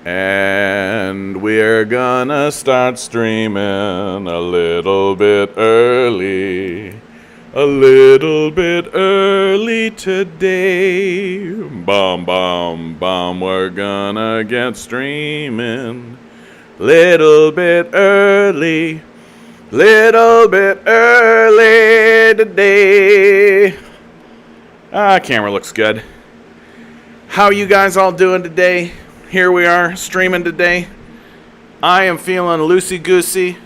And we're gonna start streaming a little bit early. A little bit early today. Bum, bum, bum. We're gonna get streaming. Little bit early. Little bit early today. Camera looks good. How are you guys all doing today? Here we are, streaming today. I am feeling loosey-goosey,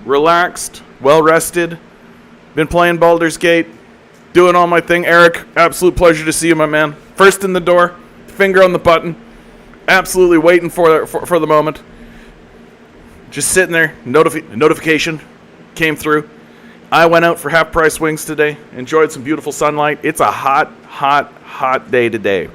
relaxed, well-rested. Been playing Baldur's Gate, doing all my thing. Eric, absolute pleasure to see you, my man. First in the door, finger on the button. Absolutely waiting for the moment. Just sitting there, notification came through. I went out for half-price wings today, enjoyed some beautiful sunlight. It's a hot, hot, hot day today.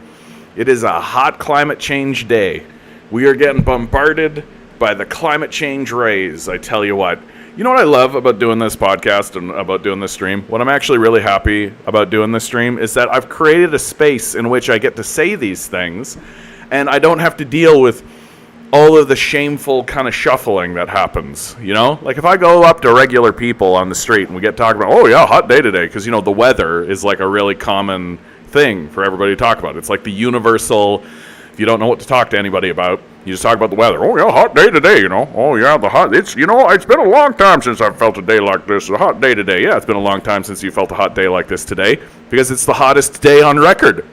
It is a hot climate change day. We are getting bombarded by the climate change rays, I tell you what. You know what I love about doing this podcast and about doing this stream? What I'm actually really happy about doing this stream is that I've created a space in which I get to say these things, and I don't have to deal with all of the shameful kind of shuffling that happens, you know? Like if I go up to regular people on the street and we get talking about, oh yeah, hot day today, because, you know, the weather is like a really common thing for everybody to talk about. It's like the universal, if you don't know what to talk to anybody about, you just talk about the weather. Oh yeah, hot day today, you know. Oh yeah, it's been a long time since I've felt a day like this. A hot day today. Yeah, it's been a long time since you felt a hot day like this today, because it's the hottest day on record.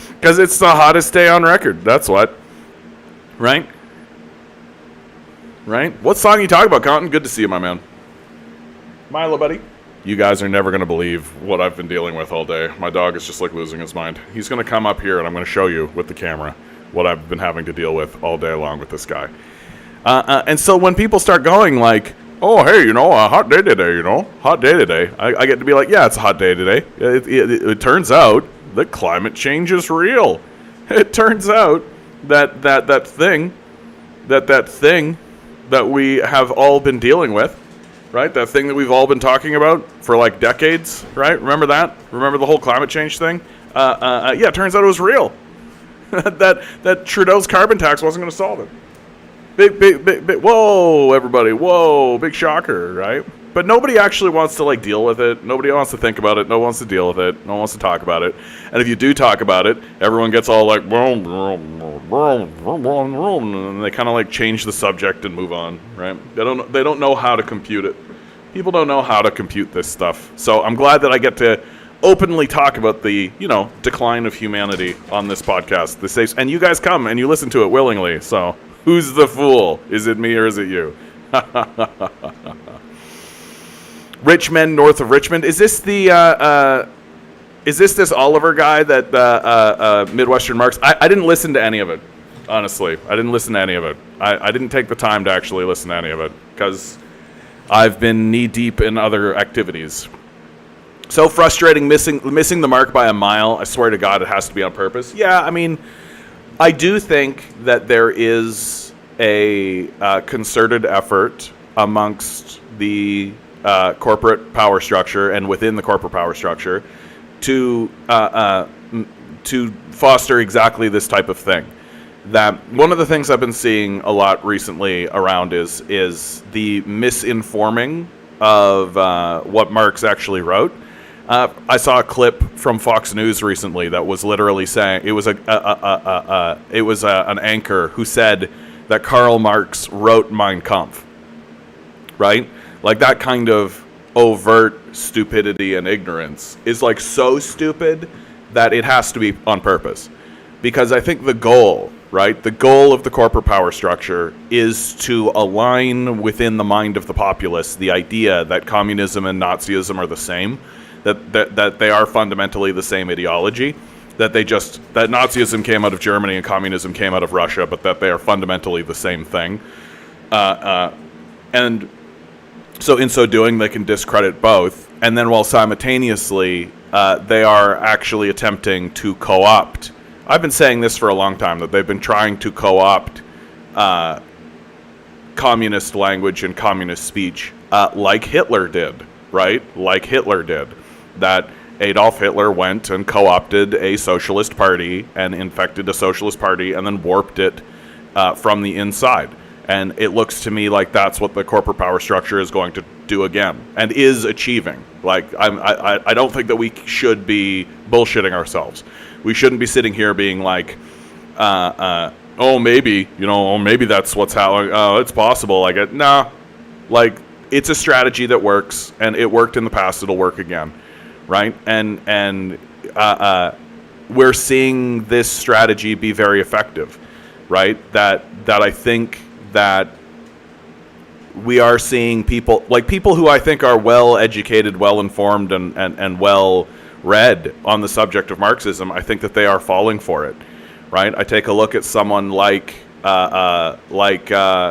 Because it's the hottest day on record. That's what. Right? Right? What song are you talking about, Compton? Good to see you, my man. Milo, buddy. You guys are never going to believe what I've been dealing with all day. My dog is just like losing his mind. He's going to come up here and I'm going to show you with the camera what I've been having to deal with all day long with this guy. And so when people start going like, oh, hey, you know, a hot day today, you know, hot day today, I get to be like, yeah, it's a hot day today. It turns out that climate change is real. It turns out that thing that we have all been dealing with, right? That thing that we've all been talking about for like decades, right? Remember that? Remember the whole climate change thing? Yeah, it turns out it was real. that Trudeau's carbon tax wasn't going to solve it. Big, whoa, everybody, whoa, big shocker, right? But nobody actually wants to like deal with it. Nobody wants to think about it. No one wants to deal with it. No one wants to talk about it. And if you do talk about it, everyone gets all like, and they kind of like change the subject and move on, right? They don't know how to compute it. People don't know how to compute this stuff. So I'm glad that I get to openly talk about the, you know, decline of humanity on this podcast. And you guys come and you listen to it willingly. So who's the fool? Is it me or is it you? Richmond, north of Richmond. Is this the this Oliver guy that Midwestern Marks? I didn't listen to any of it, honestly. I didn't listen to any of it. I didn't take the time to actually listen to any of it because I've been knee deep in other activities. So frustrating, missing the mark by a mile. I swear to God, it has to be on purpose. Yeah, I mean, I do think that there is a concerted effort amongst the corporate power structure and within the corporate power structure to foster exactly this type of thing. That one of the things I've been seeing a lot recently around is the misinforming of what Marx actually wrote. I saw a clip from Fox News recently that was literally saying it was an anchor who said that Karl Marx wrote Mein Kampf, right? Like that kind of overt stupidity and ignorance is like so stupid that it has to be on purpose. Because I think the goal, right, the goal of the corporate power structure is to align within the mind of the populace the idea that communism and Nazism are the same, that they are fundamentally the same ideology, that Nazism came out of Germany and communism came out of Russia, but that they are fundamentally the same thing. And so in so doing, they can discredit both. And then while simultaneously, they are actually attempting to co-opt. I've been saying this for a long time, that they've been trying to co-opt communist language and communist speech like Hitler did, right? Like Hitler did. That Adolf Hitler went and co-opted a socialist party and infected a socialist party and then warped it from the inside. And it looks to me like that's what the corporate power structure is going to do again and is achieving. Like, I don't think that we should be bullshitting ourselves. We shouldn't be sitting here being like, maybe that's what's happening. Oh, it's possible. Like, nah. Like, it's a strategy that works, and it worked in the past. It'll work again, right? And we're seeing this strategy be very effective, right? That I think that we are seeing people who I think are well educated, well informed, and well read on the subject of Marxism. I think that they are falling for it, right? I take a look at someone like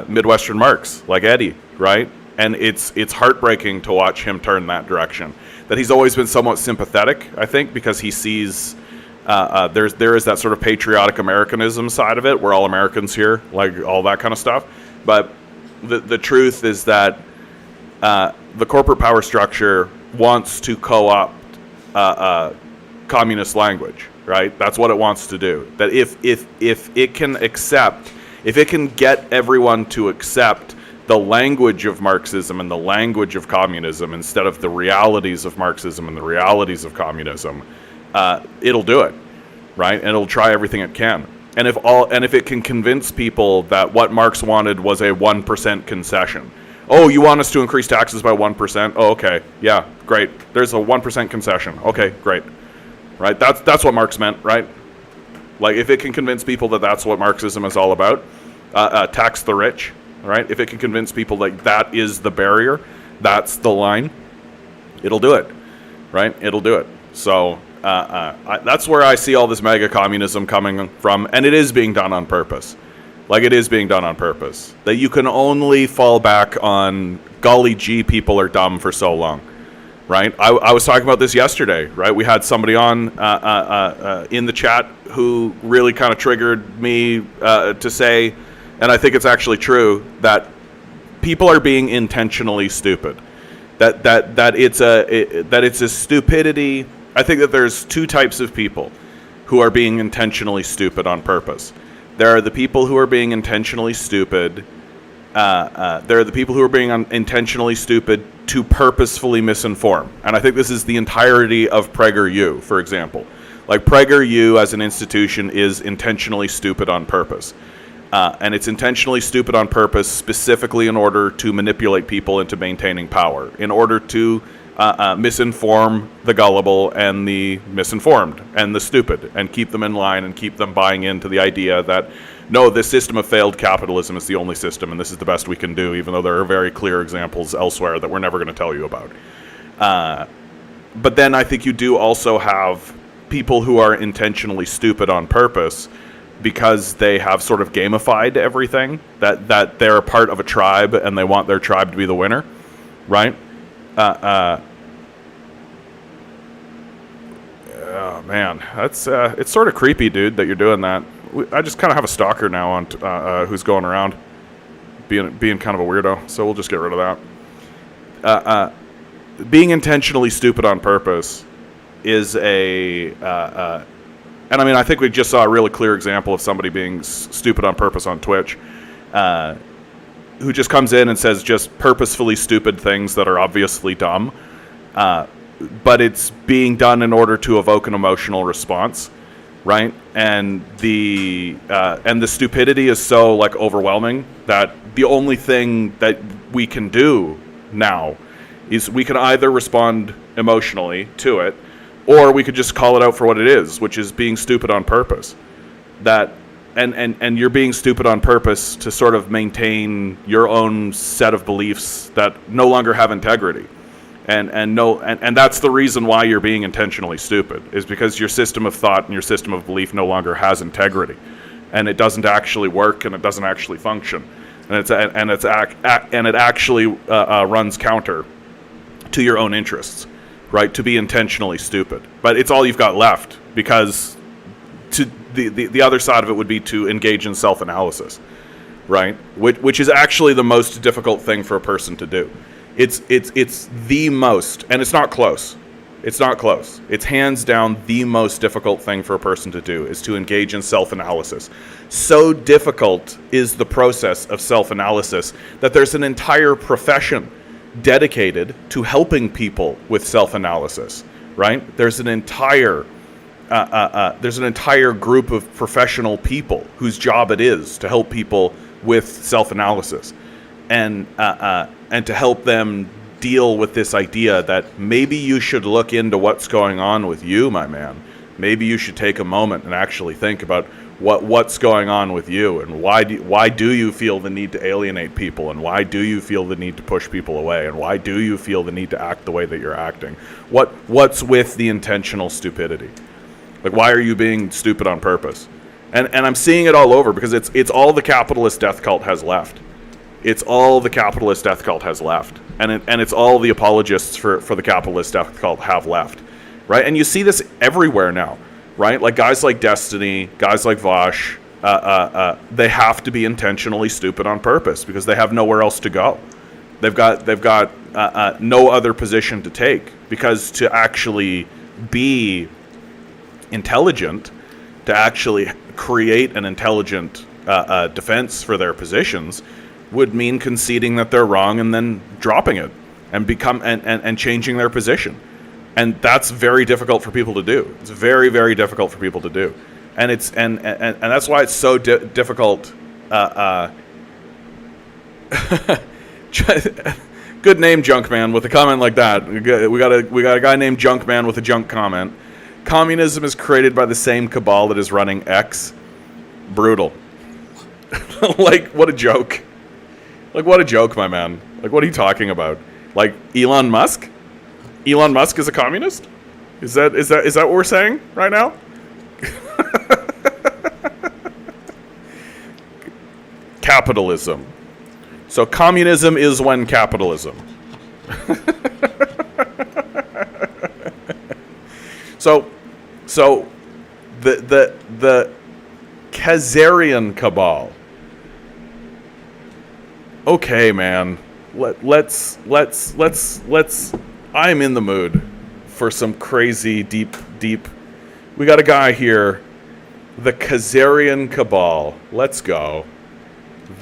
Midwestern Marx, like Eddie, right? And it's heartbreaking to watch him turn that direction. That he's always been somewhat sympathetic, I think, because he sees there is that sort of patriotic Americanism side of it. We're all Americans here, like all that kind of stuff. But the truth is that the corporate power structure wants to co-opt communist language, right? That's what it wants to do. That if it can get everyone to accept the language of Marxism and the language of communism instead of the realities of Marxism and the realities of communism, it'll do it, right? And it'll try everything it can. And if it can convince people that what Marx wanted was a 1% concession. Oh, you want us to increase taxes by 1%? Oh, okay, yeah, great. There's a 1% concession. Okay, great, right? That's what Marx meant, right? Like, if it can convince people that that's what Marxism is all about, tax the rich. Right? If it can convince people like that is the barrier, that's the line, it'll do it. Right? It'll do it. So that's where I see all this mega communism coming from, and it is being done on purpose. Like, it is being done on purpose. That you can only fall back on, golly gee, people are dumb for so long. Right? I was talking about this yesterday, right? We had somebody on in the chat who really kind of triggered me to say, and I think it's actually true, that people are being intentionally stupid. That it's a stupidity. I think that there's two types of people who are being intentionally stupid on purpose. There are the people who are being intentionally stupid. There are the people who are being intentionally stupid to purposefully misinform. And I think this is the entirety of PragerU, for example. Like, PragerU as an institution is intentionally stupid on purpose. And it's intentionally stupid on purpose specifically in order to manipulate people into maintaining power, in order to misinform the gullible and the misinformed and the stupid, and keep them in line and keep them buying into the idea that, no, this system of failed capitalism is the only system and this is the best we can do, even though there are very clear examples elsewhere that we're never going to tell you about. But then I think you do also have people who are intentionally stupid on purpose because they have sort of gamified everything, that they're a part of a tribe and they want their tribe to be the winner, right? Oh man, that's it's sort of creepy, dude, that you're doing that. I just kind of have a stalker now on who's going around being kind of a weirdo, so we'll just get rid of that. Being intentionally stupid on purpose is and I mean, I think we just saw a really clear example of somebody being stupid on purpose on Twitch, who just comes in and says just purposefully stupid things that are obviously dumb, but it's being done in order to evoke an emotional response, right? And the stupidity is so, like, overwhelming that the only thing that we can do now is we can either respond emotionally to it, or we could just call it out for what it is, which is being stupid on purpose. That and you're being stupid on purpose to sort of maintain your own set of beliefs that no longer have integrity. And that's the reason why you're being intentionally stupid, is because your system of thought and your system of belief no longer has integrity, and it doesn't actually work, and it doesn't actually function, and it actually runs counter to your own interests. Right, to be intentionally stupid. But it's all you've got left, because to the other side of it would be to engage in self-analysis, right? Which is actually the most difficult thing for a person to do. It's the most, and it's not close. It's not close. It's hands down the most difficult thing for a person to do, is to engage in self-analysis. So difficult is the process of self-analysis that there's an entire profession dedicated to helping people with self-analysis, right? There's an entire group of professional people whose job it is to help people with self-analysis, and to help them deal with this idea that maybe you should look into what's going on with you, my man. Maybe you should take a moment and actually think about what's going on with you, and why do you feel the need to alienate people, and why do you feel the need to push people away, and why do you feel the need to act the way that you're acting? What's with the intentional stupidity? Like, why are you being stupid on purpose? And I'm seeing it all over, because it's all the capitalist death cult has left. It's all the capitalist death cult has left. And it's all the apologists for the capitalist death cult have left. Right? And you see this everywhere now. Right? Like guys like Destiny, guys like Vosh, they have to be intentionally stupid on purpose because they have nowhere else to go. They've got no other position to take, because to actually be intelligent, to actually create an intelligent defense for their positions, would mean conceding that they're wrong and then dropping it and and changing their position. And that's very difficult for people to do. It's very, very difficult for people to do. And it's and that's why it's so difficult. Good name, Junkman, with a comment like that. We got a guy named Junkman with a junk comment. Communism is created by the same cabal that is running X. Brutal. Like, what a joke. Like, what a joke, my man. Like, what are you talking about? Like, Elon Musk? Elon Musk is a communist? Is that what we're saying right now? Capitalism. So communism is when capitalism. So the Khazarian cabal. Okay, man. Let's. I'm in the mood for some crazy deep. We got a guy here, the Khazarian cabal. Let's go.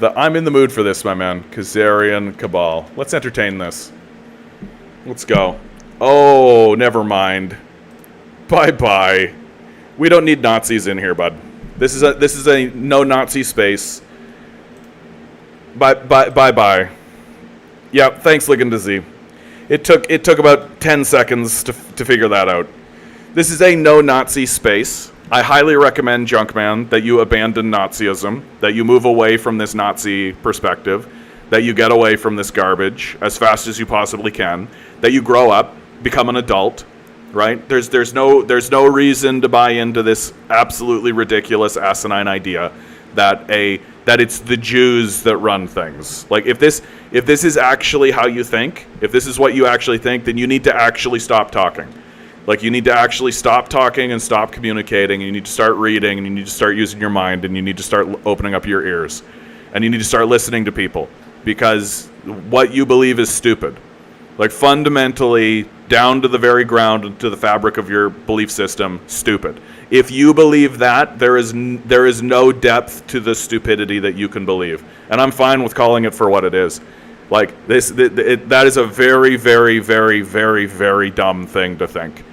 I'm in the mood for this, my man. Khazarian cabal. Let's entertain this. Let's go. Oh, never mind. Bye. We don't need Nazis in here, bud. This is a no Nazi space. Bye. Yeah, thanks, Ligon to Z. It took about 10 seconds to figure that out. This is a no Nazi space. I highly recommend, Junkman, that you abandon Nazism, that you move away from this Nazi perspective, that you get away from this garbage as fast as you possibly can, that you grow up, become an adult, right? There's no reason to buy into this absolutely ridiculous asinine idea that it's the Jews that run things. Like, if this is actually how you think, if this is what you actually think, then you need to actually stop talking. Like, you need to actually stop talking and stop communicating, and you need to start reading, and you need to start using your mind, and you need to start opening up your ears, and you need to start listening to people, because what you believe is stupid. Like, fundamentally, down to the very ground, to the fabric of your belief system, stupid. If you believe that, there is no depth to the stupidity that you can believe. And I'm fine with calling it for what it is. Like, that is a very, very, very, very, very dumb thing to think.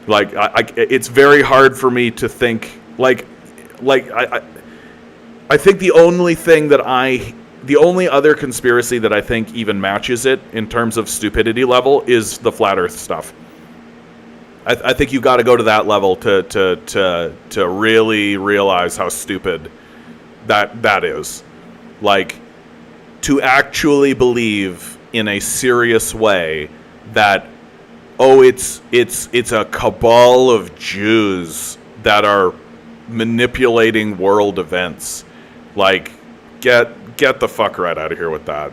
Like, it's very hard for me to think, I think the only other conspiracy that I think even matches it in terms of stupidity level is the flat Earth stuff. I think you got to go to that level to really realize how stupid that is. Like, to actually believe in a serious way that, oh, it's a cabal of Jews that are manipulating world events. Like, get the fuck right out of here with that.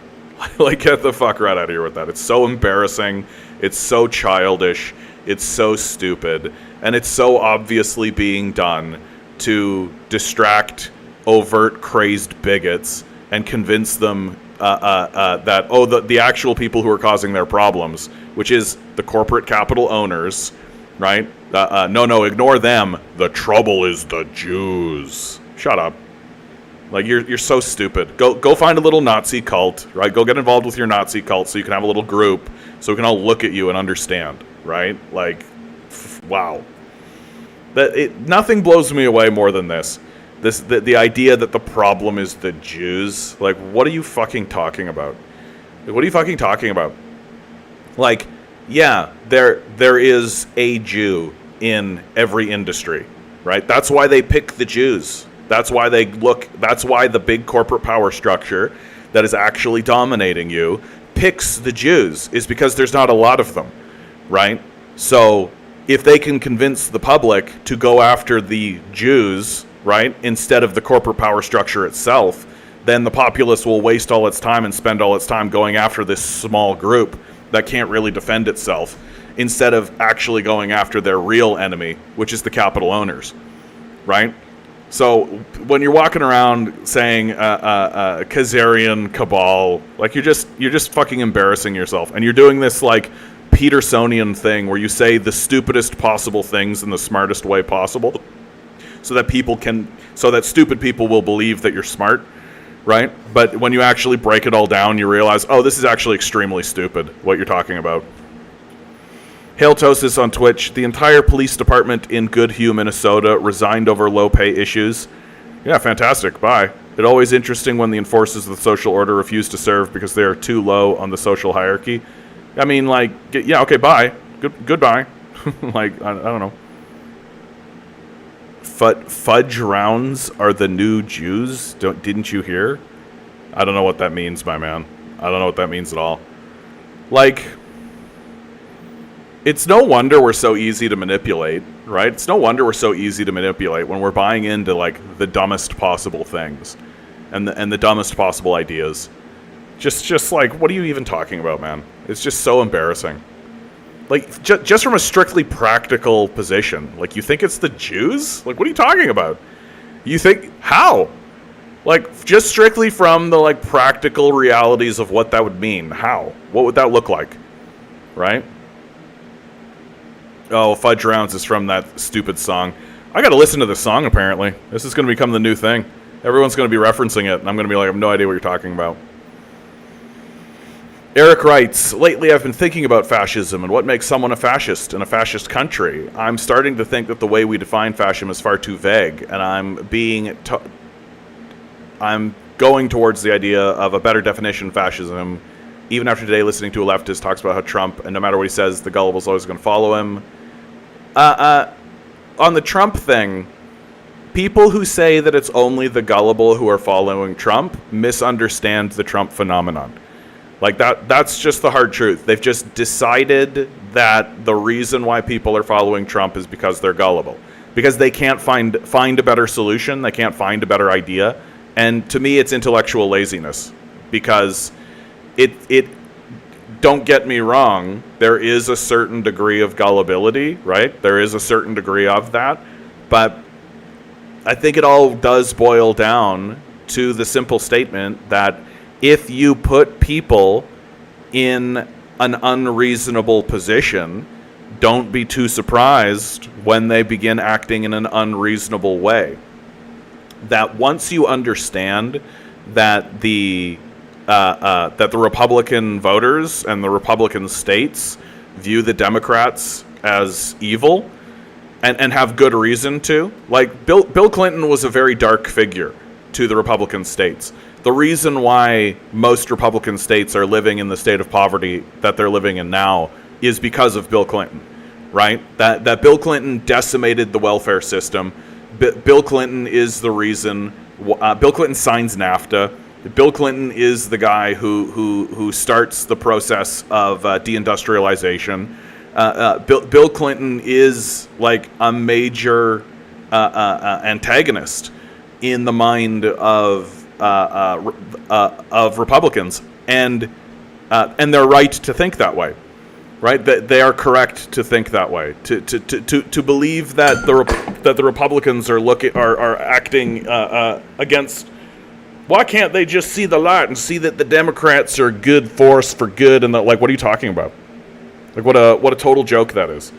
Like, get the fuck right out of here with that. It's so embarrassing. It's so childish. It's so stupid. And it's so obviously being done to distract overt crazed bigots and convince them the actual people who are causing their problems, which is the corporate capital owners, right? No, ignore them. The trouble is the Jews. Shut up. Like, you're so stupid. Go find a little Nazi cult, right? Go get involved with your Nazi cult so you can have a little group so we can all look at you and understand, right? Like, wow. Nothing blows me away more than this. The idea that the problem is the Jews. Like, what are you fucking talking about? What are you fucking talking about? Like, yeah, there is a Jew in every industry, right? That's why they pick the Jews. That's why the big corporate power structure that is actually dominating you picks the Jews, is because there's not a lot of them, right? So if they can convince the public to go after the Jews, right, instead of the corporate power structure itself, then the populace will waste all its time and spend all its time going after this small group that can't really defend itself, instead of actually going after their real enemy, which is the capital owners, right? So when you're walking around saying Khazarian cabal, like, you're just fucking embarrassing yourself, and you're doing this like Petersonian thing where you say the stupidest possible things in the smartest way possible, so that stupid people will believe that you're smart, right? But when you actually break it all down, you realize, oh, this is actually extremely stupid, what you're talking about. Hail Tosis on Twitch. The entire police department in Goodhue, Minnesota resigned over low pay issues. Yeah, fantastic. Bye. It's always interesting when the enforcers of the social order refuse to serve because they are too low on the social hierarchy. I mean, like, yeah, okay, bye. Goodbye. Like, I don't know. Fudge rounds are the new Jews? Didn't you hear? I don't know what that means, my man. I don't know what that means at all. Like, it's no wonder we're so easy to manipulate, right? It's no wonder we're so easy to manipulate when we're buying into, like, the dumbest possible things and the dumbest possible ideas. Just like, what are you even talking about, man? It's just so embarrassing. Like, just from a strictly practical position, like, you think it's the Jews? Like, what are you talking about? You think, how? Like, just strictly from the, like, practical realities of what that would mean. How? What would that look like? Right? Oh, Fudge Rounds is from that stupid song. I gotta listen to this song, apparently. This is gonna become the new thing. Everyone's gonna be referencing it, and I'm gonna be like, I have no idea what you're talking about. Eric writes, lately I've been thinking about fascism and what makes someone a fascist in a fascist country. I'm starting to think that the way we define fascism is far too vague, and I'm going towards the idea of a better definition of fascism. Even after today, listening to a leftist talks about how Trump, and no matter what he says, the gullible's always going to follow him. On the Trump thing, people who say that it's only the gullible who are following Trump misunderstand the Trump phenomenon. Like, that's just the hard truth. They've just decided that the reason why people are following Trump is because they're gullible. Because they can't find a better solution, they can't find a better idea. And to me, it's intellectual laziness. Because it don't get me wrong, there is a certain degree of gullibility, right? There is a certain degree of that. But I think it all does boil down to the simple statement that if you put people in an unreasonable position, don't be too surprised when they begin acting in an unreasonable way. That once you understand that the Republican voters and the Republican states view the Democrats as evil and have good reason to, like, Bill Clinton was a very dark figure to the Republican states. The reason why most Republican states are living in the state of poverty that they're living in now is because of Bill Clinton, right? That Bill Clinton decimated the welfare system. Bill Clinton is the reason. Bill Clinton signs NAFTA. Bill Clinton is the guy who starts the process of deindustrialization. Bill Clinton is like a major antagonist in the mind of Republicans, and they're right to think that way, right? That they are correct to think that way, to believe that the Republicans are acting against Why can't they just see the light and see that the Democrats are a good force for good? And like, what are you talking about? Like, what a total joke that is.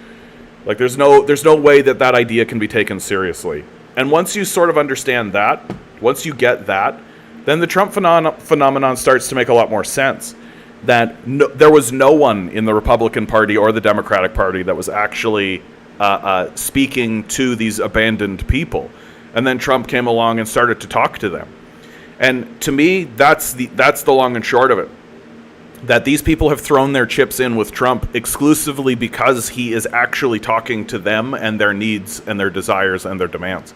Like, there's no way that idea can be taken seriously. And once you sort of understand that, once you get that, then the Trump phenomenon starts to make a lot more sense. That there was no one in the Republican Party or the Democratic Party that was actually speaking to these abandoned people. And then Trump came along and started to talk to them. And to me, that's the long and short of it. That these people have thrown their chips in with Trump exclusively because he is actually talking to them and their needs and their desires and their demands.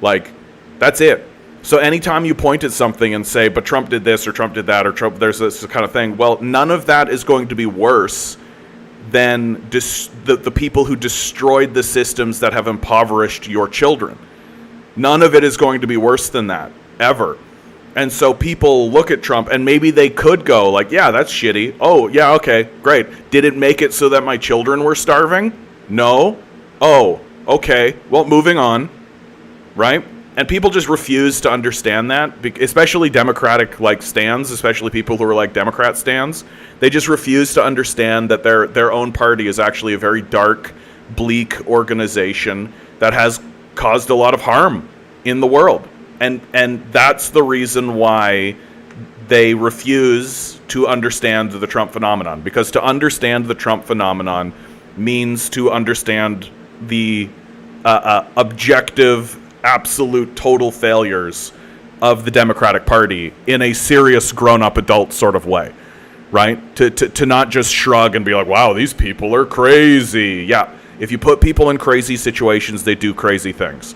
Like, that's it. So anytime you point at something and say, but Trump did this or Trump did that or Trump, there's this kind of thing. Well, none of that is going to be worse than the people who destroyed the systems that have impoverished your children. None of it is going to be worse than that, ever. And so people look at Trump and maybe they could go like, yeah, that's shitty. Oh, yeah, okay, great. Did it make it so that my children were starving? No. Oh, okay. Well, moving on, right? And people just refuse to understand that, especially Democratic like stands, especially people who are like Democrat stands. They just refuse to understand that their own party is actually a very dark, bleak organization that has caused a lot of harm in the world. And that's the reason why they refuse to understand the Trump phenomenon. Because to understand the Trump phenomenon means to understand the objective, absolute, total failures of the Democratic Party in a serious, grown-up adult sort of way, right? To not just shrug and be like, wow, these people are crazy. Yeah, if you put people in crazy situations, they do crazy things.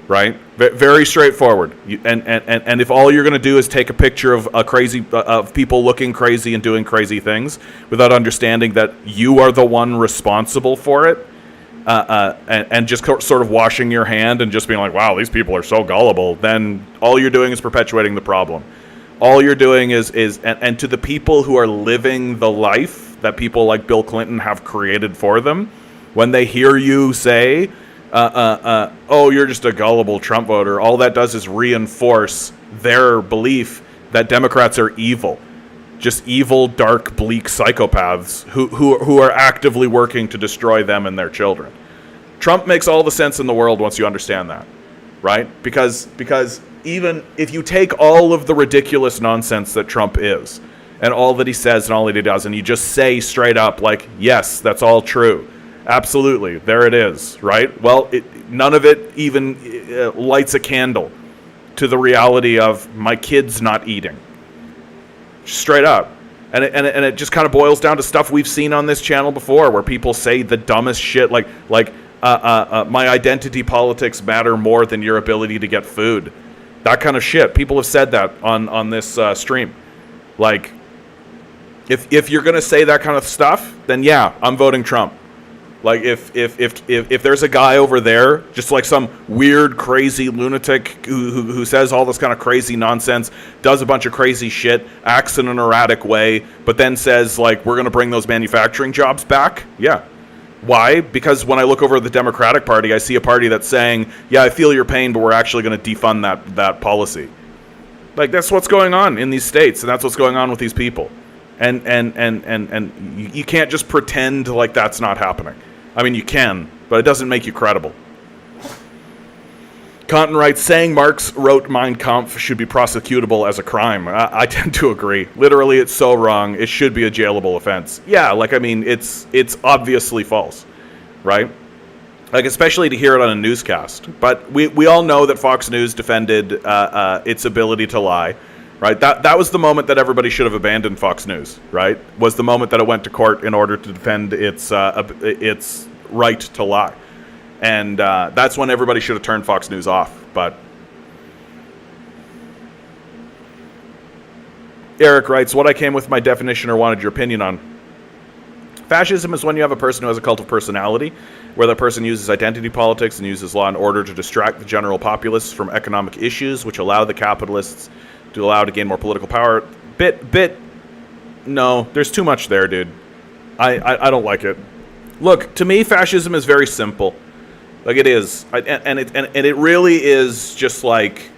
Right? Very straightforward. And if all you're going to do is take a picture of of people looking crazy and doing crazy things without understanding that you are the one responsible for it, and just sort of washing your hand and just being like, wow, these people are so gullible, then all you're doing is perpetuating the problem. All you're doing is and to the people who are living the life that people like Bill Clinton have created for them, when they hear you say, oh, you're just a gullible Trump voter, all that does is reinforce their belief that Democrats are evil. Just evil, dark, bleak psychopaths who are actively working to destroy them and their children. Trump makes all the sense in the world once you understand that, right? Because even if you take all of the ridiculous nonsense that Trump is, and all that he says and all that he does, and you just say straight up, like, yes, that's all true. Absolutely, there it is, right? Well, none of it even lights a candle to the reality of my kids not eating. Straight up. And it just kind of boils down to stuff we've seen on this channel before, where people say the dumbest shit, like my identity politics matter more than your ability to get food. That kind of shit. People have said that on this stream. Like, if you're going to say that kind of stuff, then yeah, I'm voting Trump. Like, if there's a guy over there, just like some weird, crazy lunatic who says all this kind of crazy nonsense, does a bunch of crazy shit, acts in an erratic way, but then says, like, we're going to bring those manufacturing jobs back, yeah. Why? Because when I look over at the Democratic Party, I see a party that's saying, yeah, I feel your pain, but we're actually going to defund that policy. Like, that's what's going on in these states, and that's what's going on with these people. And you can't just pretend like that's not happening. I mean, you can, but it doesn't make you credible. Content writes, saying Marx wrote Mein Kampf should be prosecutable as a crime. I tend to agree. Literally, it's so wrong. It should be a jailable offense. Yeah, like, I mean, it's obviously false, right? Like, especially to hear it on a newscast. But we all know that Fox News defended its ability to lie. Right, that was the moment that everybody should have abandoned Fox News. Right, was the moment that it went to court in order to defend its right to lie, and that's when everybody should have turned Fox News off. But Eric writes, "What I came with my definition or wanted your opinion on. Fascism is when you have a person who has a cult of personality, where the person uses identity politics and uses law and order to distract the general populace from economic issues, which allow the capitalists to gain more political power." No, there's too much there, dude. I don't like it. Look, to me, fascism is very simple. Like, it is. And it really is just like,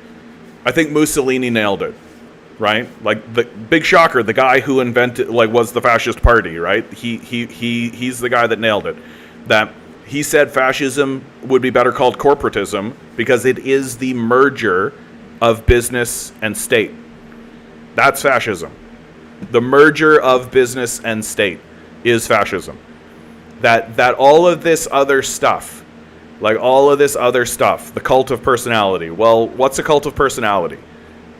I think Mussolini nailed it, right? Like, the big shocker, the guy who invented, like, was the fascist party, right? He's the guy that nailed it. That he said fascism would be better called corporatism because it is the merger of business and state. That's fascism. The merger of business and state is fascism. That all of this other stuff, the cult of personality. Well, what's a cult of personality,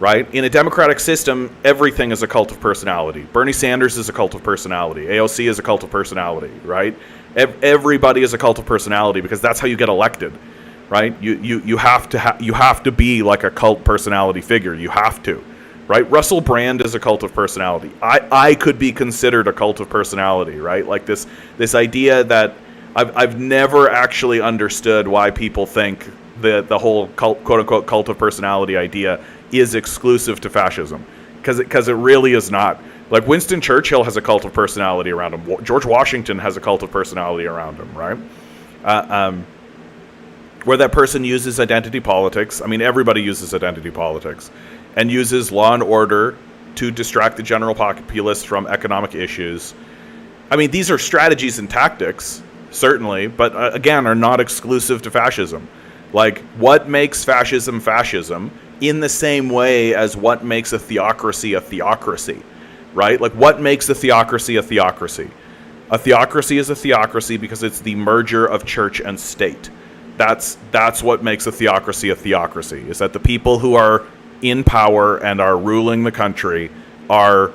right? In a democratic system, everything is a cult of personality. Bernie Sanders is a cult of personality. AOC is a cult of personality, right? Everybody is a cult of personality because that's how you get elected, right? You have to be like a cult personality figure. You have to, right? Russell Brand is a cult of personality. I could be considered a cult of personality, right? Like this idea that I've never actually understood why people think that the whole cult, quote unquote cult of personality idea is exclusive to fascism, because it really is not. Like, Winston Churchill has a cult of personality around him. George Washington has a cult of personality around him, right? Where that person uses identity politics. I mean, everybody uses identity politics, and uses law and order to distract the general populace from economic issues. I mean, these are strategies and tactics, certainly, but again, are not exclusive to fascism. Like, what makes fascism fascism in the same way as what makes a theocracy a theocracy, right? Like, what makes a theocracy a theocracy? A theocracy is a theocracy because it's the merger of church and state. That's what makes a theocracy, is that the people who are in power and are ruling the country are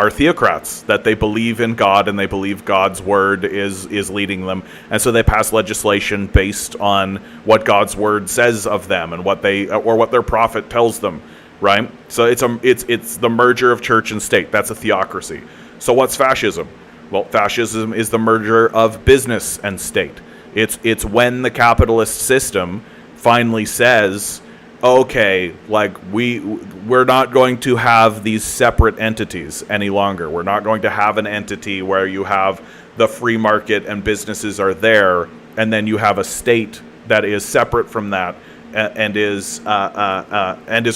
theocrats, that they believe in God and they believe God's word is leading them, and so they pass legislation based on what God's word says of them and what their prophet tells them, right? So it's the merger of church and state. That's a theocracy. So what's fascism? Well, fascism is the merger of business and state. It's when the capitalist system finally says, okay, like, we're not going to have these separate entities any longer. We're not going to have an entity where you have the free market and businesses are there, and then you have a state that is separate from that and is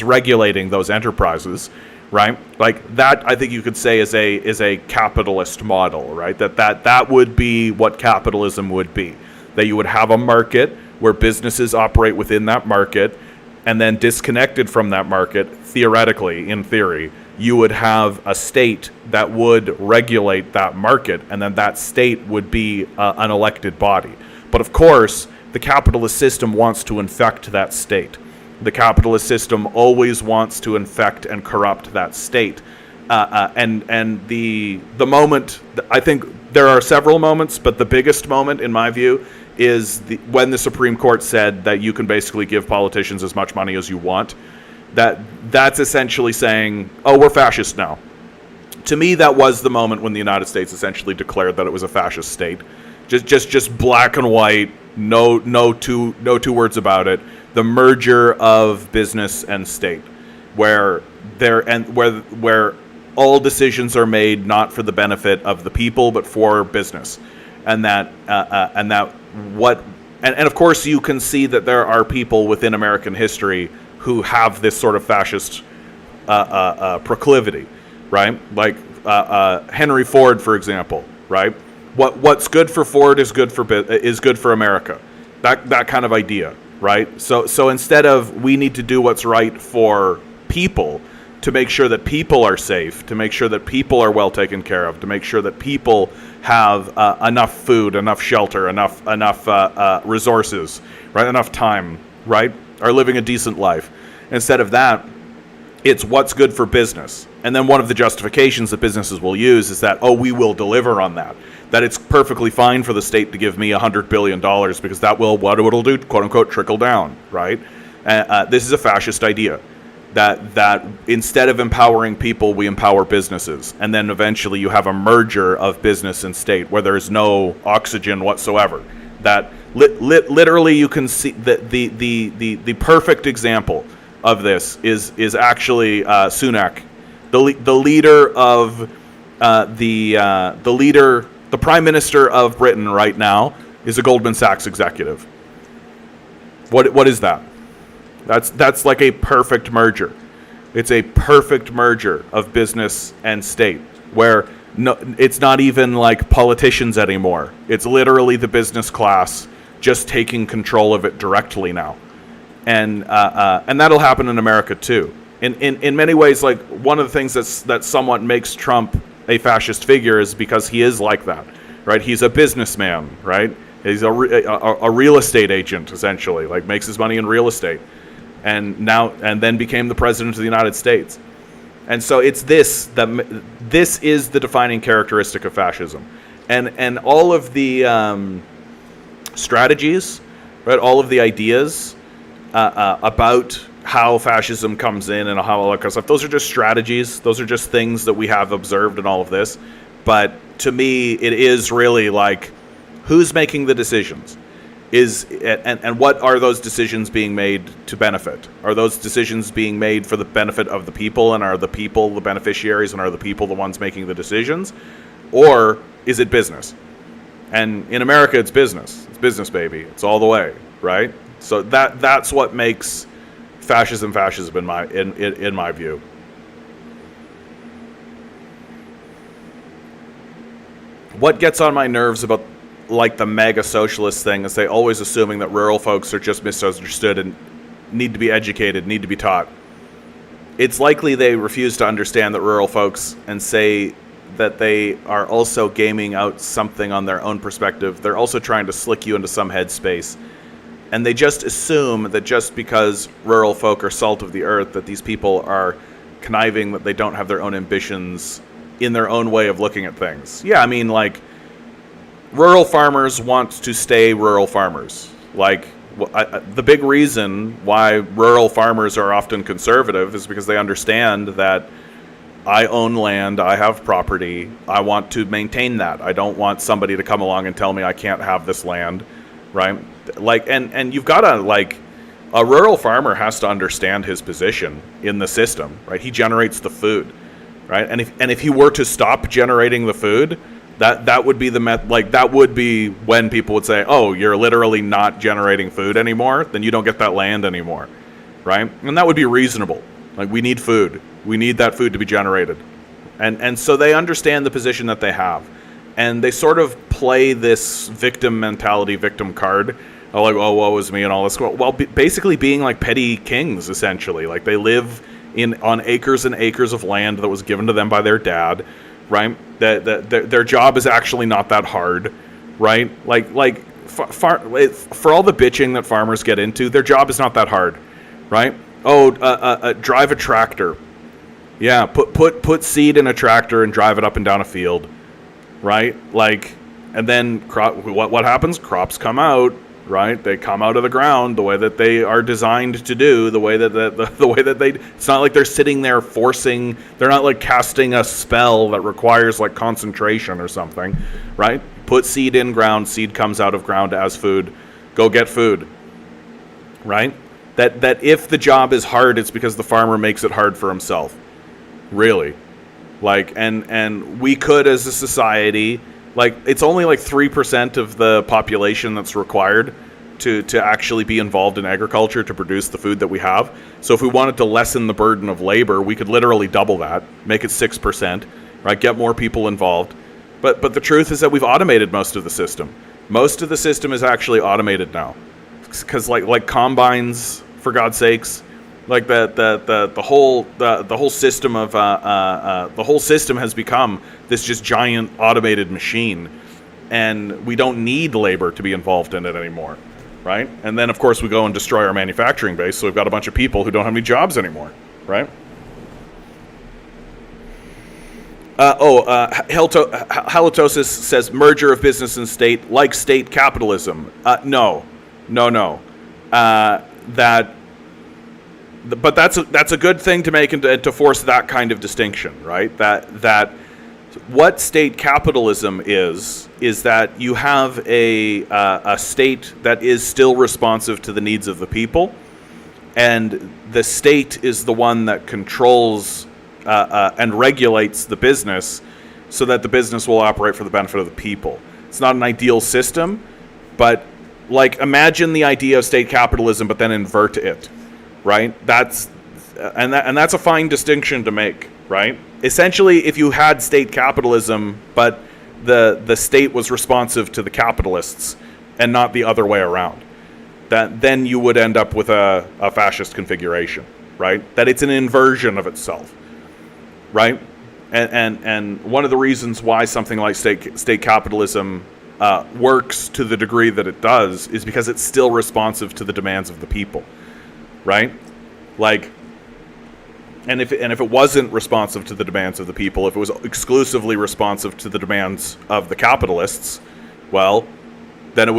regulating those enterprises, right? Like, that, I think you could say, is a capitalist model, right? That would be what capitalism would be. That you would have a market where businesses operate within that market, and then disconnected from that market, theoretically, in theory, you would have a state that would regulate that market, and then that state would be an elected body. But of course, the capitalist system wants to infect that state. The capitalist system always wants to infect and corrupt that state. And the moment, I think there are several moments, but the biggest moment, in my view, is when the Supreme Court said that you can basically give politicians as much money as you want. That's essentially saying, oh, we're fascist now. To me, that was the moment when the United States essentially declared that it was a fascist state. Just black and white, no two words about it. The merger of business and state, where all decisions are made not for the benefit of the people but for business, and of course you can see that there are people within American history who have this sort of fascist proclivity, right? Like Henry Ford, for example, right? What's good for Ford is good for America. That kind of idea, right? So instead of we need to do what's right for people, to make sure that people are safe, to make sure that people are well taken care of, to make sure that people have enough food, enough shelter, enough resources, right? Enough time, right? Are living a decent life. Instead of that, it's what's good for business. And then one of the justifications that businesses will use is that, oh, we will deliver on that. That it's perfectly fine for the state to give me $100 billion because that will, what it'll do, quote unquote, trickle down, right? This is a fascist idea. That instead of empowering people, we empower businesses. And then eventually you have a merger of business and state where there's no oxygen whatsoever. That literally you can see that the perfect example of this is actually Sunak, the leader of the Prime Minister of Britain right now is a Goldman Sachs executive. What is that? That's like a perfect merger. It's a perfect merger of business and state, where no, it's not even like politicians anymore. It's literally the business class just taking control of it directly now, and that'll happen in America too. In many ways, like one of the things that somewhat makes Trump a fascist figure is because he is like that, right? He's a businessman, right? He's a real estate agent, essentially, like makes his money in real estate, and then became the president of the United States. And so it's this is the defining characteristic of fascism, and all of the strategies, right? All of the ideas about how fascism comes in and how all that kind of stuff. Those are just strategies. Those are just things that we have observed in all of this. But to me, it is really like, who's making the decisions? And what are those decisions being made to benefit? Are those decisions being made for the benefit of the people, and are the people the beneficiaries, and are the people the ones making the decisions? Or is it business? And in America, it's business. It's business, baby. It's all the way, right? So that's what makes fascism in my view. What gets on my nerves about like the mega socialist thing is they always assuming that rural folks are just misunderstood and need to be educated, need to be taught. It's likely they refuse to understand that rural folks and say that they are also gaming out something on their own perspective. They're also trying to slick you into some headspace. And they just assume that just because rural folk are salt of the earth, that these people are conniving, that they don't have their own ambitions in their own way of looking at things. Yeah, I mean, like, rural farmers want to stay rural farmers. Like, the big reason why rural farmers are often conservative is because they understand that I own land, I have property, I want to maintain that. I don't want somebody to come along and tell me I can't have this land, right? Like, and you've got to, like, a rural farmer has to understand his position in the system, right? He generates the food, right? And if he were to stop generating the food, that would be that would be when people would say, oh, you're literally not generating food anymore, then you don't get that land anymore, right? And that would be reasonable. Like, we need food. We need that food to be generated. And so they understand the position that they have. And they sort of play this victim mentality, victim card, like, oh, woe is me and all this. Well, basically being like petty kings, essentially. Like, they live on acres and acres of land that was given to them by their dad, right? Their job is actually not that hard, right? For all the bitching that farmers get into, their job is not that hard, right? Oh, drive a tractor. Yeah, put seed in a tractor and drive it up and down a field, right? Like, and then what happens? Crops come out, right? They come out of the ground the way that they are designed to do, the way that they. It's not like they're sitting there forcing. They're not like casting a spell that requires like concentration or something, right? Put seed in ground, seed comes out of ground as food. Go get food, right? That if the job is hard, it's because the farmer makes it hard for himself. Really, like, and we could, as a society, like, it's only like 3% of the population that's required to actually be involved in agriculture to produce the food that we have. So if we wanted to lessen the burden of labor, we could literally double that, make it 6%, right? Get more people involved. But the truth is that we've automated most of the system. Most of the system is actually automated now, because like combines, for God's sakes. Like the whole system of the whole system has become this just giant automated machine, and we don't need labor to be involved in it anymore, right? And then of course we go and destroy our manufacturing base, so we've got a bunch of people who don't have any jobs anymore, right? Halitosis says merger of business and state, like state capitalism. No. But that's a good thing to make and to force that kind of distinction, right? That what state capitalism is that you have a state that is still responsive to the needs of the people, and the state is the one that controls and regulates the business so that the business will operate for the benefit of the people. It's not an ideal system, but like, imagine the idea of state capitalism, but then invert it. right? That's a fine distinction to make, right? Essentially, if you had state capitalism, but the state was responsive to the capitalists and not the other way around, then you would end up with a fascist configuration, right? That it's an inversion of itself, right? And one of the reasons why something like state capitalism works to the degree that it does is because it's still responsive to the demands of the people, right? Like, and if it wasn't responsive to the demands of the people, if it was exclusively responsive to the demands of the capitalists, well, then it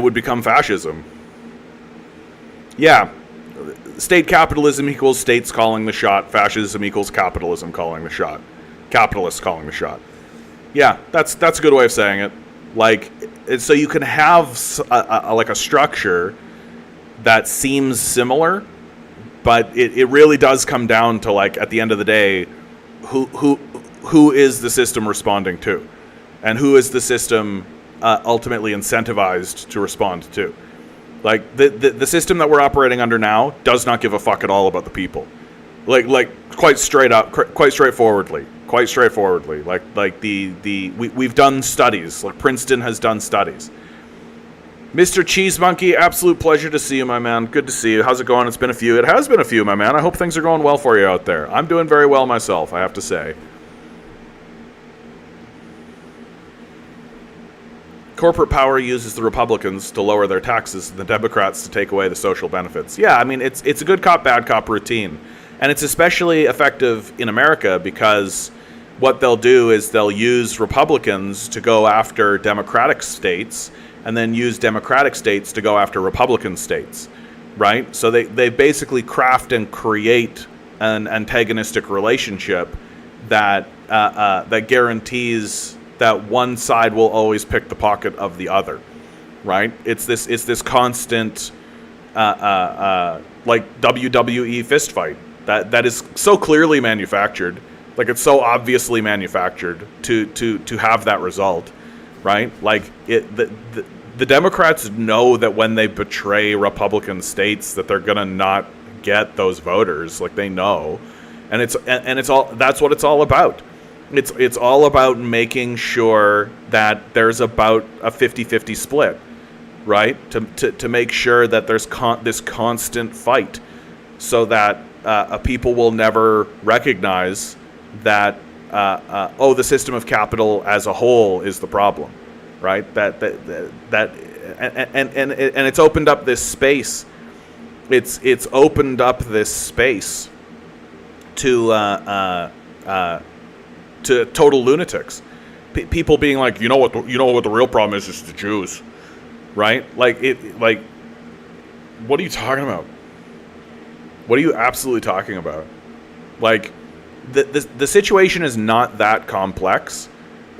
would become fascism. Yeah, state capitalism equals states calling the shot. Fascism equals capitalism calling the shot. Capitalists calling the shot. Yeah, that's a good way of saying it. Like, so you can have a structure that seems similar, but it really does come down to, like, at the end of the day, who is the system responding to, and who is the system ultimately incentivized to respond to. Like, the system that we're operating under now does not give a fuck at all about the people. Like quite straightforwardly. Like we've done studies. Like, Princeton has done studies. Mr. Cheese Monkey, absolute pleasure to see you, my man. Good to see you. How's it going? It's been a few. It has been a few, my man. I hope things are going well for you out there. I'm doing very well myself, I have to say. Corporate power uses the Republicans to lower their taxes and the Democrats to take away the social benefits. Yeah, I mean, it's a good cop, bad cop routine. And it's especially effective in America because what they'll do is they'll use Republicans to go after Democratic states, and then use Democratic states to go after Republican states, right? So they basically craft and create an antagonistic relationship that that guarantees that one side will always pick the pocket of the other, right? It's this constant like WWE fist fight that is so clearly manufactured, like it's so obviously manufactured to have that result. Right? Like, the Democrats know that when they betray Republican states that they're gonna not get those voters. Like, they know, and it's all, that's what it's all about. It's all about making sure that there's about a 50-50 split, right? To make sure that there's this constant fight, so that people will never recognize that the system of capital as a whole is the problem, right? And it's opened up this space. It's opened up this space to total lunatics, people being like, you know what the real problem is the Jews, right? Like, what are you talking about? What are you absolutely talking about? Like, the situation is not that complex.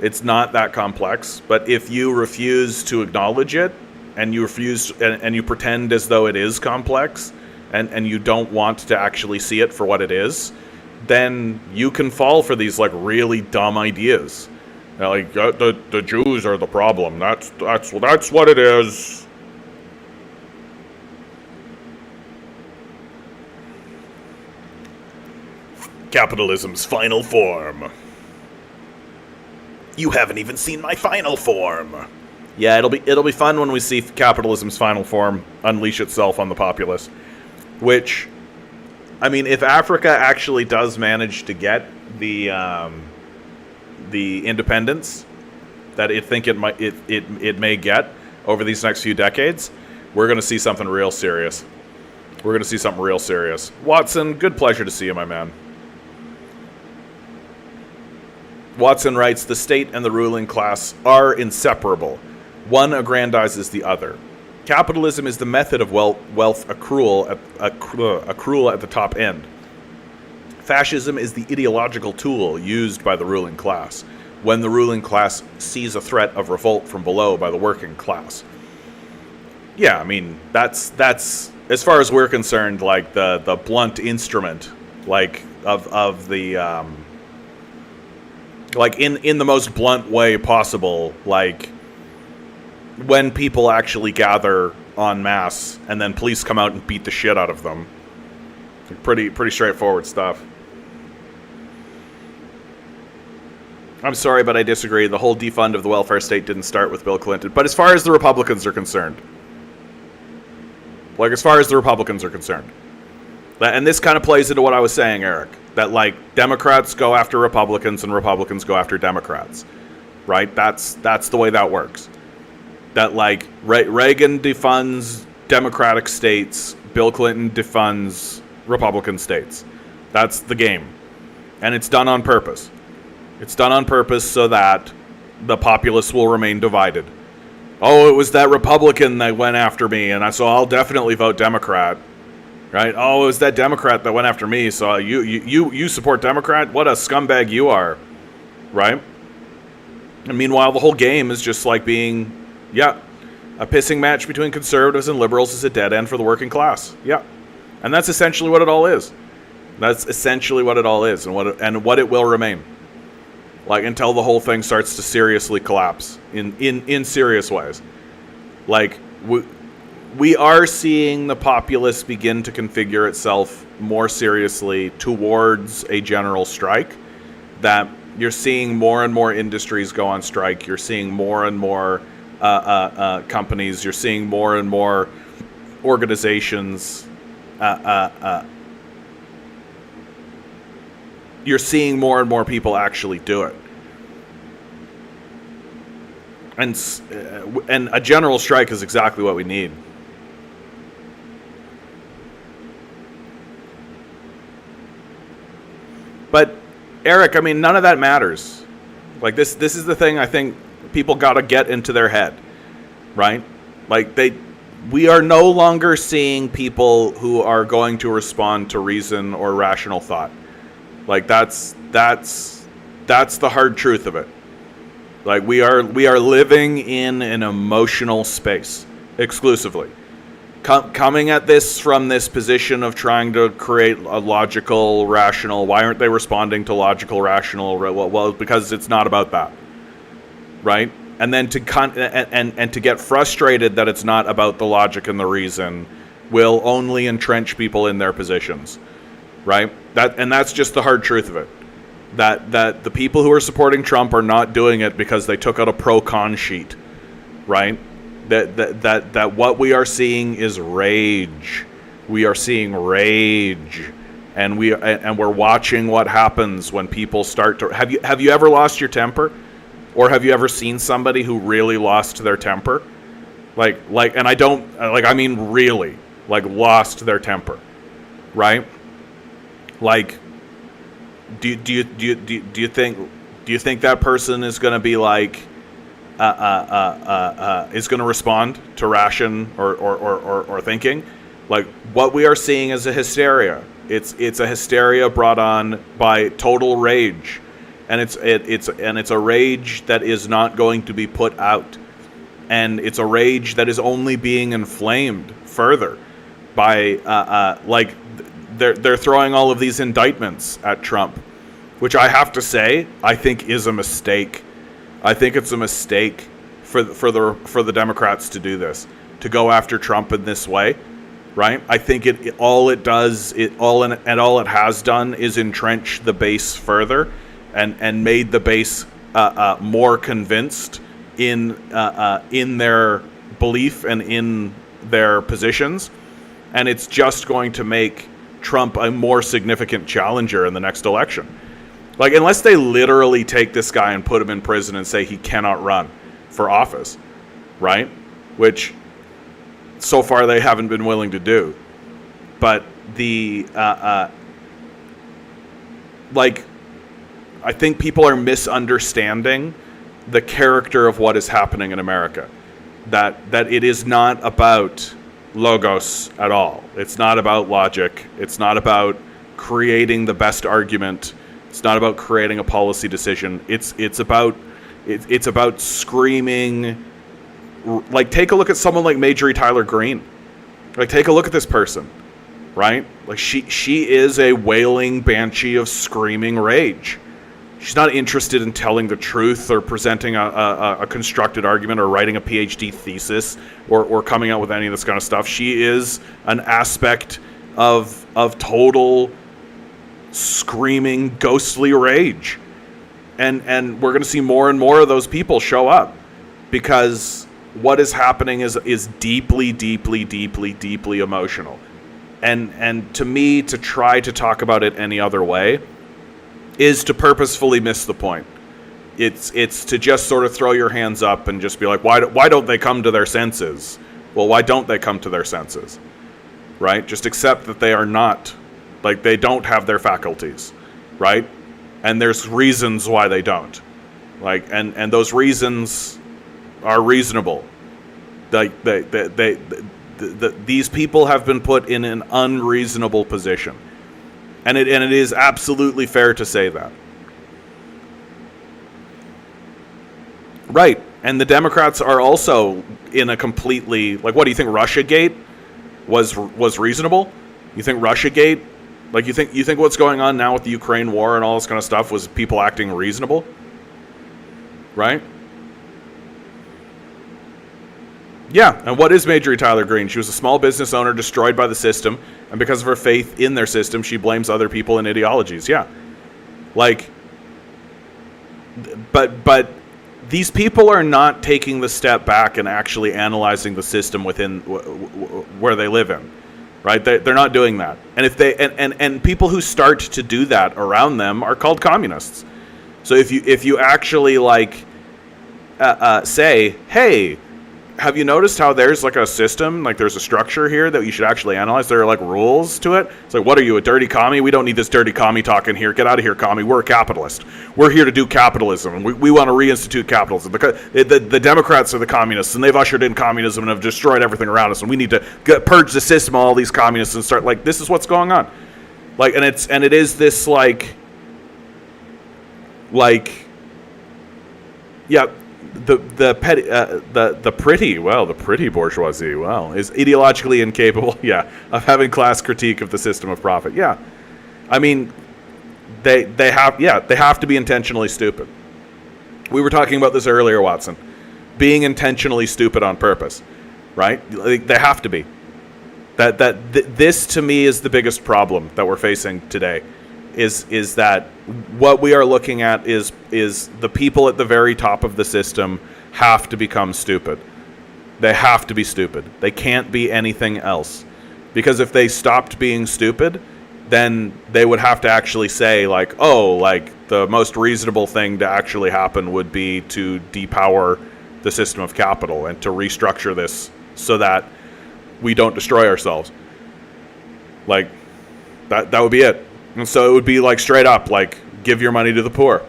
It's not that complex, but if you refuse to acknowledge it, and you refuse and you pretend as though it is complex, and you don't want to actually see it for what it is, then you can fall for these, like, really dumb ideas. Like, the Jews are the problem. That's what it is. Capitalism's final form. You haven't even seen my final form. Yeah, it'll be fun when we see capitalism's final form unleash itself on the populace. Which, I mean, if Africa actually does manage to get the independence that it may get over these next few decades, we're going to see something real serious. We're going to see something real serious. Watson, good pleasure to see you, my man. Watson writes, the state and the ruling class are inseparable. One aggrandizes the other. Capitalism is the method of wealth accrual at the top end. Fascism is the ideological tool used by the ruling class when the ruling class sees a threat of revolt from below by the working class. Yeah, I mean, that's as far as we're concerned, like the blunt instrument, like of the like in the most blunt way possible, like when people actually gather en masse and then police come out and beat the shit out of them, Pretty straightforward stuff. I'm sorry, but I disagree. The whole defund of the welfare state didn't start with Bill Clinton. But as far as the Republicans are concerned, and this kind of plays into what I was saying, Eric, that like Democrats go after Republicans and Republicans go after Democrats, right? That's the way that works. That like Reagan defunds Democratic states, Bill Clinton defunds Republican states. That's the game. And it's done on purpose. It's done on purpose so that the populace will remain divided. Oh, it was that Republican that went after me, and so I'll definitely vote Democrat. Right? Oh, it was that Democrat that went after me, so you support Democrat? What a scumbag you are. Right? And meanwhile, the whole game is just like being, a pissing match between conservatives and liberals is a dead end for the working class. Yeah. And that's essentially what it all is. And what it will remain. Like, until the whole thing starts to seriously collapse in serious ways. Like, we are seeing the populace begin to configure itself more seriously towards a general strike. That you're seeing more and more industries go on strike. You're seeing more and more companies. You're seeing more and more organizations. You're seeing more and more people actually do it. And a general strike is exactly what we need. But Eric, I mean, none of that matters. Like this is the thing I think people got to get into their head, right? Like we are no longer seeing people who are going to respond to reason or rational thought. Like that's the hard truth of it. Like we are living in an emotional space exclusively. Coming at this from this position of trying to create a logical, rational. Why aren't they responding to logical, rational? Well, because it's not about that, right? And then to get frustrated that it's not about the logic and the reason will only entrench people in their positions, right? That's just the hard truth of it. That the people who are supporting Trump are not doing it because they took out a pro-con sheet, right? That what we are seeing is rage. We are seeing rage, and we're watching what happens when people start to. Have you ever lost your temper, or have you ever seen somebody who really lost their temper, and I mean really, like lost their temper, right? Like, do you think that person is going to be like? Is going to respond to ration or thinking. Like what we are seeing is a hysteria. It's a hysteria brought on by total rage, and it's a rage that is not going to be put out, and it's a rage that is only being inflamed further by they're throwing all of these indictments at Trump, which I have to say I think is a mistake. I think it's a mistake for the Democrats to do this, to go after Trump in this way, right? I think all it has done is entrench the base further, and made the base more convinced in their belief and in their positions, and it's just going to make Trump a more significant challenger in the next election. Like, unless they literally take this guy and put him in prison and say he cannot run for office, right? Which, so far, they haven't been willing to do. But I think people are misunderstanding the character of what is happening in America. That it is not about logos at all. It's not about logic. It's not about creating the best argument. It's not about creating a policy decision. It's about screaming. Like, take a look at someone like Marjorie Taylor Greene. Like, take a look at this person, right? Like, she is a wailing banshee of screaming rage. She's not interested in telling the truth or presenting a constructed argument or writing a PhD thesis or coming out with any of this kind of stuff. She is an aspect of total screaming ghostly rage. And we're going to see more and more of those people show up, because what is happening is deeply, deeply, deeply, deeply emotional. And to me, to try to talk about it any other way is to purposefully miss the point. It's to just sort of throw your hands up and just be like, why don't they come to their senses? Well, why don't they come to their senses? Right? Just accept that they are not, like, they don't have their faculties, right? And there's reasons why they don't. Like, and those reasons are reasonable. Like, these people have been put in an unreasonable position. And it is absolutely fair to say that. Right. And the Democrats are also in a completely, like, what do you think, Russiagate was reasonable? You think Russiagate, like, you think what's going on now with the Ukraine war and all this kind of stuff was people acting reasonable? Right? Yeah, and what is Marjorie Taylor Greene? She was a small business owner destroyed by the system, and because of her faith in their system, she blames other people and ideologies. Yeah. Like, but these people are not taking the step back and actually analyzing the system within where they live in, right? They're not doing that. And if they and people who start to do that around them are called communists. So if you actually like say, hey, have you noticed how there's like a system, like there's a structure here that you should actually analyze? There are like rules to it. It's like, what are you, a dirty commie? We don't need this dirty commie talk in here. Get out of here, commie. We're a capitalist. We're here to do capitalism, and we want to reinstitute capitalism. The Democrats are the communists, and they've ushered in communism and have destroyed everything around us, and we need to purge the system of all these communists and start, like, this is what's going on. Like, and it is this like yeah. The pretty bourgeoisie, is ideologically incapable, of having class critique of the system of profit. Yeah, I mean, they have to be intentionally stupid. We were talking about this earlier, Watson, being intentionally stupid on purpose, right? Like, they have to be. This to me is the biggest problem that we're facing today. Is that what we are looking at is the people at the very top of the system have to become stupid. They have to be stupid. They can't be anything else. Because if they stopped being stupid, then they would have to actually say, like, oh, like, the most reasonable thing to actually happen would be to depower the system of capital and to restructure this so that we don't destroy ourselves. Like, that would be it. And so it would be like straight up, like, give your money to the poor.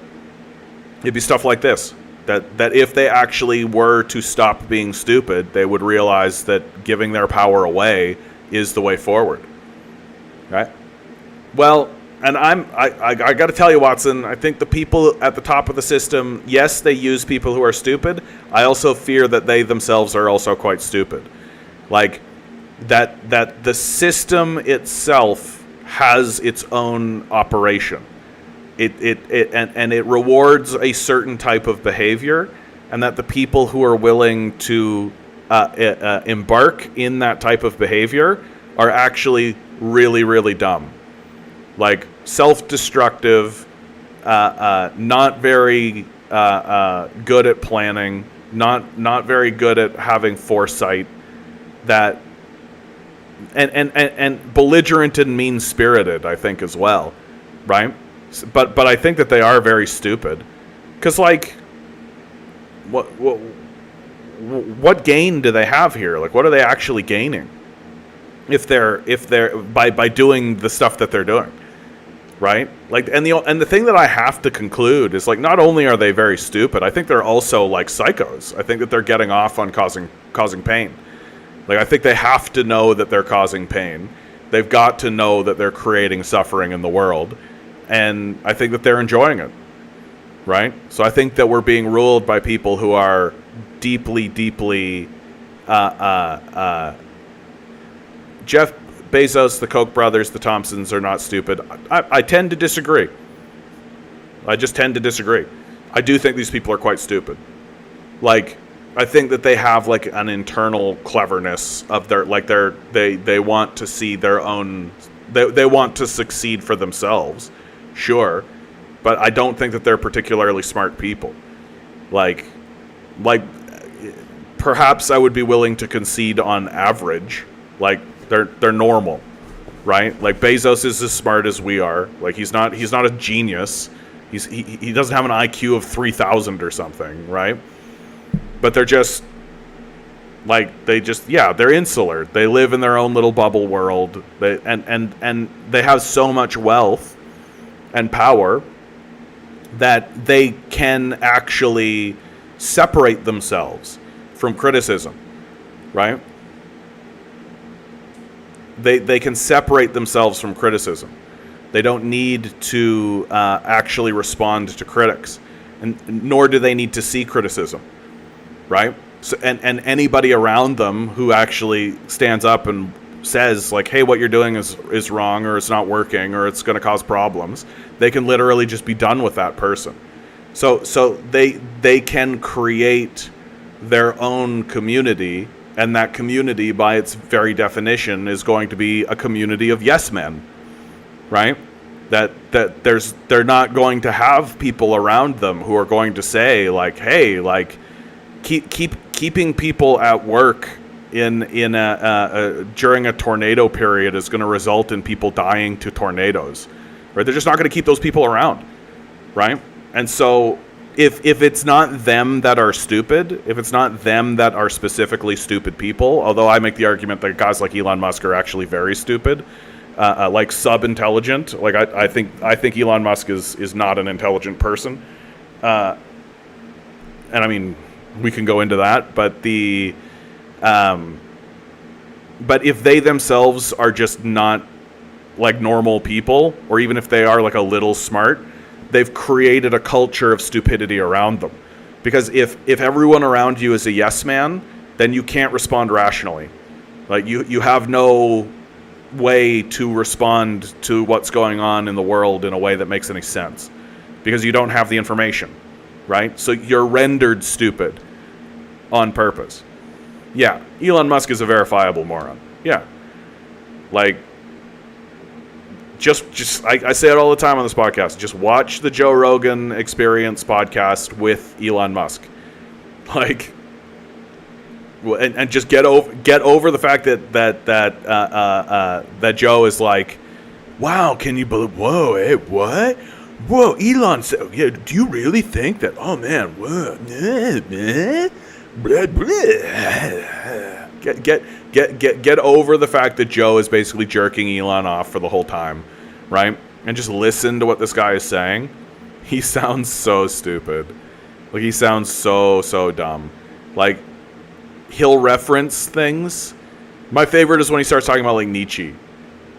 It'd be stuff like this. That if they actually were to stop being stupid, they would realize that giving their power away is the way forward. Right? Well, and I got to tell you, Watson, I think the people at the top of the system, yes, they use people who are stupid. I also fear that they themselves are also quite stupid. Like, that the system itself has its own operation. It rewards a certain type of behavior, and that the people who are willing to embark in that type of behavior are actually really, really dumb. Like, self-destructive, not very good at planning, not very good at having foresight, that and belligerent and mean-spirited, I think, as well, right? But I think that they are very stupid, because, like, what gain do they have here? Like, what are they actually gaining if they're by doing the stuff that they're doing, right? Like, and the thing that I have to conclude is, like, not only are they very stupid, I think they're also like psychos. I think that they're getting off on causing pain. Like, I think they have to know that they're causing pain. They've got to know that they're creating suffering in the world. And I think that they're enjoying it. Right? So I think that we're being ruled by people who are deeply, deeply... Jeff Bezos, the Koch brothers, the Thompsons are not stupid. I tend to disagree. I just tend to disagree. I do think these people are quite stupid. Like, I think that they have like an internal cleverness of their like they want to see their own they want to succeed for themselves, sure, but I don't think that they're particularly smart people. Like perhaps I would be willing to concede on average, like they're normal, right? Like Bezos is as smart as we are. Like he's not a genius. He doesn't have an IQ of 3,000 or something, right? But they're just like they're insular. They live in their own little bubble world. And they have so much wealth and power that they can actually separate themselves from criticism, right? They can separate themselves from criticism. They don't need to actually respond to critics, and nor do they need to see criticism, right? So, and anybody around them who actually stands up and says like, hey, what you're doing is wrong, or it's not working, or it's going to cause problems, they can literally just be done with that person. So they can create their own community, and that community by its very definition is going to be a community of yes men, right? That they're not going to have people around them who are going to say like, hey, like keeping people at work in during a tornado period is going to result in people dying to tornadoes, right? They're just not going to keep those people around, right? And so if it's not them that are stupid, if it's not them that are specifically stupid people, although I make the argument that guys like Elon Musk are actually very stupid, like sub-intelligent. Like I think Elon Musk is not an intelligent person, and I mean we can go into that, but but if they themselves are just not like normal people, or even if they are like a little smart, they've created a culture of stupidity around them. Because if everyone around you is a yes man, then you can't respond rationally. Like you have no way to respond to what's going on in the world in a way that makes any sense, because you don't have the information, right? So you're rendered stupid on purpose. Yeah, Elon Musk is a verifiable moron. Yeah. Like, I say it all the time on this podcast. Just watch the Joe Rogan Experience podcast with Elon Musk. Like, and just get over the fact that Joe is like, wow, can you believe? Whoa, hey, what? Whoa, Elon said, yeah. Do you really think that? Oh man, whoa, Get over the fact that Joe is basically jerking Elon off for the whole time, right? And just listen to what this guy is saying. He sounds so stupid. Like, he sounds so dumb. Like, he'll reference things. My favorite is when he starts talking about, like, Nietzsche,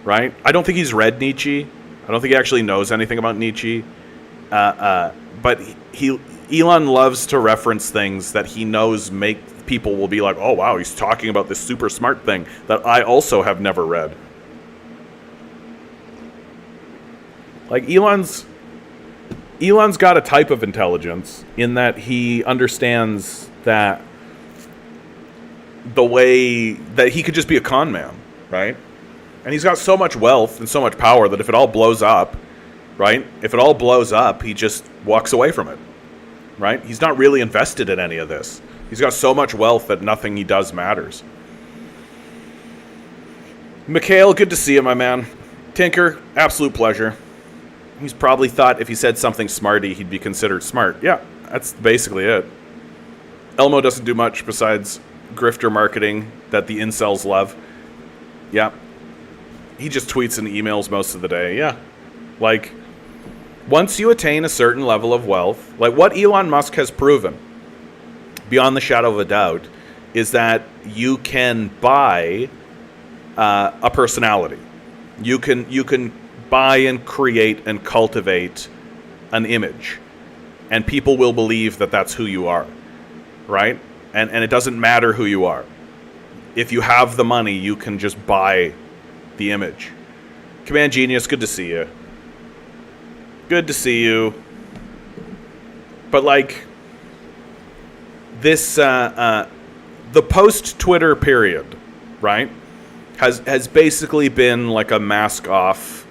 right? I don't think he's read Nietzsche. I don't think he actually knows anything about Nietzsche. But Elon loves to reference things that he knows make people will be like, oh, wow, he's talking about this super smart thing that I also have never read. Like, Elon's got a type of intelligence in that he understands that the way that he could just be a con man, right? And he's got so much wealth and so much power that if it all blows up, right? If it all blows up, he just walks away from it, right? He's not really invested in any of this. He's got so much wealth that nothing he does matters. Mikhail, good to see you, my man. Tinker, absolute pleasure. He's probably thought if he said something smarty, he'd be considered smart. Yeah, that's basically it. Elmo doesn't do much besides grifter marketing that the incels love. Yeah. He just tweets and emails most of the day. Yeah. Like, once you attain a certain level of wealth, like what Elon Musk has proven, beyond the shadow of a doubt, is that you can buy a personality. You can buy and create and cultivate an image, and people will believe that that's who you are, right? And it doesn't matter who you are. If you have the money, you can just buy the image. Command Genius, good to see you. Good to see you. But like, this the post-Twitter period, right, has basically been like a mask off.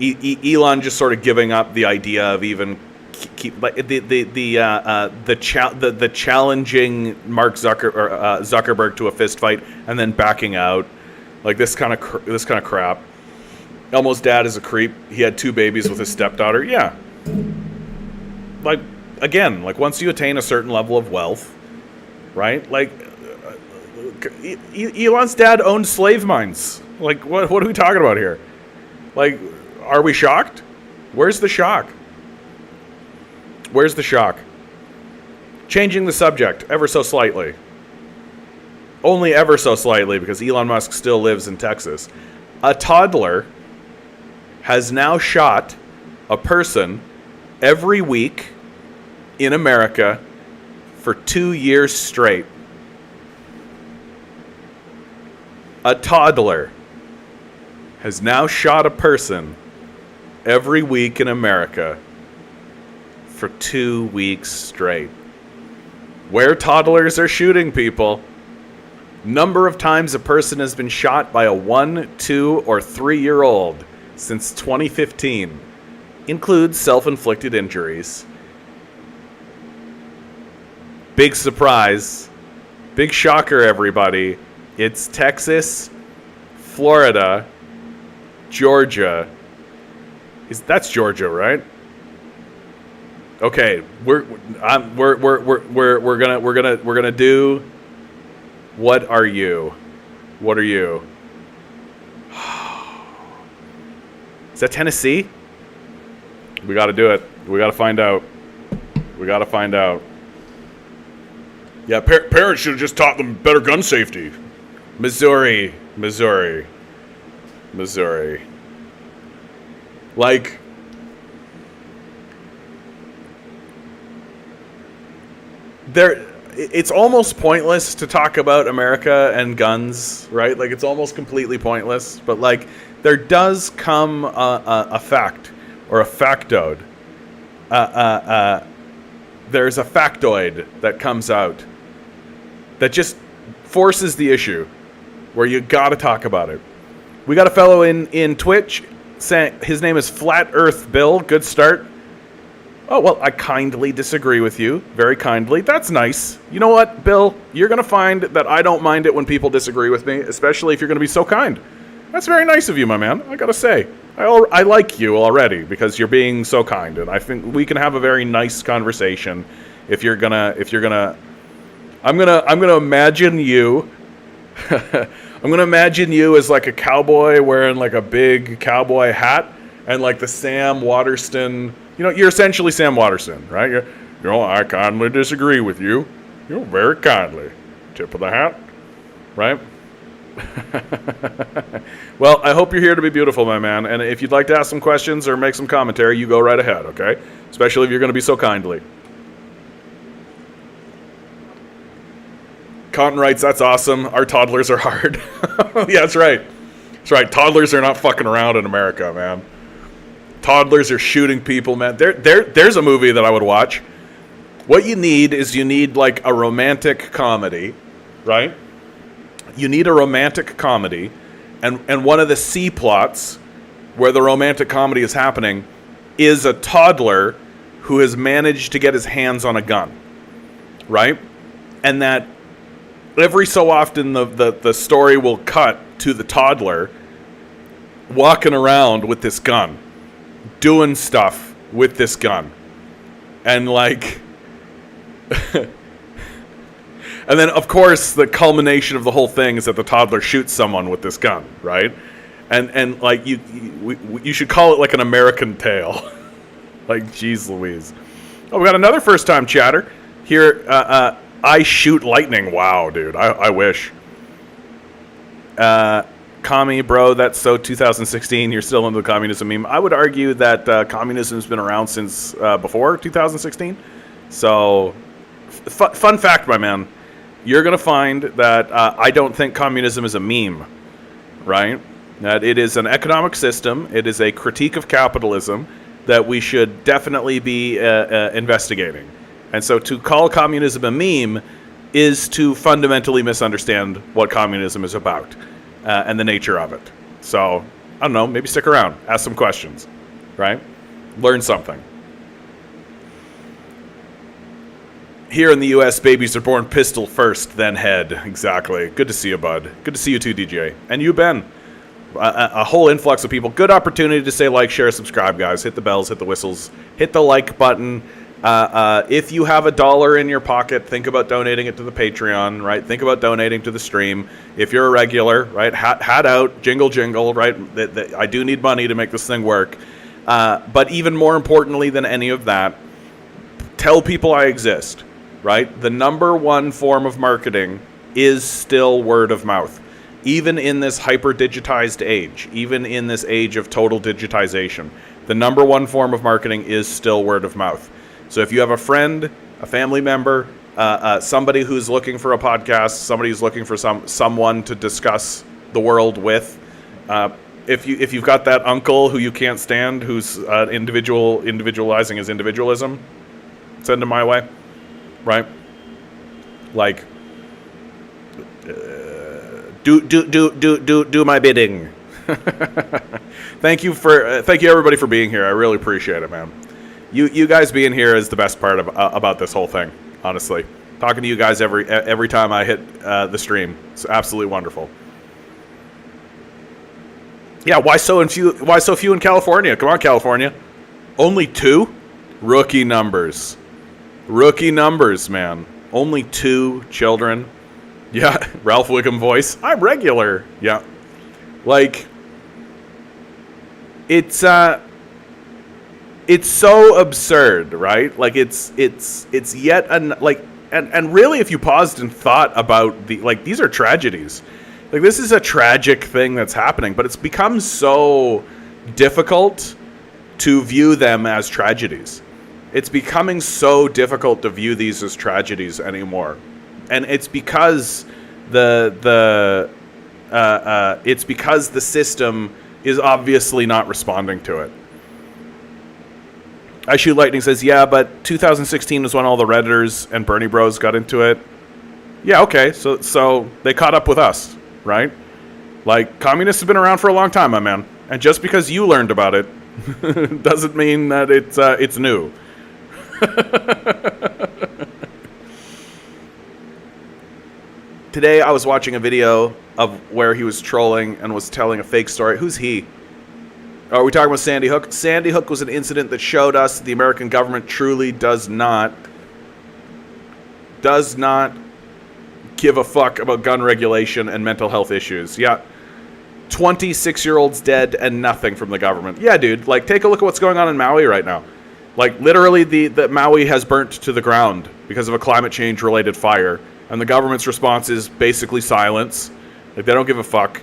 Elon just sort of giving up the idea of even keep like the challenging Mark Zuckerberg to a fist fight and then backing out, like this kind of crap. Elmo's dad is a creep. He had 2 babies with his stepdaughter. Yeah, like again, like once you attain a certain level of wealth, right? Like Elon's dad owned slave mines. Like what are we talking about here? Like, are we shocked? Where's the shock? Where's the shock? Changing the subject ever so slightly. Only ever so slightly, because Elon Musk still lives in Texas. A toddler has now shot a person every week in America for 2 years straight. A toddler has now shot a person every week in America for 2 weeks straight. Where toddlers are shooting people, number of times a person has been shot by a 1, 2, or 3-year-old since 2015 includes self-inflicted injuries. Big surprise. Big shocker, everybody. It's Texas, Florida, Georgia. That's Georgia, right? Okay, we're gonna do. What are you? What are you? Is that Tennessee? We got to do it. We got to find out. We got to find out. Yeah, parents should have just taught them better gun safety. Missouri. Like, it's almost pointless to talk about America and guns, right? Like, it's almost completely pointless. But, like, there does come a fact or a factoid. There's a factoid that comes out that just forces the issue where you got to talk about it. We got a fellow in Twitch saying his name is Flat Earth Bill. Good start. Oh, well, I kindly disagree with you. Very kindly. That's nice. You know what, Bill? You're going to find that I don't mind it when people disagree with me, especially if you're going to be so kind. That's very nice of you, my man. I got to say. I like you already because you're being so kind, and I think we can have a very nice conversation if you're going to I'm gonna imagine you I'm gonna imagine you as like a cowboy wearing like a big cowboy hat and like the Sam Waterston. You know, you're essentially Sam Waterston, right? I kindly disagree with you. Very kindly. Tip of the hat, right? Well, I hope you're here to be beautiful, my man. And if you'd like to ask some questions or make some commentary, you go right ahead, okay? Especially if you're going to be so kindly. Cotton writes, that's awesome. Our toddlers are hard. Yeah, that's right. That's right. Toddlers are not fucking around in America, man. Toddlers are shooting people, man. There's a movie that I would watch. What you need is like a romantic comedy, right? You need a romantic comedy, and one of the C plots where the romantic comedy is happening is a toddler who has managed to get his hands on a gun, right? And that every so often the story will cut to the toddler walking around with this gun, doing stuff with this gun. And like and then of course the culmination of the whole thing is that the toddler shoots someone with this gun, right? And like you should call it like an American Tale. Like, geez Louise. Oh, we got another first time chatter here. I shoot lightning. Wow, dude. I wish. Commie, bro, that's so 2016. You're still into the communism meme. I would argue that communism's been around since before 2016. So, fun fact, my man. You're going to find that I don't think communism is a meme, right? That it is an economic system. It is a critique of capitalism that we should definitely be investigating. And so to call communism a meme is to fundamentally misunderstand what communism is about and the nature of it. So, I don't know, maybe stick around, ask some questions, right? Learn something. Here in the U.S., babies are born pistol first, then head. Exactly. Good to see you, bud. Good to see you too, DJ. And you, Ben. A whole influx of people. Good opportunity to say like, share, subscribe, guys. Hit the bells, hit the whistles, hit the like button. If you have $1 in your pocket, think about donating it to the Patreon, right? Think about donating to the stream. If you're a regular, right? Hat out, jingle, jingle, right? I do need money to make this thing work. But even more importantly than any of that, tell people I exist, right? The number one form of marketing is still word of mouth. Even in this hyper-digitized age, even in this age of total digitization, the number one form of marketing is still word of mouth. So if you have a friend, a family member, somebody who's looking for a podcast, somebody who's looking for someone to discuss the world with, if you've got that uncle who you can't stand, who's individualizing his individualism, send him my way, right? Like, do my bidding. Thank you everybody for being here. I really appreciate it, man. You guys being here is the best part about this whole thing, honestly. Talking to you guys every time I hit the stream. It's absolutely wonderful. Yeah, why so few in California? Come on, California. Only 2? Rookie numbers. Rookie numbers, man. Only 2 children. Yeah, Ralph Wiggum voice. I'm regular. Yeah. Like, it's so absurd, right? Like, it's yet and really, if you paused and thought about these are tragedies. Like, this is a tragic thing that's happening, but it's become so difficult to view them as tragedies. It's becoming so difficult to view these as tragedies anymore. And it's because it's because the system is obviously not responding to it. I Shoot Lightning says, yeah, but 2016 was when all the Redditors and Bernie Bros got into it. Yeah, okay, so they caught up with us, right? Like, communists have been around for a long time, my man. And just because you learned about it doesn't mean that it's new. Today I was watching a video of where he was trolling and was telling a fake story. Who's he? Are we talking about Sandy Hook? Sandy Hook was an incident that showed us the American government truly does not give a fuck about gun regulation and mental health issues. Yeah. 26-year-olds dead and nothing from the government. Yeah, dude. Like, take a look at what's going on in Maui right now. Like, literally, the Maui has burnt to the ground because of a climate change-related fire. And the government's response is basically silence. Like, they don't give a fuck.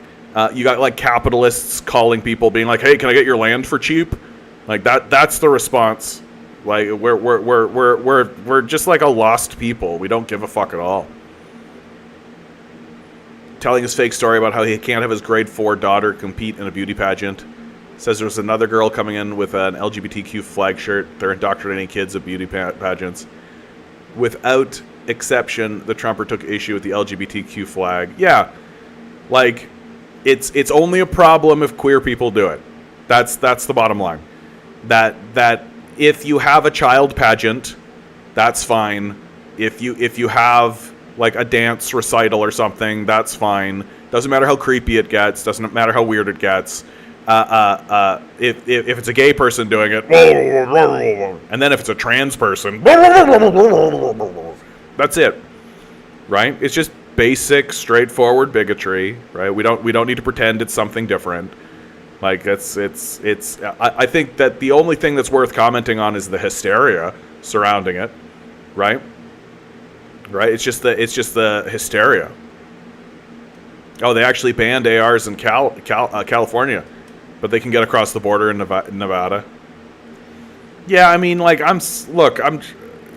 You got, like, capitalists calling people, being like, hey, can I get your land for cheap? Like, that's the response. Like, we're just like a lost people. We don't give a fuck at all. Telling his fake story about how he can't have his grade 4 daughter compete in a beauty pageant. Says there was another girl coming in with an LGBTQ flag shirt. They're indoctrinating kids at beauty pageants. Without exception, the Trumper took issue with the LGBTQ flag. Yeah, like, it's only a problem if queer people do it. That's the bottom line. That if you have a child pageant, that's fine. If you have like a dance recital or something, that's fine. Doesn't matter how creepy it gets. Doesn't matter how weird it gets. If it's a gay person doing it, and then if it's a trans person, that's it, right? It's just basic, straightforward bigotry, right? We don't need to pretend it's something different. Like, I think that the only thing that's worth commenting on is the hysteria surrounding it, right? Right? It's just the hysteria. Oh, they actually banned ARs in California, but they can get across the border in Nevada. Yeah, I mean, like, I'm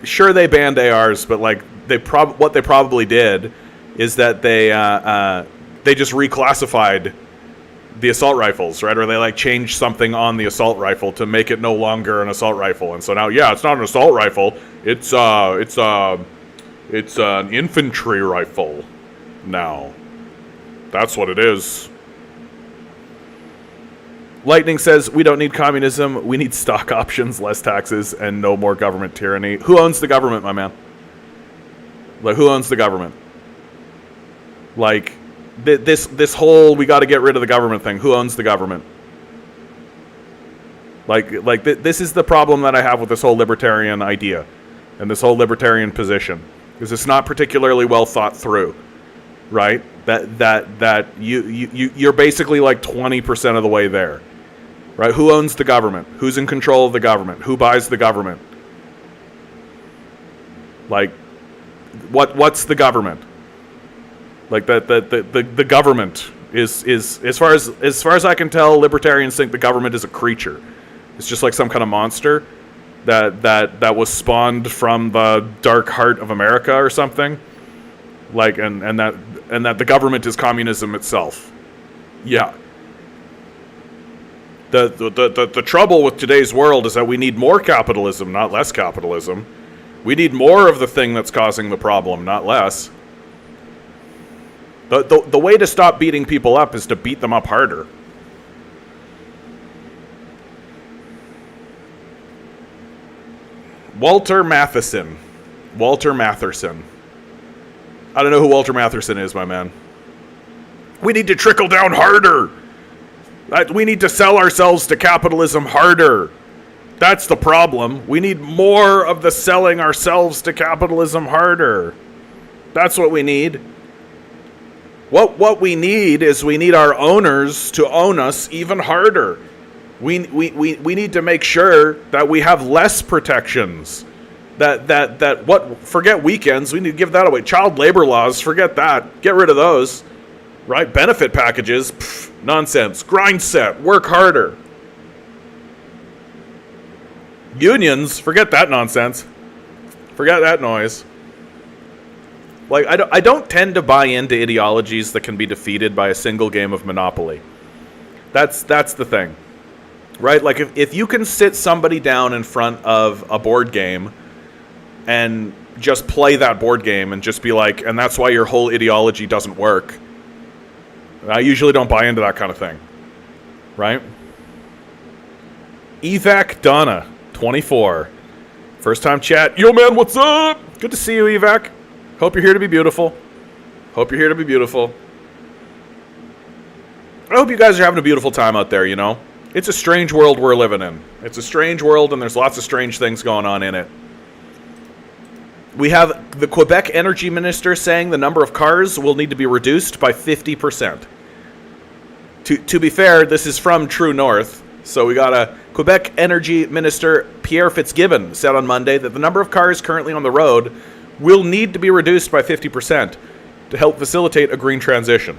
sure they banned ARs, but like what they probably did is that they just reclassified the assault rifles, right? Or they like change something on the assault rifle to make it no longer an assault rifle. And so now, yeah, it's not an assault rifle. It's an infantry rifle now. That's what it is. Lightning says, we don't need communism. We need stock options, less taxes, and no more government tyranny. Who owns the government, my man? Like, who owns the government? Like, this whole we got to get rid of the government thing. Who owns the government? Like this is the problem that I have with this whole libertarian idea and this whole libertarian position, because it's not particularly well thought through, right? That you're basically like 20% of the way there. Right? Who owns the government? Who's in control of the government? Who buys the government? Like, what's the government? Like the government is as far as I can tell, libertarians think the government is a creature. It's just like some kind of monster that was spawned from the dark heart of America or something. Like and that the government is communism itself. Yeah. The trouble with today's world is that we need more capitalism, not less capitalism. We need more of the thing that's causing the problem, not less. The way to stop beating people up is to beat them up harder. Walter Matherson. I don't know who Walter Matherson is, my man. We need to trickle down harder. We need to sell ourselves to capitalism harder. That's the problem. We need more of the selling ourselves to capitalism harder. That's what we need. What we need is we need our owners to own us even harder. We need to make sure that we have less protections. Forget weekends. We need to give that away. Child labor laws, forget that. Get rid of those. Right? Benefit packages, nonsense. Grind set, work harder. Unions, forget that nonsense. Forget that noise. Like, I don't tend to buy into ideologies that can be defeated by a single game of Monopoly. That's the thing. Right? Like, if you can sit somebody down in front of a board game and just play that board game and just be like, and that's why your whole ideology doesn't work. I usually don't buy into that kind of thing. Right? Evac Donna, 24. First time chat. Yo, man, what's up? Good to see you, Evac. Hope you're here to be beautiful. I hope you guys are having a beautiful time out there, you know? It's a strange world we're living in. It's a strange world, and there's lots of strange things going on in it. We have the Quebec energy minister saying the number of cars will need to be reduced by 50%. To be fair, this is from True North. So we got a Quebec energy minister, Pierre Fitzgibbon, said on Monday that the number of cars currently on the road will need to be reduced by 50% to help facilitate a green transition.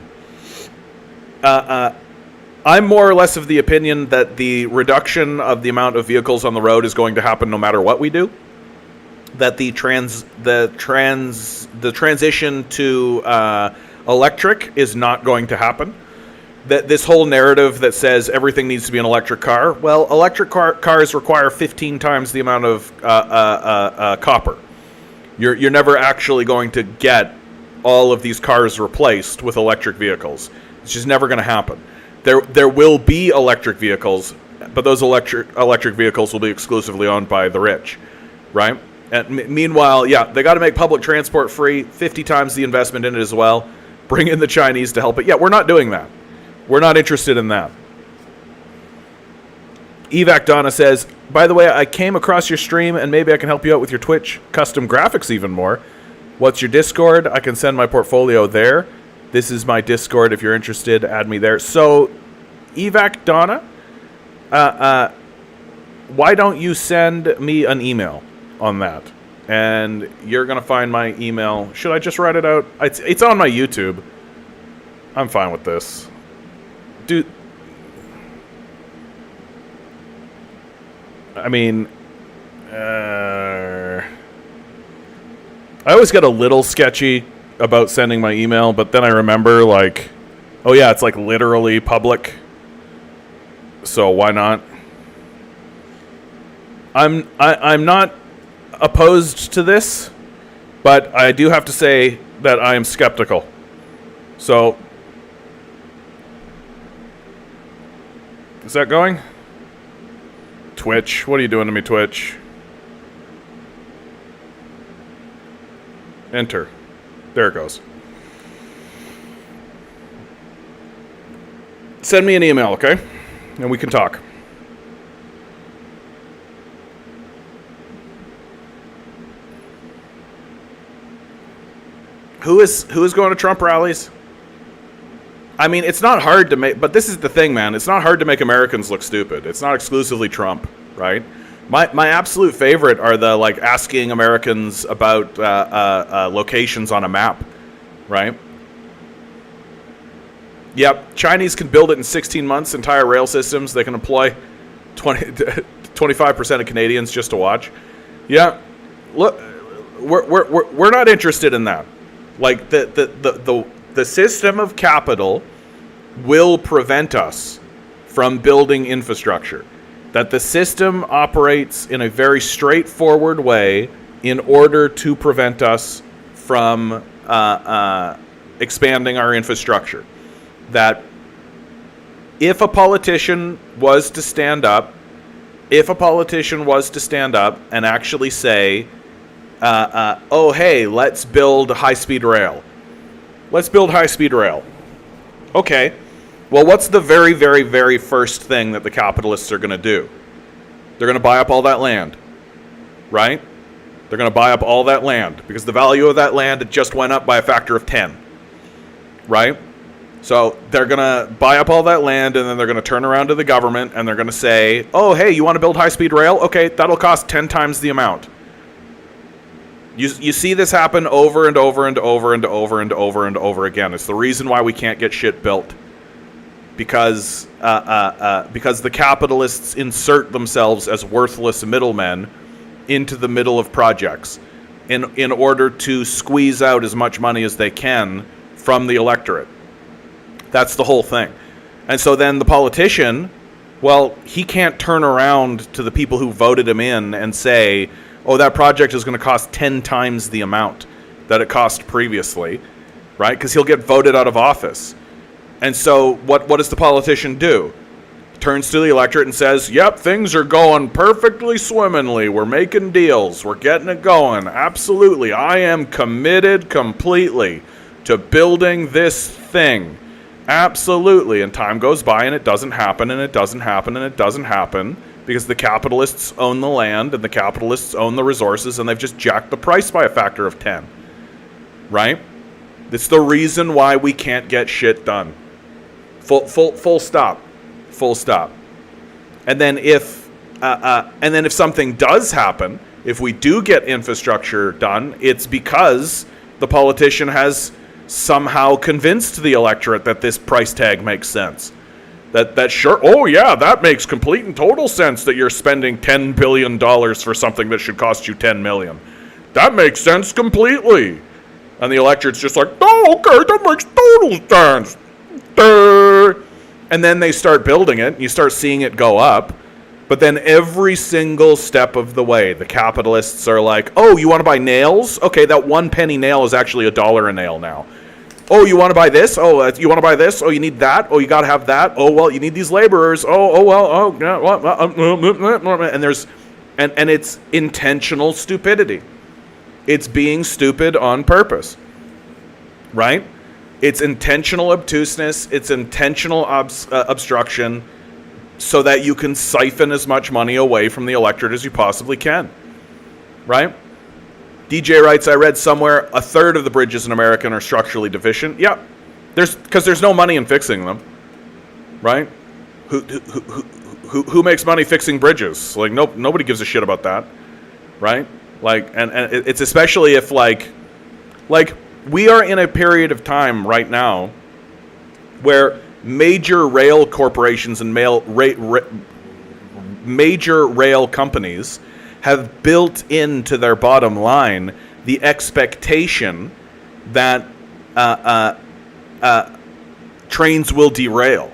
I'm more or less of the opinion that the reduction of the amount of vehicles on the road is going to happen no matter what we do. That the transition to electric is not going to happen. That this whole narrative that says everything needs to be an electric car, well, electric cars require 15 times the amount of copper. You're never actually going to get all of these cars replaced with electric vehicles. It's just never going to happen. There will be electric vehicles, but those electric vehicles will be exclusively owned by the rich, right? And meanwhile, yeah, they got to make public transport free, 50 times the investment in it as well. Bring in the Chinese to help it. Yeah, we're not doing that. We're not interested in that. Evac Donna says, by the way, I came across your stream and maybe I can help you out with your Twitch custom graphics even more. What's your Discord? I can send my portfolio there. This is my Discord. If you're interested, add me there. So, Evac Donna, why don't you send me an email on that? And you're going to find my email. Should I just write it out? It's on my YouTube. I'm fine with this. Dude, I mean, I always get a little sketchy about sending my email, but then I remember, like, oh yeah, it's like literally public So why not? I'm not opposed to this, but I do have to say that I am skeptical. So, is that going? Twitch, what are you doing to me, Twitch? Enter. There it goes. Send me an email, okay? And we can talk. Who is going to Trump rallies? I mean, it's not hard to make, but this is the thing, man. It's not hard to make Americans look stupid. It's not exclusively Trump, right? My absolute favorite are the, like, asking Americans about locations on a map, right? Yep, Chinese can build it in 16 months, entire rail systems. They can employ 25% of Canadians just to watch. Yeah, look, we're not interested in that. Like, the system of capital will prevent us from building infrastructure. That the system operates in a very straightforward way in order to prevent us from expanding our infrastructure. That if a politician was to stand up and actually say, oh, hey, let's build high-speed rail. Let's build high-speed rail. Okay. Well, what's the very, very, very first thing that the capitalists are going to do? They're going to buy up all that land, right? They're going to buy up all that land because the value of that land just went up by a factor of 10, right? So they're going to buy up all that land, and then they're going to turn around to the government, and they're going to say, oh, hey, you want to build high-speed rail? Okay, that'll cost 10 times the amount. You see this happen over and over and over and over and over and over again. It's the reason why we can't get shit built. Because the capitalists insert themselves as worthless middlemen into the middle of projects in order to squeeze out as much money as they can from the electorate. That's the whole thing. And so then the politician, well, he can't turn around to the people who voted him in and say, oh, that project is going to cost 10 times the amount that it cost previously, right? Because he'll get voted out of office. And so what does the politician do? Turns to the electorate and says, yep, things are going perfectly swimmingly. We're making deals. We're getting it going. Absolutely. I am committed completely to building this thing. Absolutely. And time goes by and it doesn't happen and it doesn't happen and it doesn't happen. Because the capitalists own the land and the capitalists own the resources, and they've just jacked the price by a factor of 10. Right? It's the reason why we can't get shit done. Full stop. Full stop. And then if something does happen, if we do get infrastructure done, it's because the politician has somehow convinced the electorate that this price tag makes sense. That sure, oh yeah, that makes complete and total sense that you're spending $10 billion for something that should cost you $10 million. That makes sense completely. And the electorate's just like, oh, okay, that makes total sense. And then they start building it, and you start seeing it go up. But then every single step of the way, the capitalists are like, oh, you want to buy nails? Okay, that 1 penny nail is actually $1 a nail now. Oh, you want to buy this? Oh, you want to buy this? Oh, you need that? Oh, you got to have that? Oh, well, you need these laborers. And it's intentional stupidity. It's being stupid on purpose, right? It's intentional obtuseness. It's intentional obstruction so that you can siphon as much money away from the electorate as you possibly can, right? DJ writes, I read somewhere a third of the bridges in America are structurally deficient. Yeah, because there's no money in fixing them, right? Who makes money fixing bridges? Like, nobody gives a shit about that, right? Like, and it's especially if like we are in a period of time right now where major rail corporations and major rail companies have built into their bottom line the expectation that trains will derail.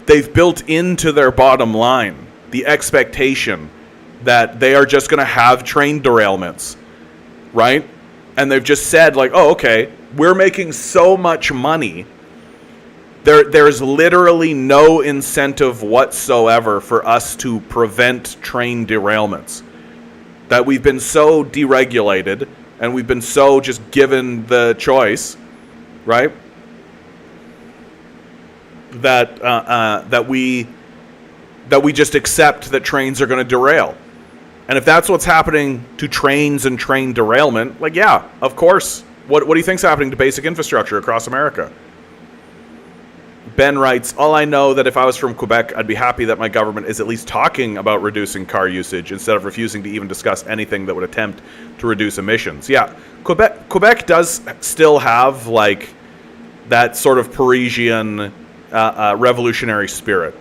they've built into their bottom line the expectation that they are just going to have train derailments, right? And they've just said, like, oh, okay, we're making so much money. There's literally no incentive whatsoever for us to prevent train derailments. That we've been so deregulated and we've been so just given the choice, right? That we just accept that trains are going to derail. And if that's what's happening to trains and train derailment, like, yeah, of course. What do you think's happening to basic infrastructure across America? Ben writes, all I know that if I was from Quebec, I'd be happy that my government is at least talking about reducing car usage instead of refusing to even discuss anything that would attempt to reduce emissions. Yeah, Quebec does still have, like, that sort of Parisian revolutionary spirit.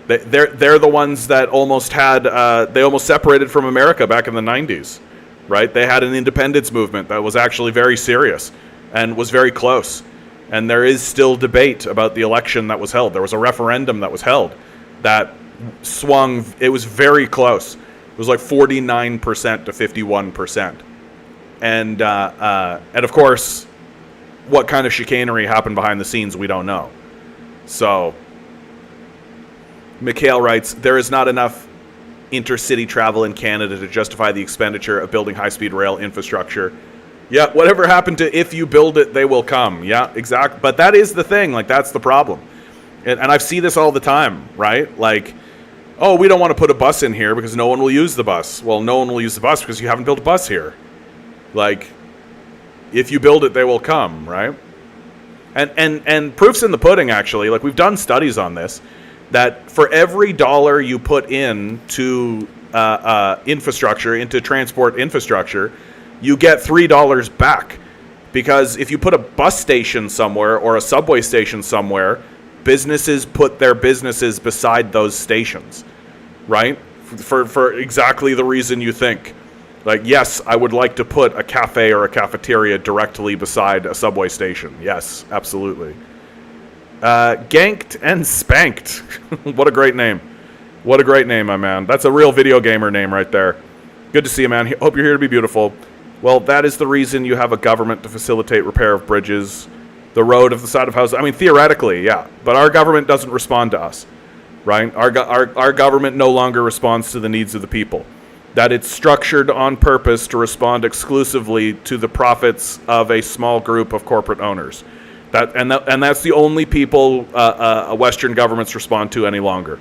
They're the ones that almost had, they almost separated from America back in the 90s, right? They had an independence movement that was actually very serious and was very close. And there is still debate about the election that was held. There was a referendum that was held that swung, it was very close. It was like 49% to 51%. And of course, what kind of chicanery happened behind the scenes, we don't know. So, Mikhail writes, there is not enough intercity travel in Canada to justify the expenditure of building high-speed rail infrastructure. Yeah, whatever happened to if you build it, they will come. Yeah, exactly. But that is the thing. Like, that's the problem. And I see this all the time, right? Like, oh, we don't want to put a bus in here because no one will use the bus. Well, no one will use the bus because you haven't built a bus here. Like, if you build it, they will come, right? And proof's in the pudding, actually. Like, we've done studies on this, that for every dollar you put into infrastructure, into transport infrastructure, you get $3 back. Because if you put a bus station somewhere or a subway station somewhere, businesses put their businesses beside those stations, right? For exactly the reason you think. Like, yes, I would like to put a cafe or a cafeteria directly beside a subway station. Yes, absolutely. Ganked and Spanked. What a great name. What a great name, my man. That's a real video gamer name right there. Good to see you, man. Hope you're here to be beautiful. Well, that is the reason you have a government to facilitate repair of bridges, the road of the side of houses. I mean, theoretically, yeah. But our government doesn't respond to us, right? Our government no longer responds to the needs of the people. That it's structured on purpose to respond exclusively to the profits of a small group of corporate owners. And that's the only people Western governments respond to any longer.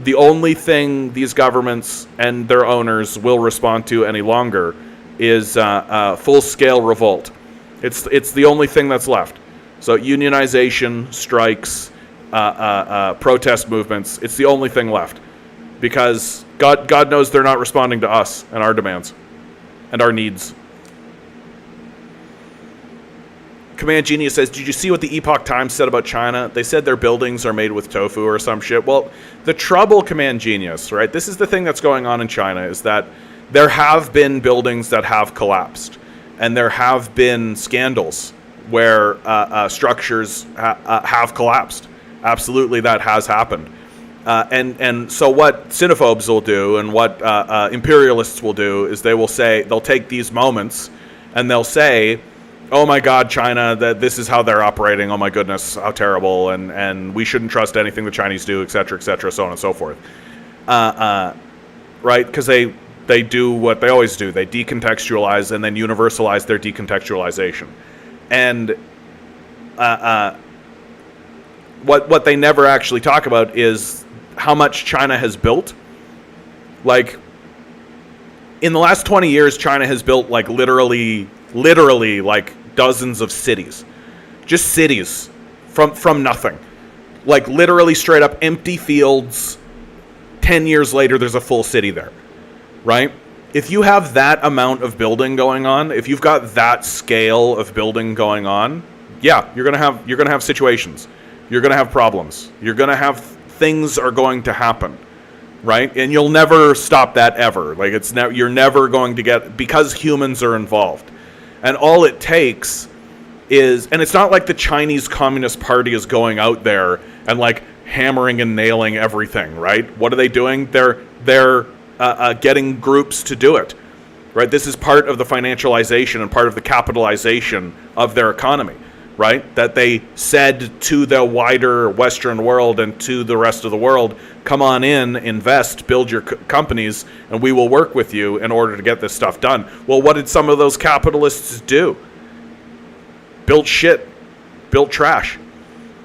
The only thing these governments and their owners will respond to any longer is full-scale revolt. It's the only thing that's left. So unionization, strikes, protest movements, it's the only thing left. Because God knows they're not responding to us and our demands and our needs. Command Genius says, did you see what the Epoch Times said about China? They said their buildings are made with tofu or some shit. Well, the trouble, Command Genius, right? This is the thing that's going on in China, is that there have been buildings that have collapsed. And there have been scandals where structures have collapsed. Absolutely, that has happened. And so what xenophobes will do and what imperialists will do is they'll take these moments and they'll say, oh my God, China, that this is how they're operating. Oh my goodness, how terrible. And we shouldn't trust anything the Chinese do, et cetera, so on and so forth. Right? Because they do what they always do. They decontextualize and then universalize their decontextualization. And what they never actually talk about is how much China has built. Like, in the last 20 years, China has built, like, literally, like, dozens of cities. Just cities from nothing. Like, literally straight up empty fields. 10 years later, there's a full city there. Right? If you have that amount of building going on, if you've got that scale of building going on, yeah, you're gonna have situations. You're gonna have problems. You're gonna have things are going to happen, right? And you'll never stop that ever. Like, you're never going to get, because humans are involved. And all it takes and it's not like the Chinese Communist Party is going out there and like hammering and nailing everything, right? What are they doing? They're getting groups to do it, right? This is part of the financialization and part of the capitalization of their economy, right? That they said to the wider Western world and to the rest of the world, come on in, invest, build your companies, and we will work with you in order to get this stuff done. Well, what did some of those capitalists do? Built shit, built trash.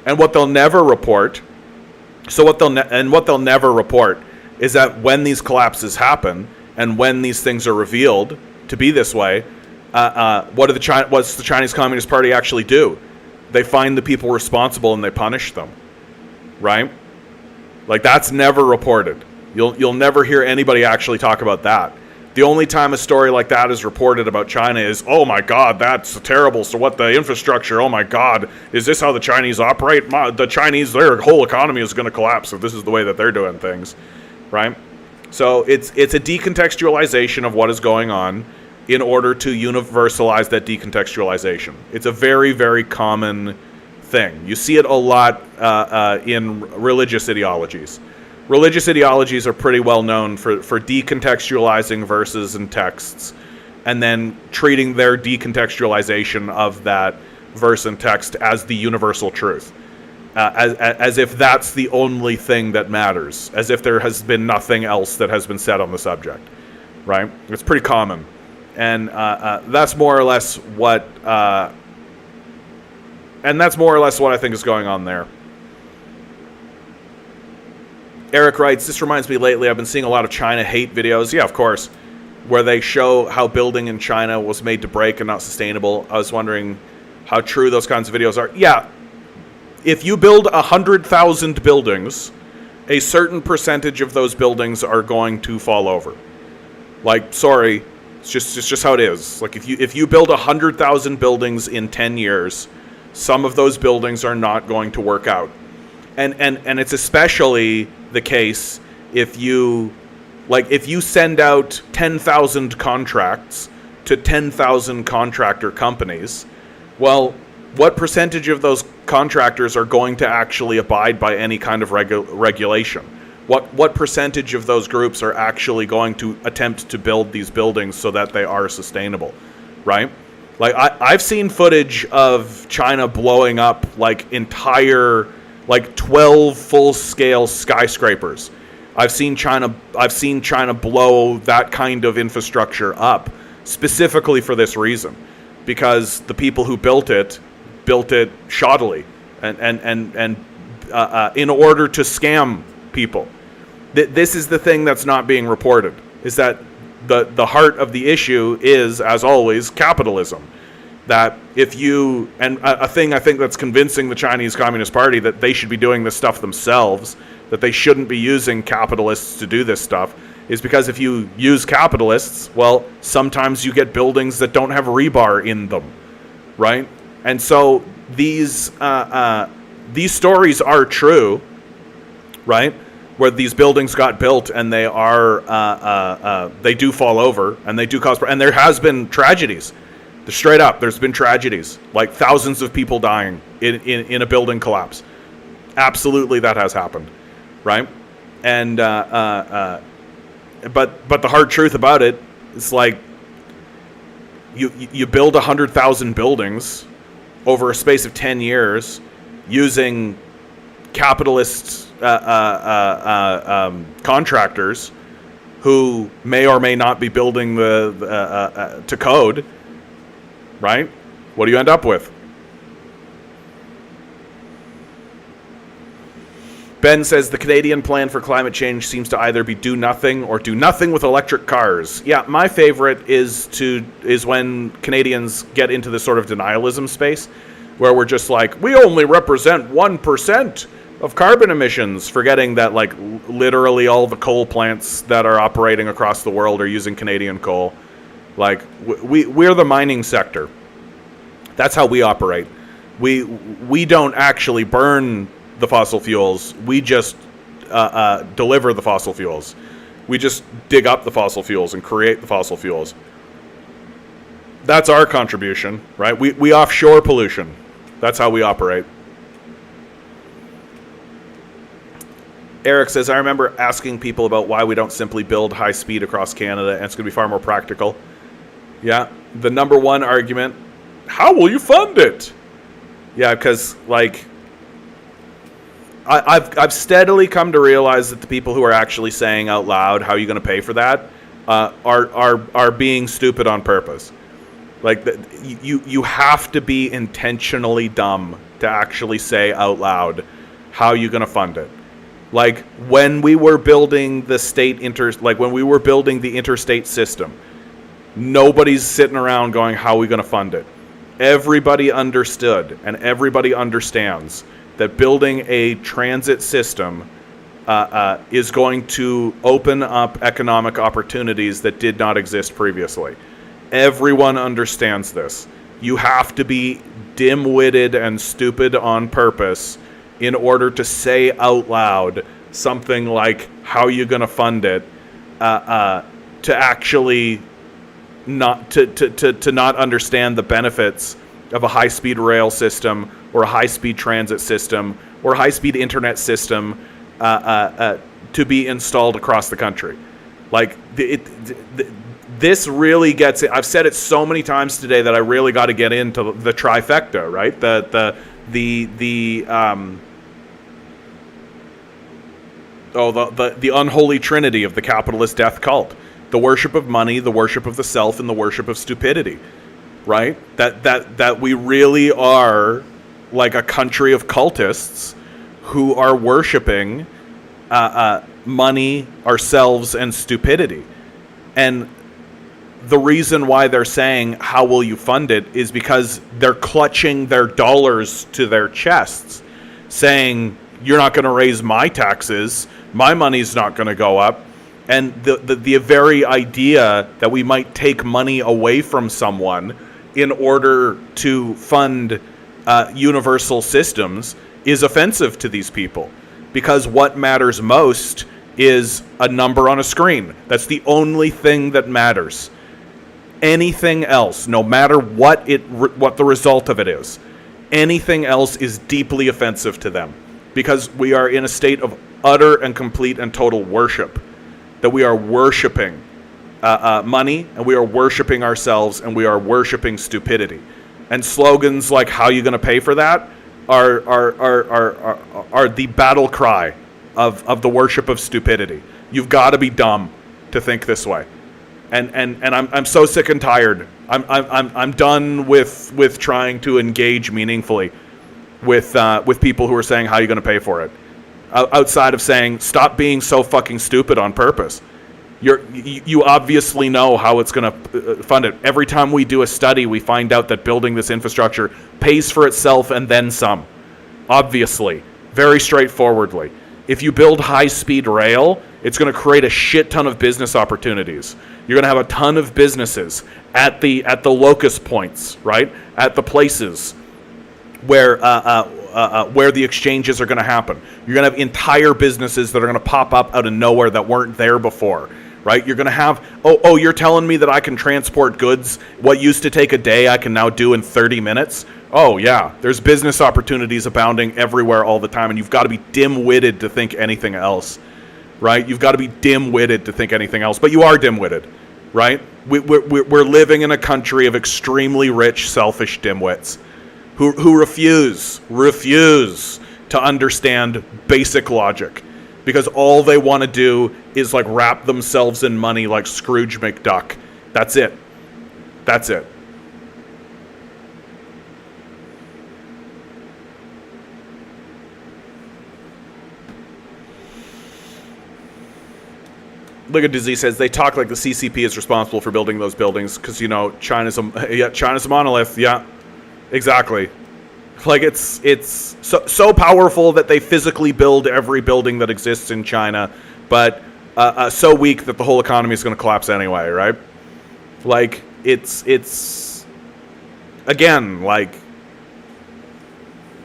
And what they'll never report, what they'll never report is that when these collapses happen and when these things are revealed to be this way, what's the Chinese Communist Party actually do? They find the people responsible and they punish them, right? Like, that's never reported. You'll never hear anybody actually talk about that. The only time a story like that is reported about China is, oh my God, that's terrible. So what, the infrastructure, oh my God, is this how the Chinese operate? The Chinese, their whole economy is going to collapse if this is the way that they're doing things, right? So it's a decontextualization of what is going on in order to universalize that decontextualization. It's a very, very common thing. You see it a lot in religious ideologies. Religious ideologies are pretty well known for decontextualizing verses and texts and then treating their decontextualization of that verse and text as the universal truth, as if that's the only thing that matters, as if there has been nothing else that has been said on the subject, right? It's pretty common. And that's more or less what I think is going on there. Eric writes, this reminds me lately, I've been seeing a lot of China hate videos. Yeah, of course. Where they show how building in China was made to break and not sustainable. I was wondering how true those kinds of videos are. Yeah. If you build 100,000 buildings, a certain percentage of those buildings are going to fall over. Like, sorry, it's just how it is. Like, if you build 100,000 buildings in 10 years, some of those buildings are not going to work out. And it's especially the case if you send out 10,000 contracts to 10,000 contractor companies, well, what percentage of those contractors are going to actually abide by any kind of regulation? What percentage of those groups are actually going to attempt to build these buildings so that they are sustainable, right? Like, I've seen footage of China blowing up like entire, like 12 full-scale skyscrapers. I've seen China blow that kind of infrastructure up specifically for this reason, because the people who built it shoddily and in order to scam people. This is the thing that's not being reported, is that the heart of the issue is, as always, capitalism. That if you, and a thing I think that's convincing the Chinese Communist Party that they should be doing this stuff themselves, that they shouldn't be using capitalists to do this stuff, is because if you use capitalists, well, sometimes you get buildings that don't have rebar in them, right? And so these stories are true, right? Where these buildings got built and they are they do fall over and they do cause, and there has been tragedies. Straight up, there's been tragedies, like thousands of people dying in a building collapse. Absolutely, that has happened, right? And but the hard truth about it is, like, you build 100,000 buildings over a space of 10 years using capitalist contractors who may or may not be building to code. Right? What do you end up with? Ben says the Canadian plan for climate change seems to either be do nothing or do nothing with electric cars. Yeah, my favorite is when Canadians get into this sort of denialism space where we're just like, we only represent 1% of carbon emissions, forgetting that, like, literally all the coal plants that are operating across the world are using Canadian coal. Like, we're the mining sector. That's how we operate. We don't actually burn the fossil fuels. We just deliver the fossil fuels. We just dig up the fossil fuels and create the fossil fuels. That's our contribution, right? We offshore pollution. That's how we operate. Eric says, I remember asking people about why we don't simply build high speed across Canada, and it's going to be far more practical. Yeah, the number one argument, how will you fund it? Yeah, because, like, I've steadily come to realize that the people who are actually saying out loud, how are you going to pay for that, are being stupid on purpose. Like, you have to be intentionally dumb to actually say out loud, how are you going to fund it? Like, when we were building the when we were building the interstate system, nobody's sitting around going, how are we going to fund it? Everybody understood, and everybody understands that building a transit system is going to open up economic opportunities that did not exist previously. Everyone understands this. You have to be dim-witted and stupid on purpose in order to say out loud something like, how are you going to fund it, to actually not to not understand the benefits of a high-speed rail system or a high-speed transit system or a high-speed internet system to be installed across the country. Like, this really gets it. I've said it so many times today that I really got to get into the trifecta, right? The unholy trinity of the capitalist death cult: the worship of money, the worship of the self, and the worship of stupidity. Right? That we really are like a country of cultists who are worshiping money, ourselves, and stupidity. And the reason why they're saying, how will you fund it, is because they're clutching their dollars to their chests, saying, you're not going to raise my taxes, my money's not going to go up. And the very idea that we might take money away from someone in order to fund universal systems is offensive to these people. Because what matters most is a number on a screen. That's the only thing that matters. Anything else, no matter what the result of it is, anything else is deeply offensive to them. Because we are in a state of utter and complete and total worship. That we are worshiping money, and we are worshiping ourselves, and we are worshiping stupidity. And slogans like, how are you going to pay for that, are the battle cry of the worship of stupidity. You've got to be dumb to think this way. And I'm so sick and tired. I'm done with trying to engage meaningfully with people who are saying, how are you going to pay for it? Outside of saying, stop being so fucking stupid on purpose. You obviously know how it's going to fund it. Every time we do a study, we find out that building this infrastructure pays for itself and then some. Obviously. Very straightforwardly. If you build high-speed rail, it's going to create a shit ton of business opportunities. You're going to have a ton of businesses at the locus points, right? At the places where the exchanges are going to happen. You're going to have entire businesses that are going to pop up out of nowhere that weren't there before, right? You're going to have, you're telling me that I can transport goods, what used to take a day, I can now do in 30 minutes? Oh, yeah. There's business opportunities abounding everywhere all the time, and you've got to be dim-witted to think anything else, right? You've got to be dim-witted to think anything else, but you are dim-witted, right? We're living in a country of extremely rich, selfish dimwits who refuse to understand basic logic, because all they want to do is like wrap themselves in money like Scrooge McDuck. That's it. Look at Dizzy says they talk like the CCP is responsible for building those buildings because, you know, China's a monolith. Yeah, exactly. Like it's so powerful that they physically build every building that exists in China, but so weak that the whole economy is going to collapse anyway, right? Like it's again, like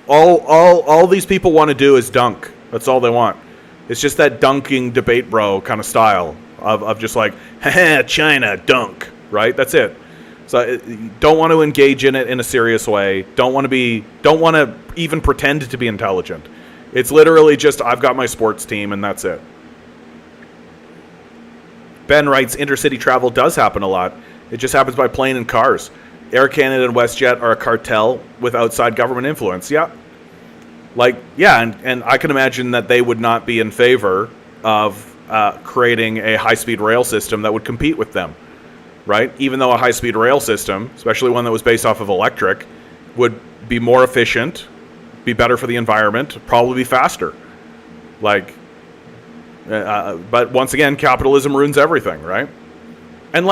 all these people want to do is dunk. That's all they want. It's just that dunking debate bro kind of style of just like, haha, China, dunk, right? That's it. So don't want to engage in it in a serious way. Don't want to even pretend to be intelligent. It's literally just, I've got my sports team and that's it. Ben writes, intercity travel does happen a lot. It just happens by plane and cars. Air Canada and WestJet are a cartel with outside government influence. Yeah. And I can imagine that they would not be in favor of creating a high-speed rail system that would compete with them, right? Even though a high-speed rail system, especially one that was based off of electric, would be more efficient, be better for the environment, probably be faster. But once again, capitalism ruins everything, right? And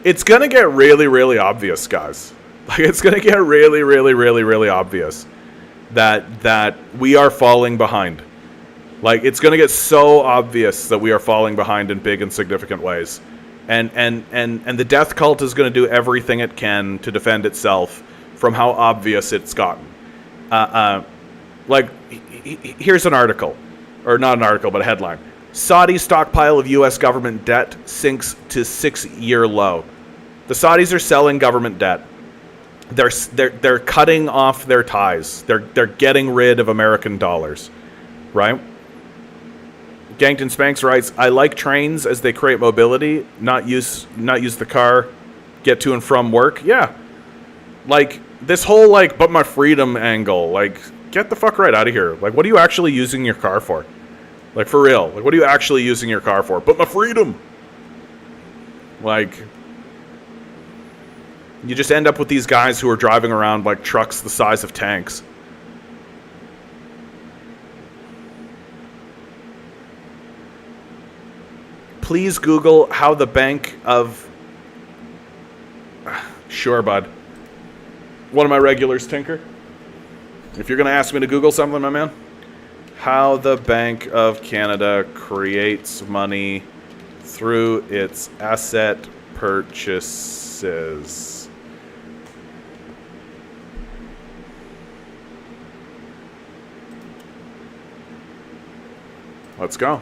it's going to get really, really obvious, guys. It's going to get really, really, really, really obvious that we are falling behind. It's going to get so obvious that we are falling behind in big and significant ways. And the death cult is going to do everything it can to defend itself from how obvious it's gotten. Here's an article. Or not an article, but a headline. Saudi stockpile of U.S. government debt sinks to 6-year low. The Saudis are selling government debt. They're cutting off their ties. They're getting rid of American dollars, right? Gangton Spanks writes, I like trains as they create mobility, not use the car, get to and from work. Yeah. This whole but my freedom angle, get the fuck right out of here. What are you actually using your car for? For real. What are you actually using your car for? But my freedom. You just end up with these guys who are driving around like trucks the size of tanks. Please Google how the Bank of... Sure, bud. One of my regulars, Tinker. If you're going to ask me to Google something, my man. How the Bank of Canada creates money through its asset purchases. Let's go.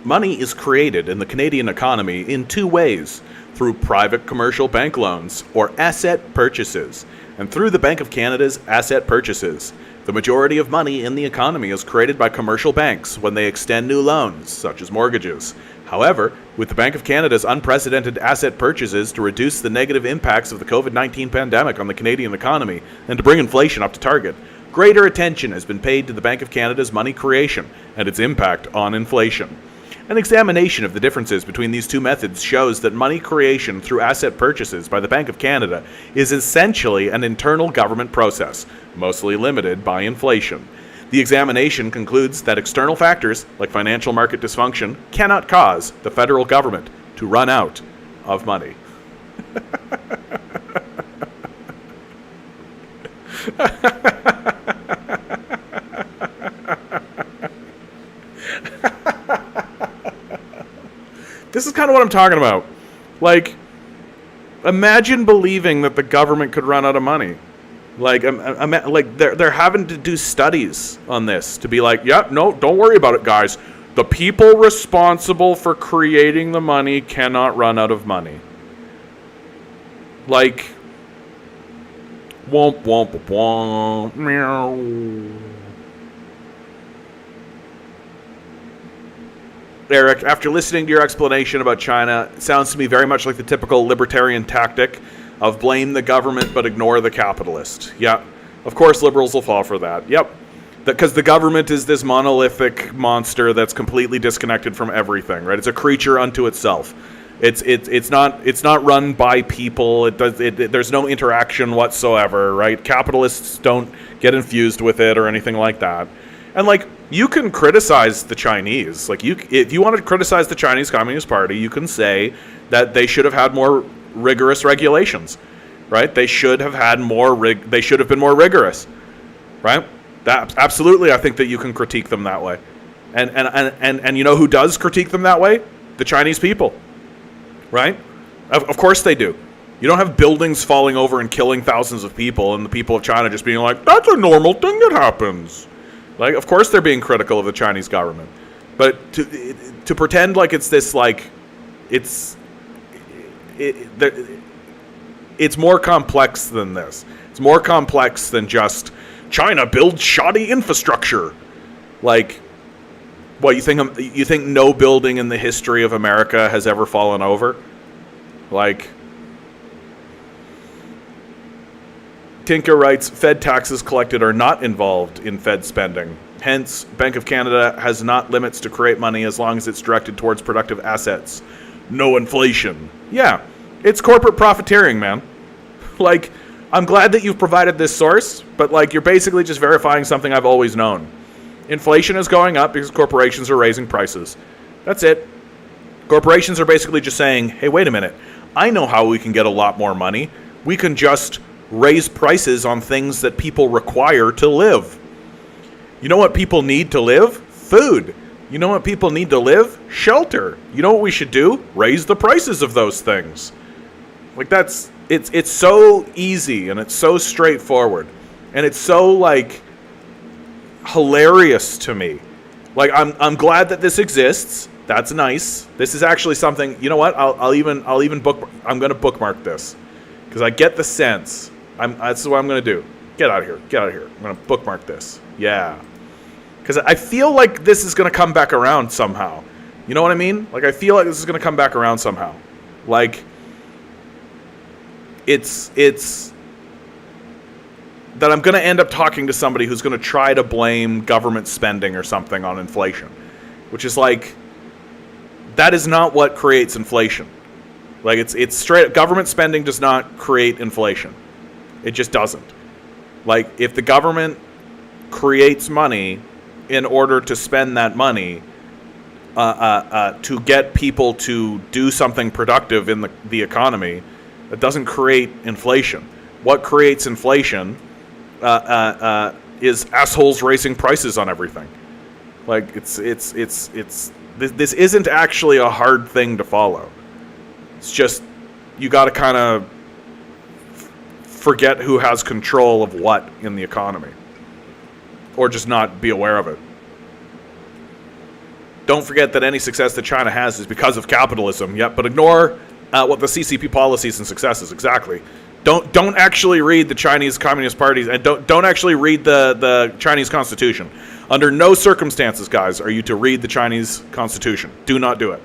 Money is created in the Canadian economy in two ways, through private commercial bank loans or asset purchases, and through the Bank of Canada's asset purchases. The majority of money in the economy is created by commercial banks when they extend new loans, such as mortgages. However, with the Bank of Canada's unprecedented asset purchases to reduce the negative impacts of the COVID-19 pandemic on the Canadian economy and to bring inflation up to target, greater attention has been paid to the Bank of Canada's money creation and its impact on inflation. An examination of the differences between these two methods shows that money creation through asset purchases by the Bank of Canada is essentially an internal government process, mostly limited by inflation. The examination concludes that external factors, like financial market dysfunction, cannot cause the federal government to run out of money. This is kind of what I'm talking about. Imagine believing that the government could run out of money. They're having to do studies on this to be no, don't worry about it, guys. The people responsible for creating the money cannot run out of money. Womp womp womp meow. Eric, after listening to your explanation about China, it sounds to me very much like the typical libertarian tactic of blame the government but ignore the capitalist. Yeah, of course liberals will fall for that. Yep, because the government is this monolithic monster that's completely disconnected from everything, right? It's a creature unto itself. It's not run by people. There's no interaction whatsoever, right? Capitalists don't get infused with it or anything like that. And you can criticize the Chinese. If you want to criticize the Chinese Communist Party, you can say that they should have had more rigorous regulations, right? They should have had they should have been more rigorous, right? That absolutely, I think that you can critique them that way. And you know who does critique them that way? The Chinese people, right? Of course they do. You don't have buildings falling over and killing thousands of people and the people of China just being like, that's a normal thing that happens. Of course they're being critical of the Chinese government. But to pretend like it's this, it's it's more complex than this. It's more complex than just China builds shoddy infrastructure. Like, what, you think no building in the history of America has ever fallen over? Like, Tinka writes, Fed taxes collected are not involved in Fed spending. Hence, Bank of Canada has not limits to create money as long as it's directed towards productive assets. No inflation. Yeah, it's corporate profiteering, man. Like, I'm glad that you've provided this source, but like, you're basically just verifying something I've always known. Inflation is going up because corporations are raising prices. That's it. Corporations are basically just saying, hey, wait a minute. I know how we can get a lot more money. We can just raise prices on things that people require to live. You know what people need to live? Food. You know what people need to live? Shelter. You know what we should do? Raise the prices of those things. Like, it's so easy and it's so straightforward. And it's so, like, hilarious to me. Like, I'm glad that this exists. That's nice. This is actually something, you know what? I'm going to bookmark this. Because I get the sense. That's what I'm going to do. Get out of here. Get out of here. I'm going to bookmark this. Yeah. Because I feel like this is going to come back around somehow. You know what I mean? Like, I feel like this is going to come back around somehow. Like, it's that I'm going to end up talking to somebody who's going to try to blame government spending or something on inflation. Which is like, that is not what creates inflation. Like, it's straight, government spending does not create inflation. It just doesn't. Like, if the government creates money in order to spend that money to get people to do something productive in the economy, that doesn't create inflation. What creates inflation is assholes raising prices on everything. Like, this isn't actually a hard thing to follow. It's just, you got to kind of forget who has control of what in the economy. Or just not be aware of it. Don't forget that any success that China has is because of capitalism. Yep, but ignore what the CCP policies and successes exactly. Don't actually read the Chinese Communist Parties, and don't actually read the Chinese Constitution. Under no circumstances, guys, are you to read the Chinese Constitution. Do not do it.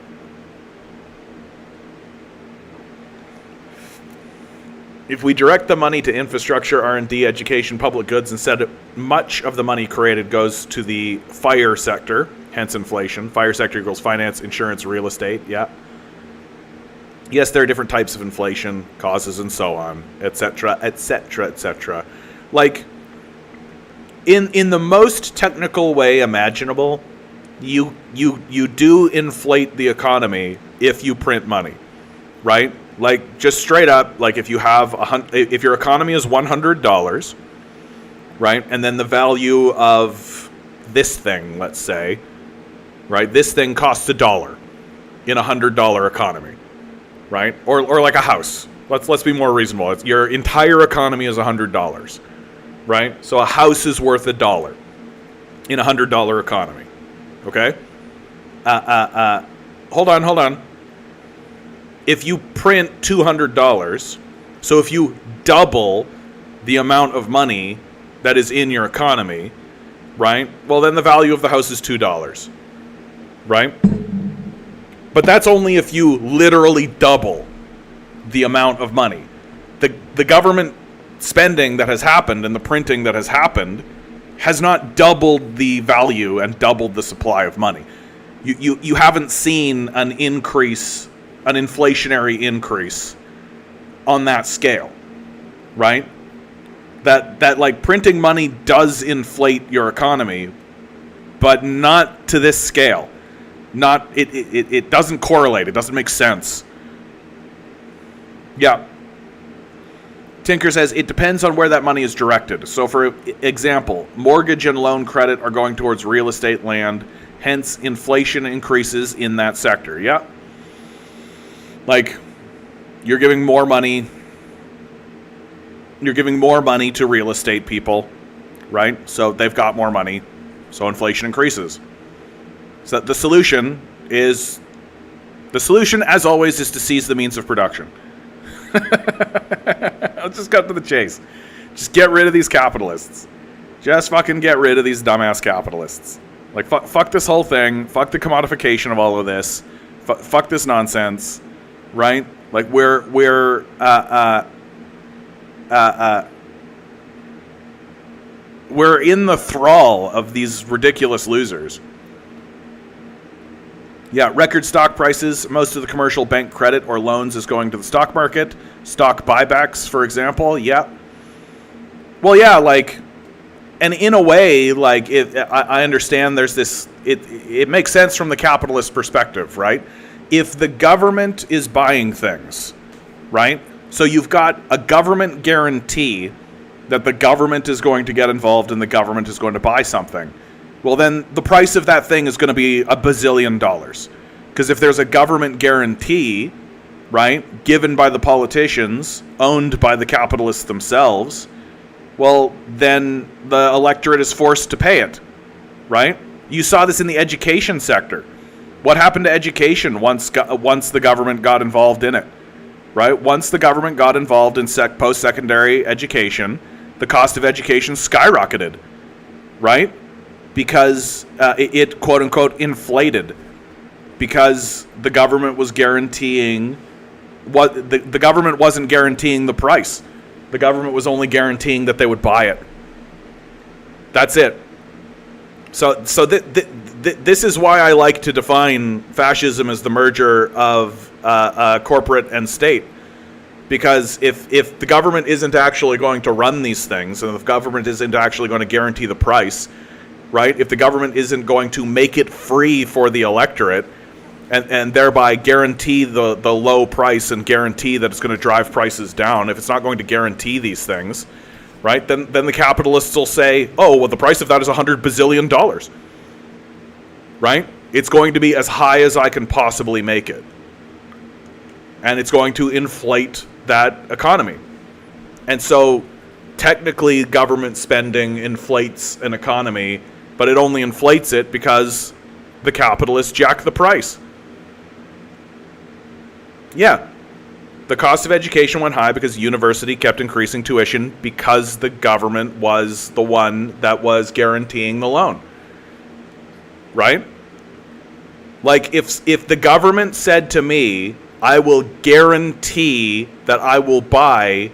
If we direct the money to infrastructure, R&D, education, public goods, instead, much of the money created goes to the FIRE sector, hence inflation. FIRE sector equals finance, insurance, real estate, yeah. Yes, there are different types of inflation, causes, and so on, etc., etc., etc. Like, in the most technical way imaginable, you do inflate the economy if you print money, right? Like, just straight up, like, if your economy is $100, right, and then the value of this thing, let's say, right, this thing costs $1 in a $100 economy, right, or like a house. Let's be more reasonable. Your entire economy is $100, right? So a house is worth $1 in a $100 economy, okay? Hold on. If you print $200, so if you double the amount of money that is in your economy, right? Well, then the value of the house is $2, right? But that's only if you literally double the amount of money. The government spending that has happened and the printing that has happened has not doubled the value and doubled the supply of money. You haven't seen an increase, an inflationary increase on that scale, right? That like printing money does inflate your economy, but not to this scale. It doesn't correlate. It doesn't make sense. Yeah. Tinker says it depends on where that money is directed. So, for example, mortgage and loan credit are going towards real estate, land. Hence, inflation increases in that sector. Yeah. Like, you're giving more money. You're giving more money to real estate people, right? So they've got more money. So inflation increases. So the solution is The solution, as always, is to seize the means of production. Let's just cut to the chase. Just get rid of these capitalists. Just fucking get rid of these dumbass capitalists. Like, fuck this whole thing. Fuck the commodification of all of this. Fuck this nonsense. Right? Like, we're in the thrall of these ridiculous losers. Yeah, record stock prices. Most of the commercial bank credit or loans is going to the stock market. Stock buybacks, for example. Yeah. Well, yeah, like, and in a way, like, I understand there's this, it makes sense from the capitalist perspective, right? If the government is buying things, right? So you've got a government guarantee that the government is going to get involved and the government is going to buy something. Well, then the price of that thing is going to be $1 bazillion. Because if there's a government guarantee, right, given by the politicians, owned by the capitalists themselves, well, then the electorate is forced to pay it, right? You saw this in the education sector. What happened to education once the government got involved in it, right? Once the government got involved in post-secondary education, the cost of education skyrocketed, right? Because it quote-unquote inflated. Because the government was guaranteeing what the government wasn't guaranteeing the price. The government was only guaranteeing that they would buy it. That's it. So this is why I like to define fascism as the merger of corporate and state. Because if the government isn't actually going to run these things, and if the government isn't actually going to guarantee the price, right? If the government isn't going to make it free for the electorate, and thereby guarantee the low price and guarantee that it's going to drive prices down, if it's not going to guarantee these things, right, then the capitalists will say, oh, well, the price of that is $100 bazillion, right? It's going to be as high as I can possibly make it. And it's going to inflate that economy. And so, technically, government spending inflates an economy, but it only inflates it because the capitalists jack the price. Yeah, the cost of education went high because the university kept increasing tuition because the government was the one that was guaranteeing the loan. Right? Like, if the government said to me, I will guarantee that I will buy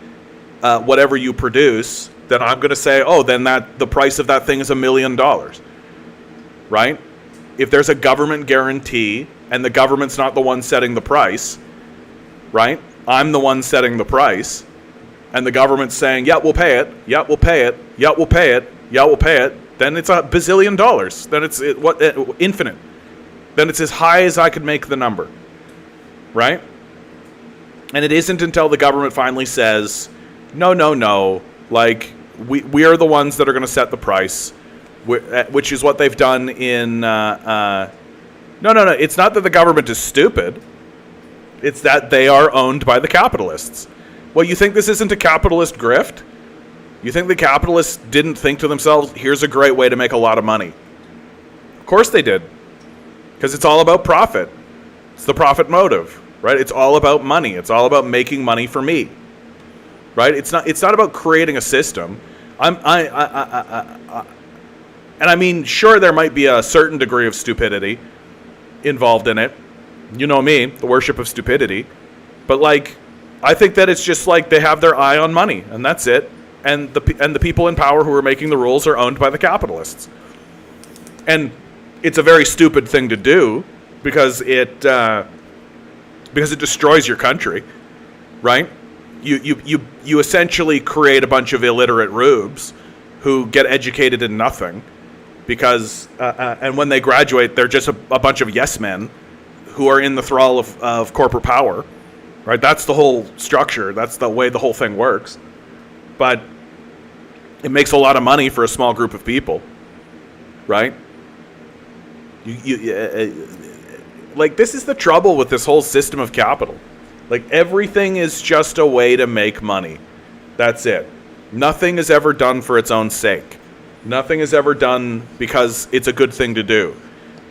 whatever you produce, then I'm going to say, oh, then the price of that thing is $1 million. Right? If there's a government guarantee and the government's not the one setting the price, right? I'm the one setting the price, and the government's saying, yeah, we'll pay it. Yeah, we'll pay it. Yeah, we'll pay it. Yeah, we'll pay it. Then it's $1 bazillion. Then it's infinite. Then it's as high as I could make the number, right? And it isn't until the government finally says, no, like, we are the ones that are going to set the price, which is what they've done in... No, it's not that the government is stupid. It's that they are owned by the capitalists. Well, you think this isn't a capitalist grift? You think the capitalists didn't think to themselves, here's a great way to make a lot of money? Of course they did. Because it's all about profit. It's the profit motive, right? It's all about money. It's all about making money for me. Right? It's not about creating a system. And I mean, sure, there might be a certain degree of stupidity involved in it. You know me, the worship of stupidity. But, like, I think that it's just like they have their eye on money, and that's it. And the people in power who are making the rules are owned by the capitalists. And it's a very stupid thing to do because it destroys your country, right? You essentially create a bunch of illiterate rubes who get educated in nothing because and when they graduate, they're just a bunch of yes men who are in the thrall of corporate power, right? That's the whole structure. That's the way the whole thing works. But it makes a lot of money for a small group of people, right? Like, this is the trouble with this whole system of capital. Like, everything is just a way to make money. That's it. Nothing is ever done for its own sake. Nothing is ever done because it's a good thing to do,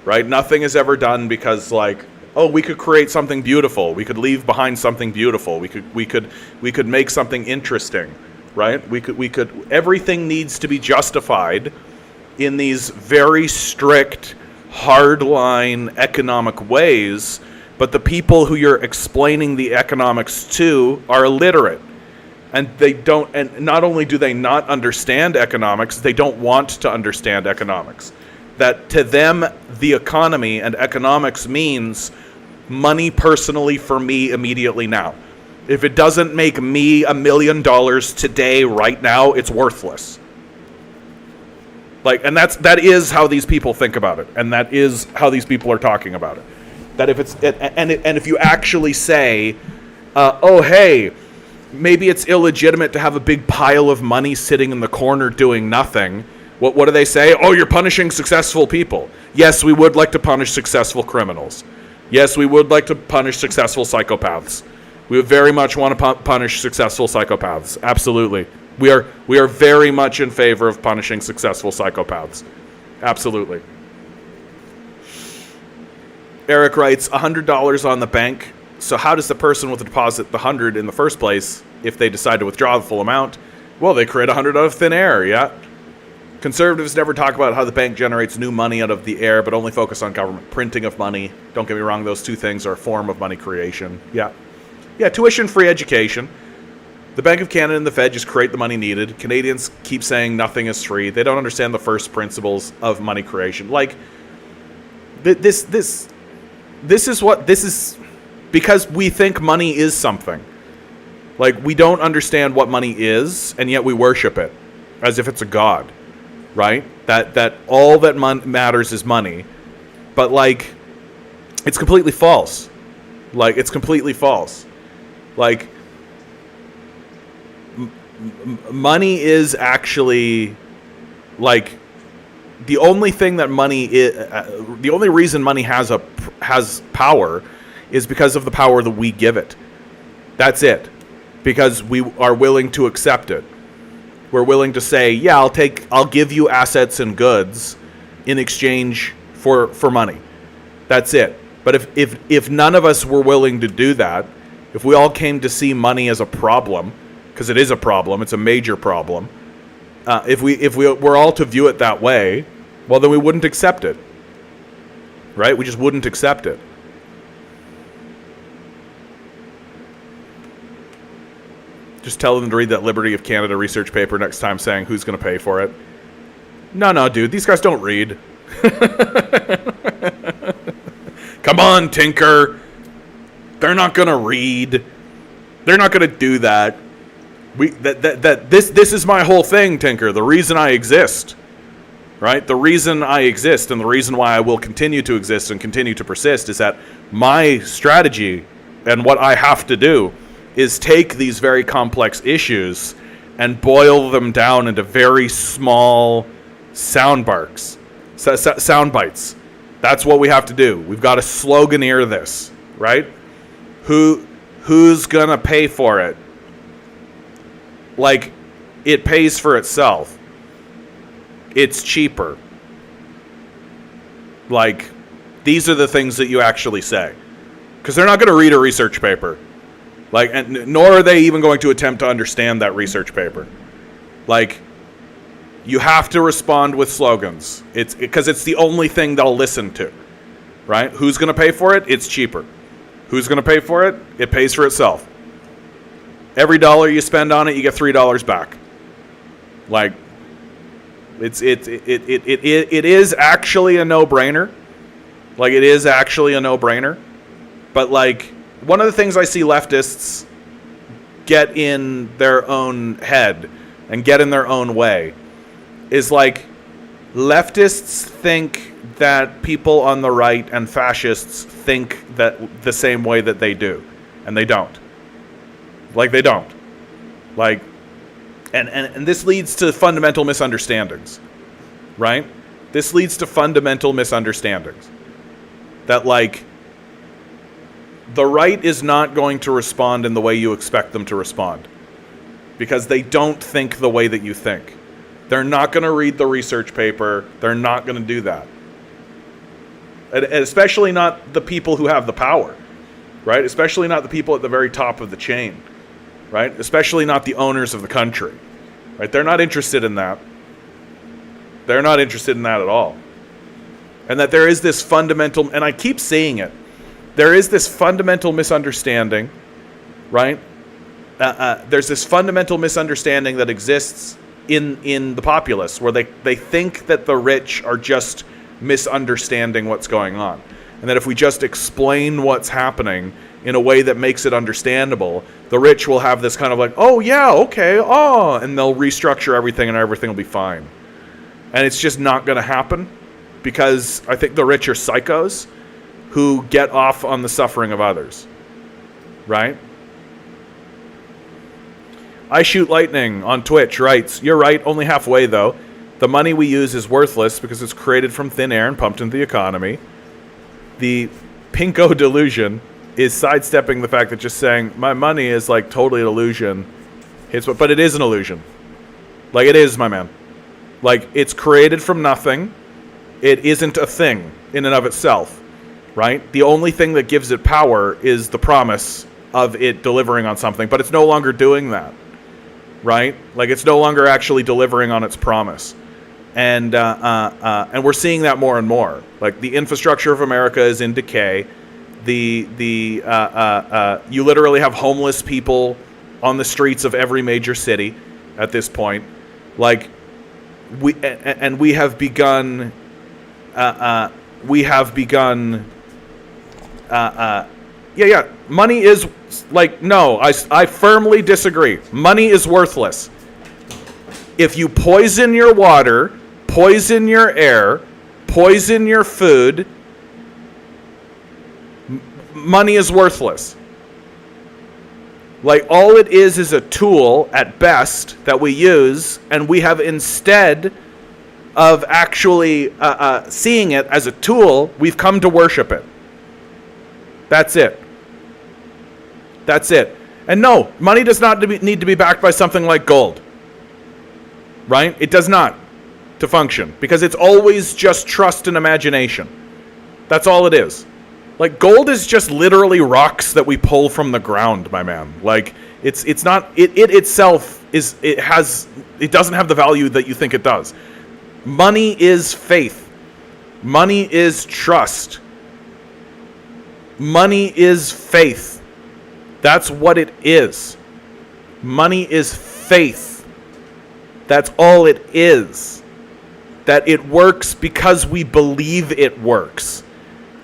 right? Nothing is ever done because, like, oh, we could create something beautiful. We could leave behind something beautiful. We could make something interesting, right? We could everything needs to be justified in these very strict, hardline economic ways, but the people who you're explaining the economics to are illiterate. And they don't, and not only do they not understand economics, they don't want to understand economics. That to them, the economy and economics means money personally for me immediately now. If it doesn't make me $1 million today, right now, it's worthless. Like, and that is how these people think about it, and that is how these people are talking about it. That if it's and if you actually say, oh hey, maybe it's illegitimate to have a big pile of money sitting in the corner doing nothing. What do they say? Oh, you're punishing successful people. Yes, we would like to punish successful criminals. Yes, we would like to punish successful psychopaths. We would very much want to punish successful psychopaths. Absolutely. We are very much in favor of punishing successful psychopaths. Absolutely. Eric writes, $100 on the bank. So how does the person with the deposit the 100 in the first place if they decide to withdraw the full amount? Well, they create 100 out of thin air, yeah. Conservatives never talk about how the bank generates new money out of the air, but only focus on government printing of money. Don't get me wrong, those two things are a form of money creation. Yeah. Yeah, tuition-free education. The Bank of Canada and the Fed just create the money needed. Canadians keep saying nothing is free. They don't understand the first principles of money creation. Like, this is because we think money is something. Like, we don't understand what money is, and yet we worship it as if it's a god, right? That all that matters is money. But, like, it's completely false. Like, it's completely false. Like, money is actually, like, the only thing that money is, the only reason money has power is because of the power that we give it. That's it. Because we are willing to accept it. We're willing to say, yeah, I'll give you assets and goods in exchange for money. That's it. But if none of us were willing to do that, if we all came to see money as a problem, because it is a problem, it's a major problem, if we were all to view it that way, well, then we wouldn't accept it. Right? We just wouldn't accept it. Just tell them to read that Liberty of Canada research paper next time saying who's going to pay for it. No, dude. These guys don't read. Come on, Tinker. They're not going to read. They're not going to do that. This is my whole thing, Tinker. The reason I exist. Right? The reason I exist and the reason why I will continue to exist and continue to persist is that my strategy and what I have to do is take these very complex issues and boil them down into very small sound bites. That's what we have to do. We've got to sloganeer this, right? Who's gonna pay for it? Like, it pays for itself. It's cheaper. Like, these are the things that you actually say. Because they're not going to read a research paper. Like, and nor are they even going to attempt to understand that research paper. Like, you have to respond with slogans. It's because it's the only thing they'll listen to. Right? Who's going to pay for it? It's cheaper. Who's going to pay for it? It pays for itself. Every dollar you spend on it, you get $3 back. Like, it is actually a no-brainer. Like, it is actually a no-brainer. But, like, one of the things I see leftists get in their own head and get in their own way is, like, leftists think that people on the right and fascists think that the same way that they do. And they don't. Like, they don't. Like, and this leads to fundamental misunderstandings. Right? This leads to fundamental misunderstandings. That, like, the right is not going to respond in the way you expect them to respond. Because they don't think the way that you think. They're not going to read the research paper. They're not going to do that. And especially not the people who have the power, right? Especially not the people at the very top of the chain, right? Especially not the owners of the country, right? They're not interested in that. They're not interested in that at all. And that there is this fundamental, and I keep saying it, there is this fundamental misunderstanding, right? There's this fundamental misunderstanding that exists in the populace, where they think that the rich are just misunderstanding what's going on. And that if we just explain what's happening in a way that makes it understandable, the rich will have this kind of like, oh yeah, okay, oh, and they'll restructure everything and everything will be fine. And it's just not going to happen, because I think the rich are psychos who get off on the suffering of others, right? I Shoot Lightning on Twitch writes, you're right, only halfway though. The money we use is worthless because it's created from thin air and pumped into the economy. The pinko delusion is sidestepping the fact that just saying, my money is like totally an illusion. But it is an illusion. Like it is, my man. Like it's created from nothing. It isn't a thing in and of itself, right? The only thing that gives it power is the promise of it delivering on something, but it's no longer doing that, right? Like it's no longer actually delivering on its promise. And we're seeing that more and more. Like the infrastructure of America is in decay. You literally have homeless people on the streets of every major city at this point. Like we have begun. Money is like, no, I firmly disagree. Money is worthless. If you poison your water, poison your air, poison your food, money is worthless. Like all it is a tool at best that we use, and we have, instead of actually seeing it as a tool, we've come to worship it. That's it. That's it. And no, money does not need to be backed by something like gold. Right? It does not to function, because it's always just trust and imagination. That's all it is. Like gold is just literally rocks that we pull from the ground, my man. Like it's not it itself is it doesn't have the value that you think it does. Money is faith. Money is trust. Money is faith. That's what it is. Money is faith. That's all it is. That it works because we believe it works.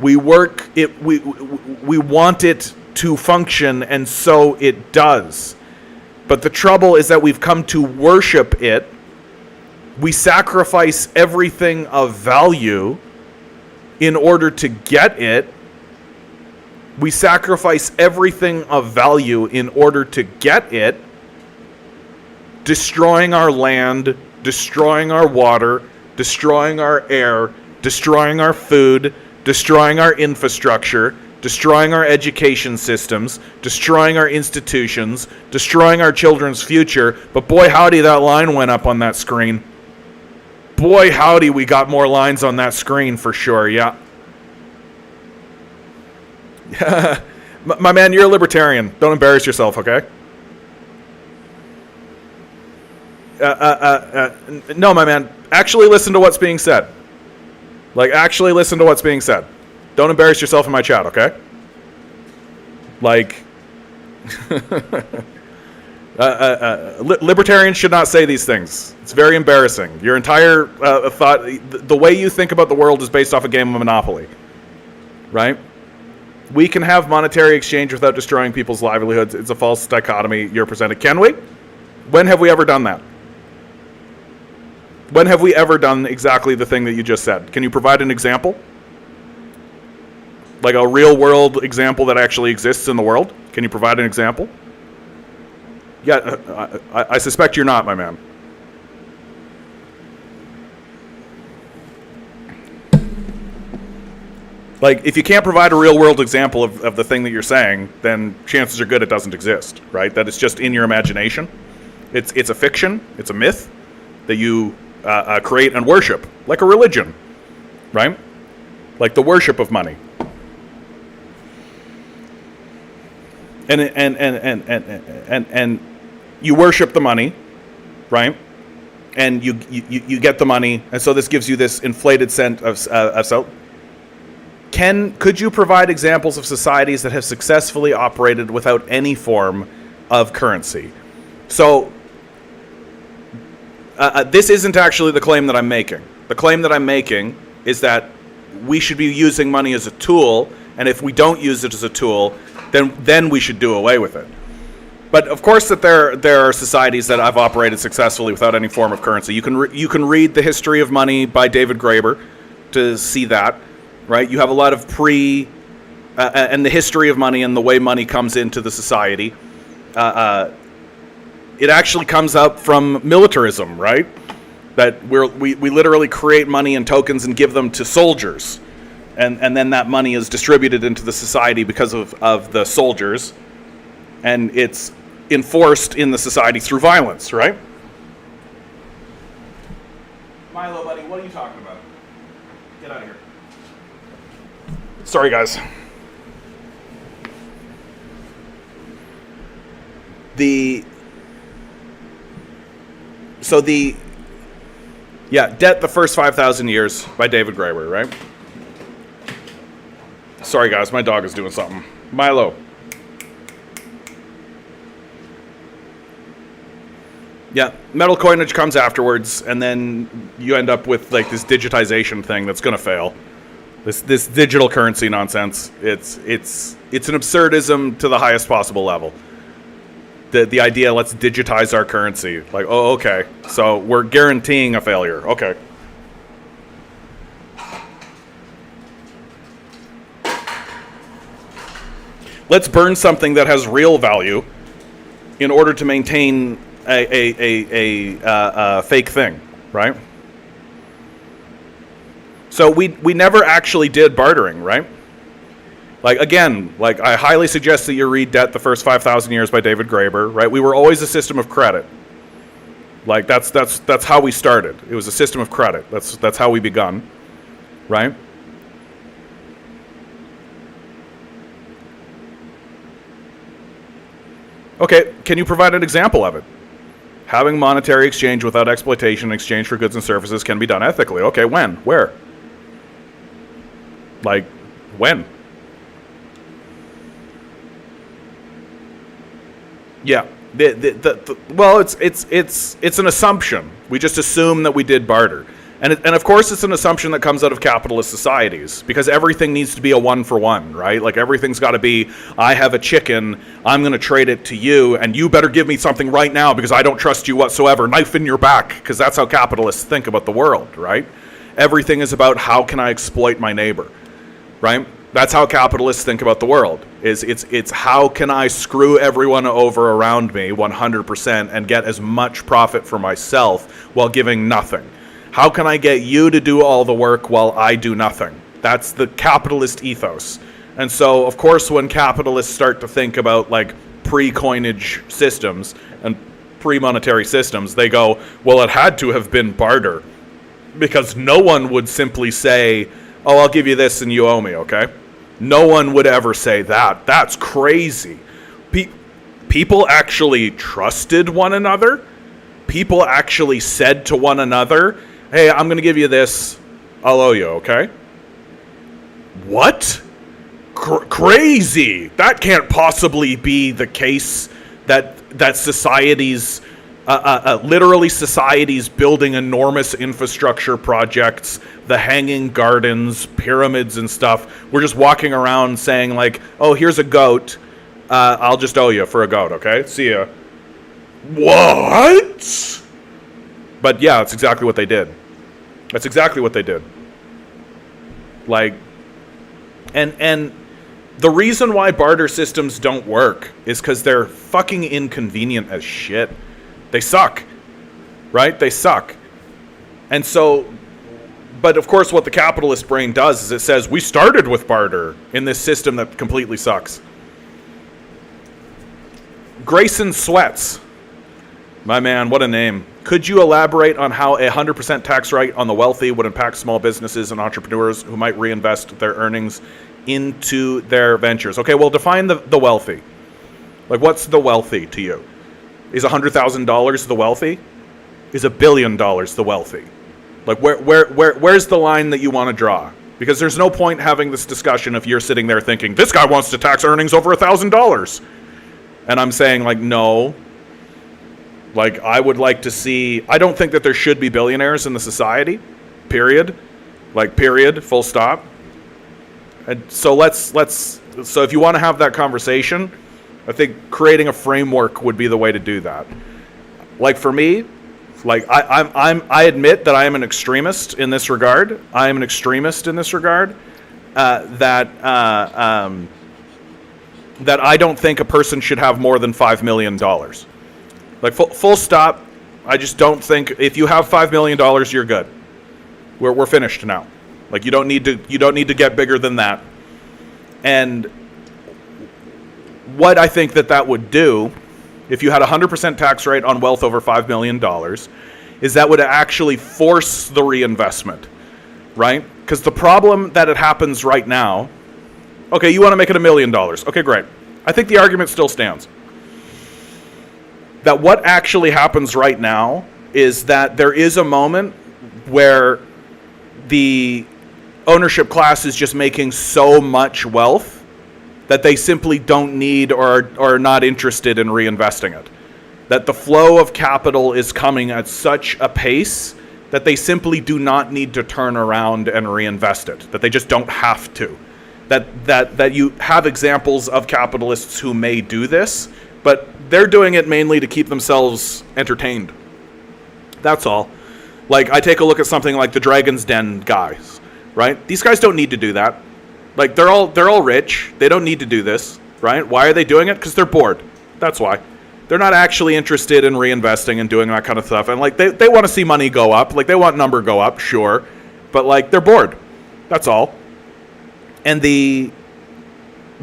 We want it to function, and so it does. But the trouble is that we've come to worship it. We sacrifice everything of value in order to get it. We sacrifice everything of value in order to get it, destroying our land, destroying our water, destroying our air, destroying our food, destroying our infrastructure, destroying our education systems, destroying our institutions, destroying our children's future. But boy, howdy, that line went up on that screen. Boy, howdy, we got more lines on that screen for sure, yeah. My man, you're a libertarian. Don't embarrass yourself, okay? No, my man. Actually listen to what's being said. Like, actually listen to what's being said. Don't embarrass yourself in my chat, okay? Like, libertarians should not say these things. It's very embarrassing. Your entire thought, the way you think about the world is based off a game of Monopoly, right? We can have monetary exchange without destroying people's livelihoods. It's a false dichotomy you're presented. Can we? When have we ever done that? When have we ever done exactly the thing that you just said? Can you provide an example? Like a real world example that actually exists in the world? Can you provide an example? Yeah, I suspect you're not, my man. Like, if you can't provide a real world example of the thing that you're saying, then chances are good it doesn't exist, right? That it's just in your imagination. It's a fiction, it's a myth that you create and worship, like a religion, right? like the worship of money. And you worship the money, right? And you get the money, and so this gives you this inflated sense of self. Could you provide examples of societies that have successfully operated without any form of currency? So this isn't actually the claim that I'm making. The claim that I'm making is that we should be using money as a tool, and if we don't use it as a tool, then we should do away with it. But of course that there are societies that have operated successfully without any form of currency. You can read The History of Money by David Graeber to see that, right? You have a lot of and the history of money and the way money comes into the society. It actually comes up from militarism, right? That we literally create money and tokens and give them to soldiers. And then that money is distributed into the society because of the soldiers. And it's enforced in the society through violence, right? Milo, buddy, what are you talking about? Get out of here. Sorry, guys. Debt the First 5,000 Years by David Graeber, right? Sorry, guys, my dog is doing something. Milo. Yeah, metal coinage comes afterwards, and then you end up with like this digitization thing that's going to fail. This digital currency nonsense. It's an absurdism to the highest possible level. The idea, let's digitize our currency. Like, oh, okay, so we're guaranteeing a failure. Okay. Let's burn something that has real value in order to maintain a fake thing, right? So we never actually did bartering, right? Like, again, like I highly suggest that you read Debt the First 5,000 Years by David Graeber, right? We were always a system of credit. Like that's how we started. It was a system of credit. That's how we begun, right? Okay, can you provide an example of it? Having monetary exchange without exploitation in exchange for goods and services can be done ethically. Okay, when? Where? Like, when? Yeah. Well, it's an assumption. We just assume that we did barter. And of course it's an assumption that comes out of capitalist societies, because everything needs to be a one-for-one, right? Like everything's got to be, I have a chicken, I'm going to trade it to you, and you better give me something right now because I don't trust you whatsoever. Knife in your back, because that's how capitalists think about the world, right? Everything is about how can I exploit my neighbor, right? That's how capitalists think about the world. It's how can I screw everyone over around me 100% and get as much profit for myself while giving nothing. How can I get you to do all the work while I do nothing? That's the capitalist ethos. And so, of course, when capitalists start to think about like pre-coinage systems and pre-monetary systems, they go, well, it had to have been barter, because no one would simply say, oh, I'll give you this and you owe me, okay? No one would ever say that. That's crazy. People actually trusted one another. People actually said to one another, hey, I'm going to give you this, I'll owe you, okay? What? Crazy. That can't possibly be the case that societies, literally societies building enormous infrastructure projects, the hanging gardens, pyramids and stuff. We're just walking around saying like, oh, here's a goat. I'll just owe you for a goat, okay? See ya. What? But yeah, that's exactly what they did. That's exactly what they did. Like, and the reason why barter systems don't work is because they're fucking inconvenient as shit. They suck, right? They suck. And so, but of course what the capitalist brain does is it says, we started with barter in this system that completely sucks. Grayson Sweats My man, what a name. Could you elaborate on how a 100% tax rate on the wealthy would impact small businesses and entrepreneurs who might reinvest their earnings into their ventures? Okay, well, define the wealthy. Like, what's the wealthy to you? Is $100,000 the wealthy? Is $1 billion the wealthy? Like, where's the line that you want to draw? Because there's no point having this discussion if you're sitting there thinking, this guy wants to tax earnings over $1,000. And I'm saying, like, no. Like, I would like to see, I don't think that there should be billionaires in the society, period. Like, period, full stop. And so so if you want to have that conversation, I think creating a framework would be the way to do that. Like, for me, like, I admit that I am an extremist in this regard. I am an extremist in this regard, that I don't think a person should have more than $5 million. Like, full stop. I just don't think if you have $5 million, you're good. We're finished now. Like, you don't need to get bigger than that. And what I think that would do, if you had a 100% tax rate on wealth over $5 million, is that would actually force the reinvestment, right? Because the problem that it happens right now, okay, you want to make it $1 million. Okay, great. I think the argument still stands. That what actually happens right now is that there is a moment where the ownership class is just making so much wealth that they simply don't need or are not interested in reinvesting it. That the flow of capital is coming at such a pace that they simply do not need to turn around and reinvest it. That they just don't have to. That you have examples of capitalists who may do this, but they're doing it mainly to keep themselves entertained. That's all. Like, I take a look at something like the Dragon's Den guys, right? These guys don't need to do that. Like, they're all rich. They don't need to do this, right? Why are they doing it? Because they're bored. That's why. They're not actually interested in reinvesting and doing that kind of stuff. And, like, they want to see money go up. Like, they want number go up, sure. But, like, they're bored. That's all.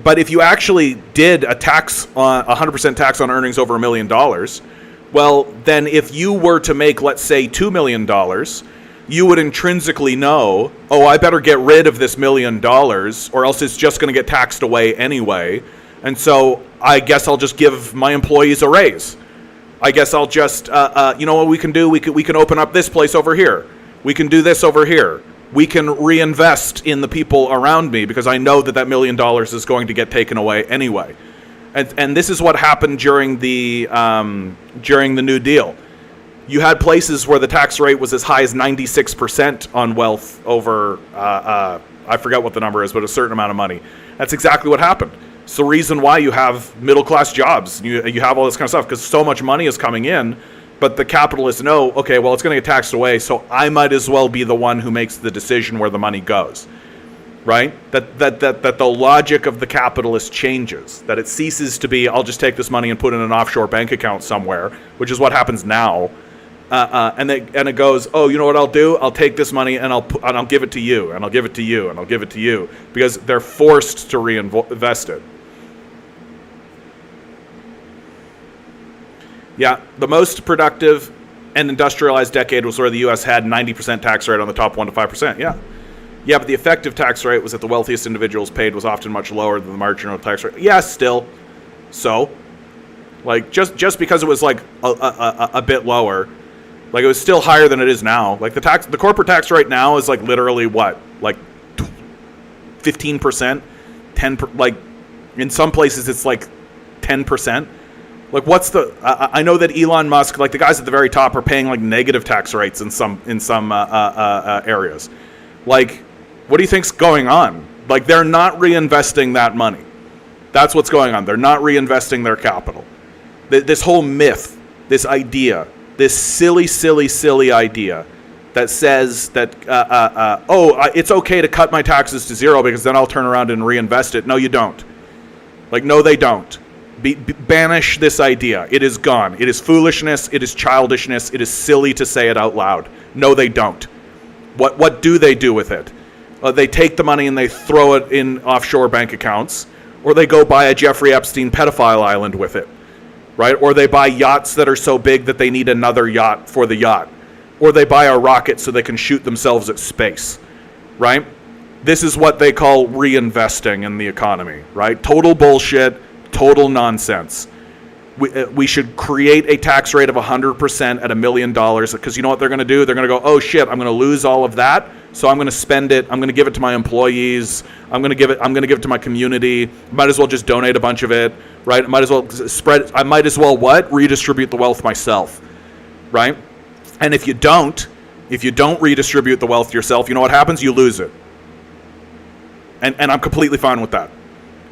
But if you actually did a 100% tax on earnings over $1 million, well, then if you were to make, let's say, $2 million, you would intrinsically know, oh, I better get rid of this $1 million, or else it's just going to get taxed away anyway. And so I guess I'll just give my employees a raise. I guess I'll just, you know what we can do? We can open up this place over here. We can do this over here. We can reinvest in the people around me because I know that $1 million is going to get taken away anyway. And this is what happened during the New Deal. You had places where the tax rate was as high as 96% on wealth over, I forget what the number is, but a certain amount of money. That's exactly what happened. It's the reason why you have middle-class jobs. You have all this kind of stuff because so much money is coming in. But the capitalists know, okay, well, it's going to get taxed away, so I might as well be the one who makes the decision where the money goes, right? That the logic of the capitalist changes, that it ceases to be, I'll just take this money and put it in an offshore bank account somewhere, which is what happens now, and it goes, oh, you know what I'll do? I'll take this money and I'll give it to you, and I'll give it to you, and I'll give it to you, because they're forced to reinvest it. Yeah, the most productive and industrialized decade was where the U.S. had 90% tax rate on the top 1% to 5%. Yeah, but the effective tax rate was that the wealthiest individuals paid was often much lower than the marginal tax rate. Yeah, still. So, like, just because it was, like, a bit lower, like, it was still higher than it is now. Like, the corporate tax rate now is, like, literally what? Like, 15%? 10%? Like, in some places it's, like, 10%. Like, what's the? I know that Elon Musk, like the guys at the very top, are paying like negative tax rates in some areas. Like, what do you think's going on? Like, they're not reinvesting that money. That's what's going on. They're not reinvesting their capital. This whole myth, this idea, this silly idea that says that it's okay to cut my taxes to zero because then I'll turn around and reinvest it. No, you don't. Like, no, they don't. Banish this idea. It is gone. It is foolishness. It is childishness. It is silly to say it out loud. No, they don't. What do they do with it? They take the money and they throw it in offshore bank accounts, or they go buy a Jeffrey Epstein pedophile island with it. right? Or they buy yachts that are so big that they need another yacht for the yacht. Or they buy a rocket so they can shoot themselves at space, right? This is what they call reinvesting in the economy, right? Total bullshit, total nonsense. We should create a tax rate of 100% at $1 million, because you know what they're going to do? They're going to go, oh shit, I'm going to lose all of that, so I'm going to spend it. I'm going to give it to my employees. I'm going to give it to my community. Might as well just donate a bunch of it, right? I might as well what? Redistribute the wealth myself, right? And if you don't redistribute the wealth yourself, you know what happens? You lose it. And I'm completely fine with that.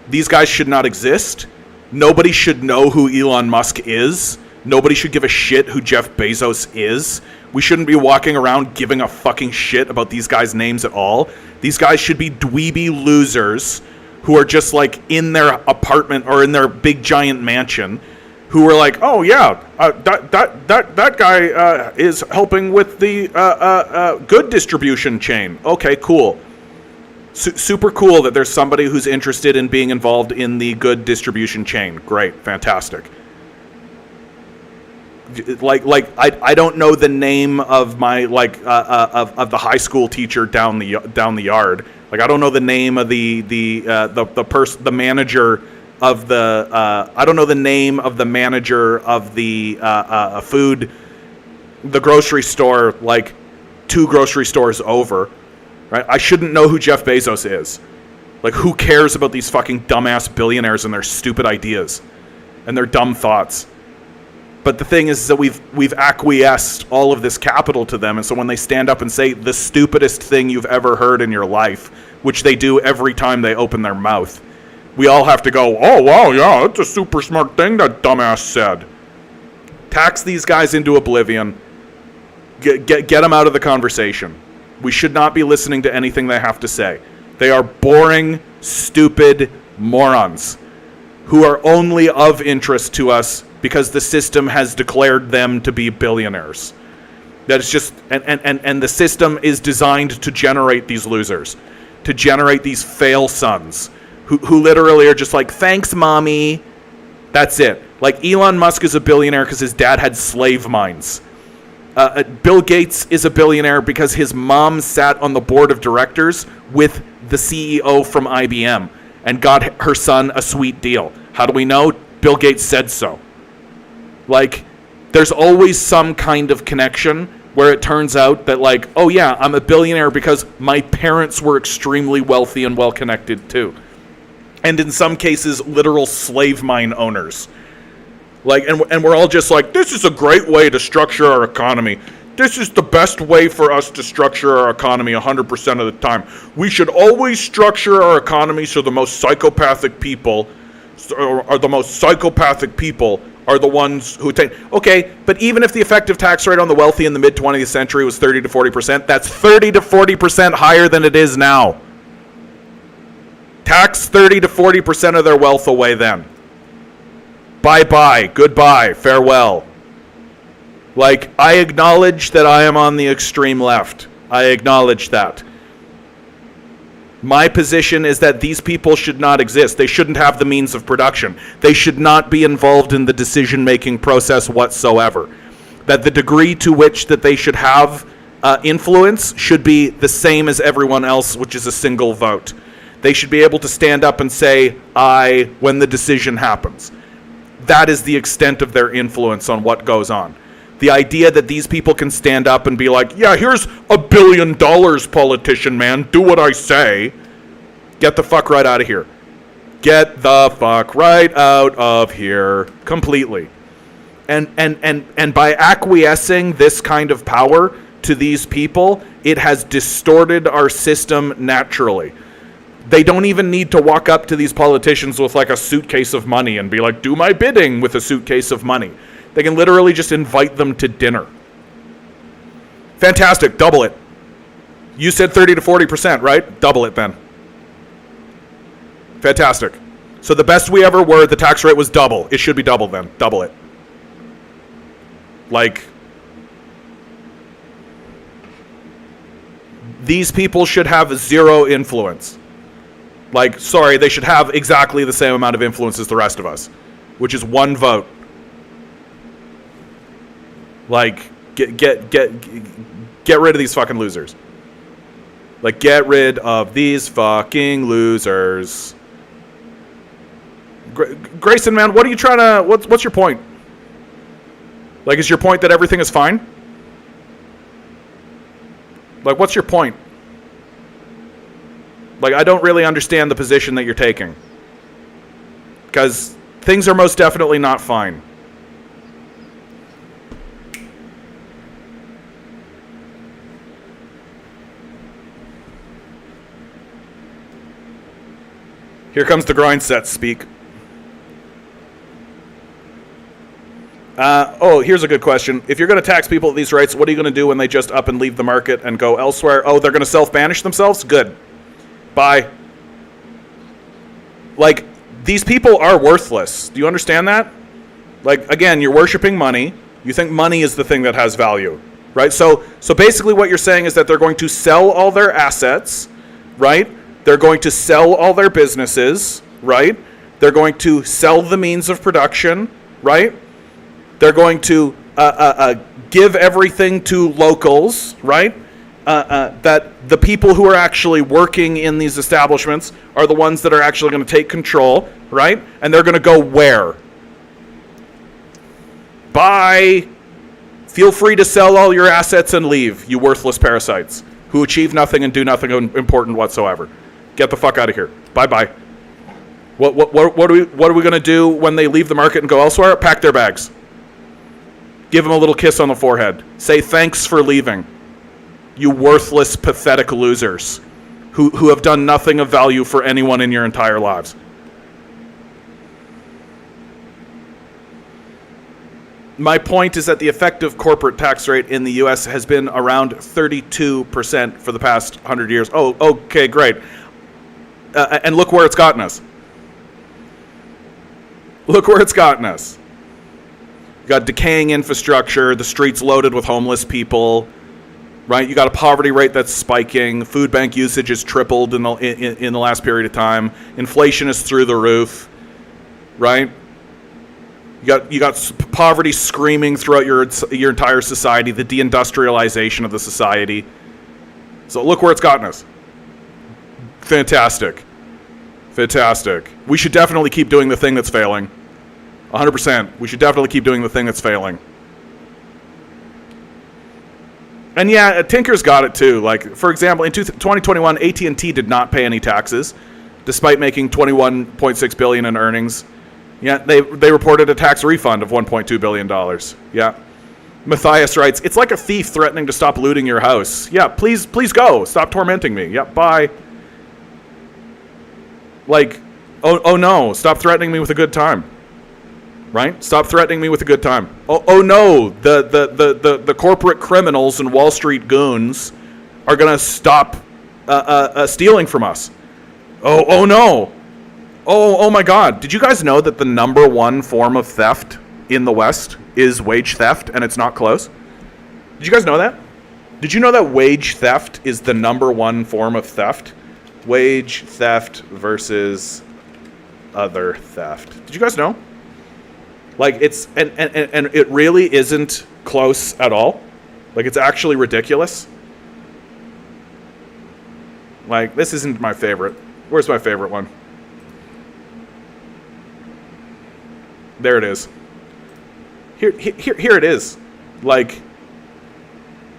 These guys should not exist. Nobody should know who Elon Musk is. Nobody should give a shit who Jeff Bezos is. We shouldn't be walking around giving a fucking shit about these guys' names at all. These guys should be dweeby losers who are just like in their apartment or in their big giant mansion, who are like, oh yeah, that guy is helping with the good distribution chain. Okay, cool. Super cool that there's somebody who's interested in being involved in the good distribution chain. Great, fantastic. I don't know the name of my of the high school teacher down the yard. Like, I don't know the name of the manager of the I don't know the name of the manager of the the grocery store, like 2 grocery stores over. Right? I shouldn't know who Jeff Bezos is. Like, who cares about these fucking dumbass billionaires and their stupid ideas and their dumb thoughts? But the thing is that we've acquiesced all of this capital to them, and so when they stand up and say the stupidest thing you've ever heard in your life, which they do every time they open their mouth, we all have to go, oh wow, yeah, that's a super smart thing that dumbass said. Tax these guys into oblivion. Get them out of the conversation. We should not be listening to anything they have to say. They are boring, stupid morons who are only of interest to us because the system has declared them to be billionaires. That is just, and the system is designed to generate these losers, to generate these fail sons who literally are just like, thanks, mommy. That's it. Like, Elon Musk is a billionaire because his dad had slave mines. Bill Gates is a billionaire because his mom sat on the board of directors with the CEO from IBM and got her son a sweet deal. How do we know? Bill Gates said so. Like, there's always some kind of connection where it turns out that, like, oh yeah, I'm a billionaire because my parents were extremely wealthy and well-connected too. And in some cases, literal slave mine owners. Like, and we're all just like, this is a great way to structure our economy. This is the best way for us to structure our economy 100% of the time. We should always structure our economy so the most psychopathic people are the ones who attain. Okay, but even if the effective tax rate on the wealthy in the mid-20th century was 30 to 40%, that's 30 to 40% higher than it is now. Tax 30 to 40% of their wealth away then. Bye-bye, goodbye, farewell. Like, I acknowledge that I am on the extreme left. I acknowledge that. My position is that these people should not exist. They shouldn't have the means of production. They should not be involved in the decision-making process whatsoever. That the degree to which that they should have influence should be the same as everyone else, which is a single vote. They should be able to stand up and say, aye, when the decision happens. That is the extent of their influence on what goes on. The idea that these people can stand up and be like, yeah, here's $1 billion, politician man, do what I say. Get the fuck right out of here. Get the fuck right out of here completely. And by acquiescing this kind of power to these people, it has distorted our system naturally. They don't even need to walk up to these politicians with like a suitcase of money and be like, do my bidding with a suitcase of money. They can literally just invite them to dinner. Fantastic, double it. You said 30 to 40%, right? Double it then. Fantastic. So the best we ever were, the tax rate was double. It should be double then. Double it. Like, these people should have zero influence. Like, sorry, they should have exactly the same amount of influence as the rest of us, which is one vote. Like, get rid of these fucking losers. Like, get rid of these fucking losers. Grayson, man, what are you trying to... What's your point? Like, is your point that everything is fine? Like, what's your point? Like, I don't really understand the position that you're taking. Because things are most definitely not fine. Here comes the grind set speak. Here's a good question. If you're going to tax people at these rates, what are you going to do when they just up and leave the market and go elsewhere? Oh, they're going to self-banish themselves? Good. Bye. Like, these people are worthless. Do you understand that? Like, again, you're worshiping money. You think money is the thing that has value, right? So basically what you're saying is that they're going to sell all their assets, right? They're going to sell all their businesses, right? They're going to sell the means of production, right? They're going to give everything to locals, right? That the people who are actually working in these establishments are the ones that are actually going to take control, right? And they're going to go where? Bye. Feel free to sell all your assets and leave, you worthless parasites who achieve nothing and do nothing important whatsoever. Get the fuck out of here. Bye-bye. What are we going to do when they leave the market and go elsewhere? Pack their bags. Give them a little kiss on the forehead. Say thanks for leaving. You worthless, pathetic losers who have done nothing of value for anyone in your entire lives. My point is that the effective corporate tax rate in the U.S. has been around 32% for the past 100 years. Oh, okay, great. And look where it's gotten us. Look where it's gotten us. You got decaying infrastructure, the streets loaded with homeless people, right? You got a poverty rate that's spiking. Food bank usage has tripled in the last period of time. Inflation is through the roof, right? You got poverty screaming throughout your entire society, the deindustrialization of the society. So look where it's gotten us. Fantastic. We should definitely keep doing the thing that's failing. 100%. We should definitely keep doing the thing that's failing. And yeah, Tinker's got it too. Like, for example, in 2021, AT&T did not pay any taxes, despite making $21.6 billion in earnings. Yeah, they reported a tax refund of $1.2 billion. Yeah. Matthias writes, it's like a thief threatening to stop looting your house. Yeah, please go. Stop tormenting me. Yep, bye. Like, oh no, stop threatening me with a good time. Right? Stop threatening me with a good time. Oh no, the corporate criminals and Wall Street goons are going to stop stealing from us. Oh no. Oh my God. Did you guys know that the number one form of theft in the West is wage theft, and it's not close? Did you guys know that? Did you know that wage theft is the number one form of theft? Wage theft versus other theft. Did you guys know? Like, it's and it really isn't close at all. Like, it's actually ridiculous. Like, this isn't my favorite. Where's my favorite one? There it is. Here it is. Like,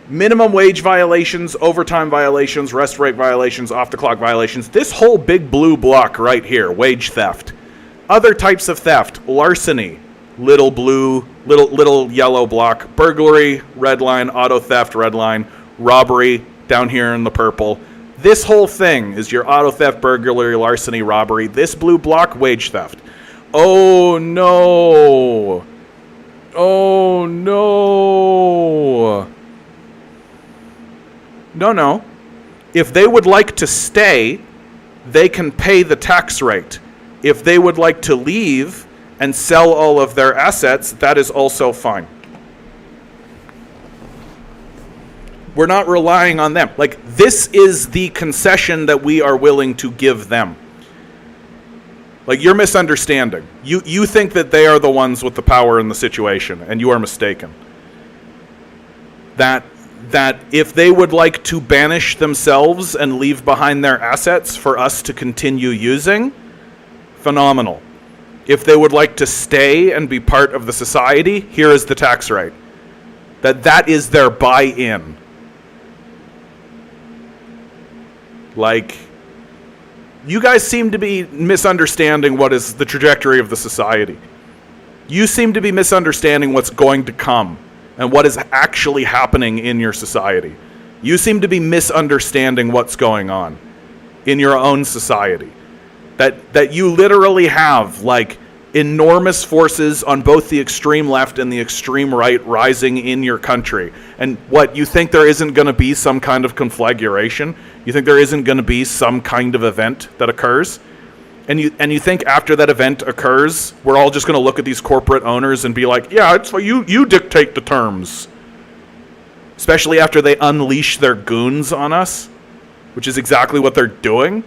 minimum wage violations, overtime violations, rest break violations, off the clock violations. This whole big blue block right here, wage theft. Other types of theft, larceny, little blue, little yellow block, burglary, red line, auto theft, red line, robbery, down here in the purple. This whole thing is your auto theft, burglary, larceny, robbery. This blue block, wage theft. Oh no. Oh no. No. If they would like to stay, they can pay the tax rate. If they would like to leave and sell all of their assets, that is also fine. We're not relying on them. Like, this is the concession that we are willing to give them. Like, you're misunderstanding. You think that they are the ones with the power in the situation, and you are mistaken. that if they would like to banish themselves and leave behind their assets for us to continue using, phenomenal. If they would like to stay and be part of the society, here is the tax rate. That is their buy-in. Like, you guys seem to be misunderstanding what is the trajectory of the society. You seem to be misunderstanding what's going to come and what is actually happening in your society. You seem to be misunderstanding what's going on in your own society. That you literally have, like, enormous forces on both the extreme left and the extreme right rising in your country. And what, you think there isn't going to be some kind of conflagration? You think there isn't going to be some kind of event that occurs? And you think after that event occurs, we're all just going to look at these corporate owners and be like, yeah, it's you dictate the terms. Especially after they unleash their goons on us, which is exactly what they're doing.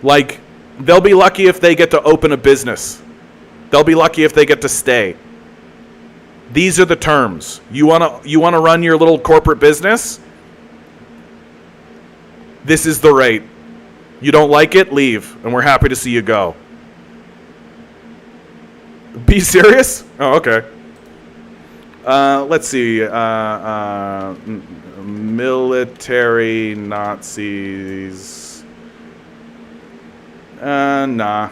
Like, they'll be lucky if they get to open a business. They'll be lucky if they get to stay. These are the terms. You wanna run your little corporate business? This is the rate. You don't like it? Leave, and we're happy to see you go. Be serious? Oh, okay. Let's see. Military Nazis. Nah.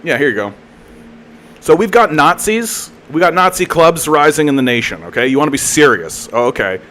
Yeah, here you go. So we've got Nazis. We got Nazi clubs rising in the nation, okay? You want to be serious. Oh, okay.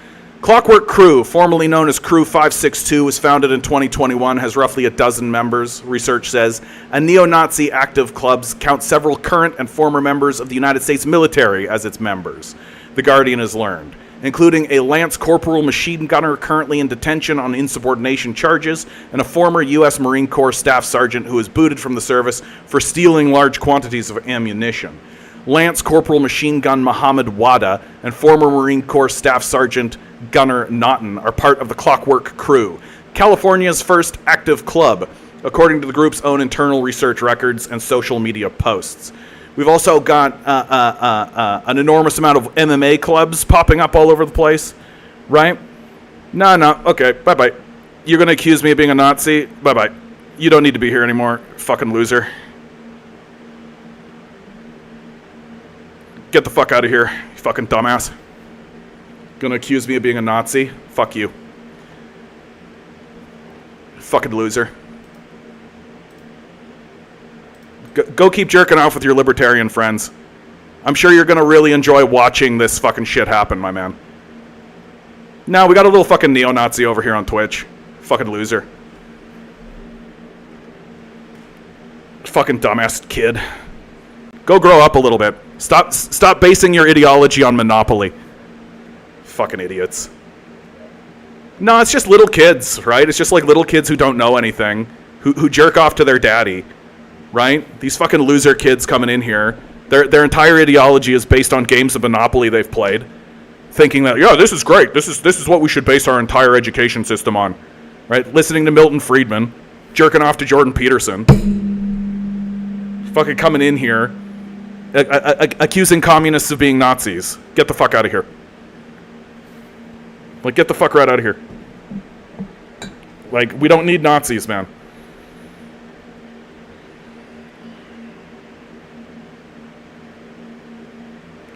Clockwork Crew, formerly known as Crew 562, was founded in 2021, has roughly a dozen members. Research says a neo-Nazi active clubs count several current and former members of the United States military as its members, The Guardian has learned, including a Lance Corporal machine gunner currently in detention on insubordination charges and a former U.S. Marine Corps staff sergeant who was booted from the service for stealing large quantities of ammunition. Lance Corporal Machine Gun Muhammad Wada and former Marine Corps Staff Sergeant Gunner Naughton are part of the Clockwork Crew, California's first active club, according to the group's own internal research records and social media posts. We've also got an enormous amount of MMA clubs popping up all over the place, right? No, okay, bye-bye. You're going to accuse me of being a Nazi? Bye-bye. You don't need to be here anymore, fucking loser. Get the fuck out of here, you fucking dumbass. Gonna accuse me of being a Nazi? Fuck you. Fucking loser. Go keep jerking off with your libertarian friends. I'm sure you're gonna really enjoy watching this fucking shit happen, my man. Now we got a little fucking neo-Nazi over here on Twitch. Fucking loser. Fucking dumbass kid. Go grow up a little bit. Stop basing your ideology on Monopoly. Fucking idiots. No, it's just little kids, right? It's just like little kids who don't know anything, who jerk off to their daddy, right? These fucking loser kids coming in here, their entire ideology is based on games of Monopoly they've played, thinking that, yeah, this is great. This is what we should base our entire education system on, right? Listening to Milton Friedman, jerking off to Jordan Peterson, fucking coming in here, accusing communists of being Nazis. Get the fuck out of here. Like, get the fuck right out of here. Like, we don't need Nazis, man.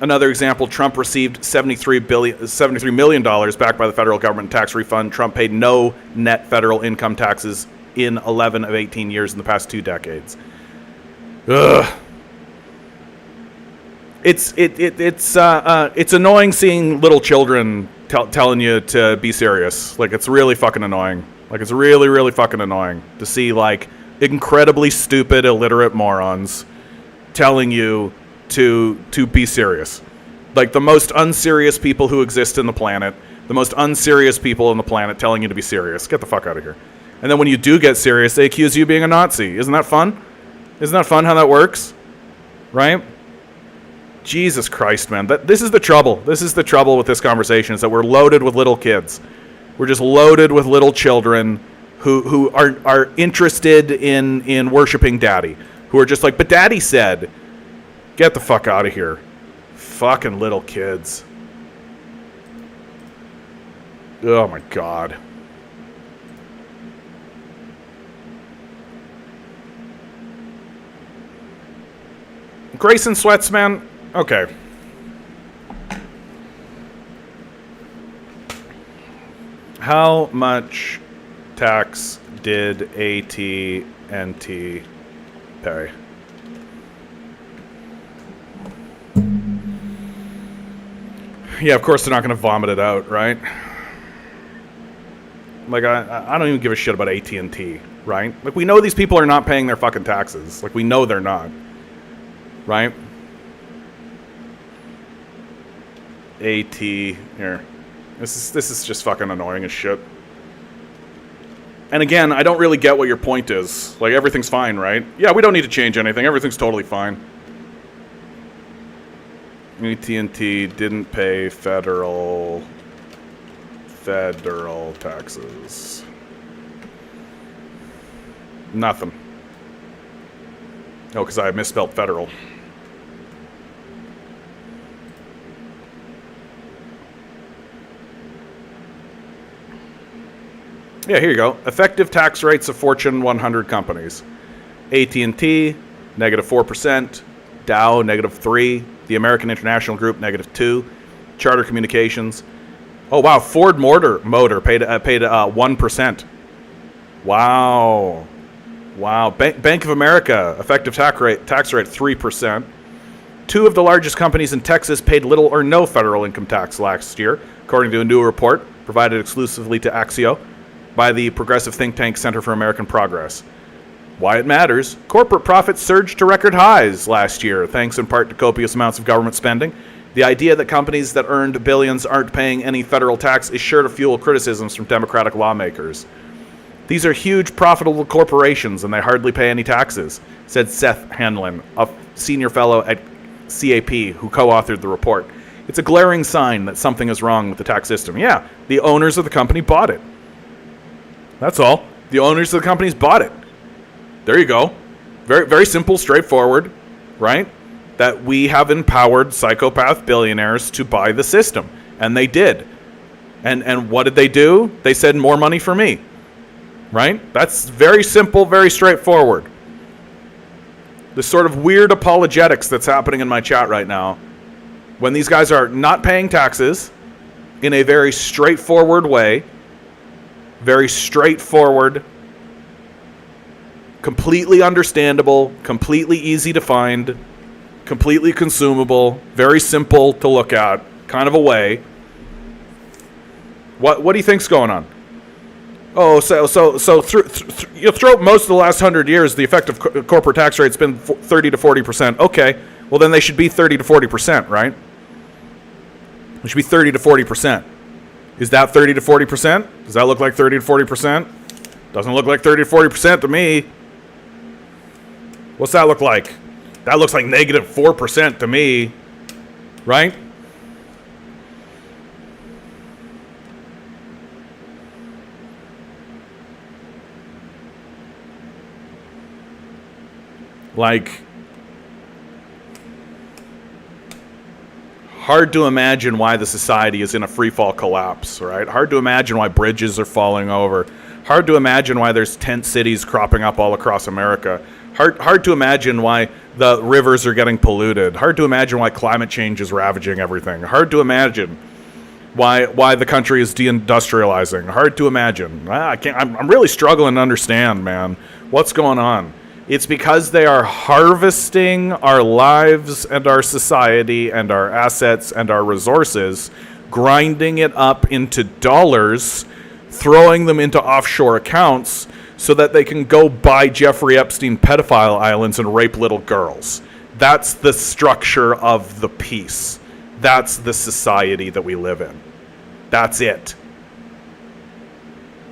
Another example, Trump received $73 million back by the federal government tax refund. Trump paid no net federal income taxes in 11 of 18 years in the past 2 decades. Ugh. It's annoying seeing little children telling you to be serious. Like, it's really fucking annoying. Like, it's really, really fucking annoying to see, like, incredibly stupid, illiterate morons telling you to be serious. Like, the most unserious people who exist in the planet, the most unserious people on the planet telling you to be serious. Get the fuck out of here. And then when you do get serious, they accuse you of being a Nazi. Isn't that fun? Isn't that fun how that works? Right? Jesus Christ, man. This is the trouble. This is the trouble with this conversation, is that we're loaded with little kids. We're just loaded with little children who are interested in worshiping daddy, who are just like, but daddy said. Get the fuck out of here. fucking little kids. Oh my God. Grayson sweats, man. Okay. How much tax did AT&T pay? Yeah, of course they're not going to vomit it out, right? Like, I don't even give a shit about AT&T, right? Like, we know these people are not paying their fucking taxes. Like, we know they're not. Right? AT here. This is just fucking annoying as shit. And again, I don't really get what your point is. Like, everything's fine, right? Yeah, we don't need to change anything. Everything's totally fine. AT&T didn't pay federal taxes. Nothing. Oh, because I misspelled federal. Yeah, here you go. Effective tax rates of Fortune 100 companies. AT&T, negative 4%. Dow, negative 3%. The American International Group, negative 2%. Charter Communications. Oh, wow. Ford Motor paid 1%. Wow. Wow. Bank of America, effective tax rate 3%. Two of the largest companies in Texas paid little or no federal income tax last year, according to a new report provided exclusively to Axio by the progressive think tank Center for American Progress. Why it matters: corporate profits surged to record highs last year, thanks in part to copious amounts of government spending. The idea that companies that earned billions aren't paying any federal tax is sure to fuel criticisms from Democratic lawmakers. These are huge, profitable corporations, and they hardly pay any taxes, said Seth Hanlon, a senior fellow at CAP who co-authored the report. It's a glaring sign that something is wrong with the tax system. Yeah, the owners of the company bought it. That's all. The owners of the companies bought it. There you go. Very, very simple, straightforward, right? That we have empowered psychopath billionaires to buy the system. And they did. And what did they do? They said, more money for me. Right? That's very simple, very straightforward. This sort of weird apologetics that's happening in my chat right now, when these guys are not paying taxes in a very straightforward way, very straightforward, completely understandable, completely easy to find, completely consumable, very simple to look at, kind of a way. What do you think's going on? Oh, throughout most of the last 100 years, the effective corporate tax rate's been 30 to 40%. Okay, well then they should be 30 to 40%, right? It should be 30 to 40%. Is that 30 to 40%? Does that look like 30 to 40%? Doesn't look like 30 to 40% to me. What's that look like? That looks like negative 4% to me, right? Like, hard to imagine why the society is in a freefall collapse, right? Hard to imagine why bridges are falling over. Hard to imagine why there's tent cities cropping up all across America. Hard to imagine why the rivers are getting polluted. Hard to imagine why climate change is ravaging everything. Hard to imagine why the country is deindustrializing. Hard to imagine. I'm really struggling to understand, man, what's going on. It's because they are harvesting our lives and our society and our assets and our resources, grinding it up into dollars, throwing them into offshore accounts so that they can go buy Jeffrey Epstein pedophile islands and rape little girls. That's the structure of the piece. That's the society that we live in. That's it.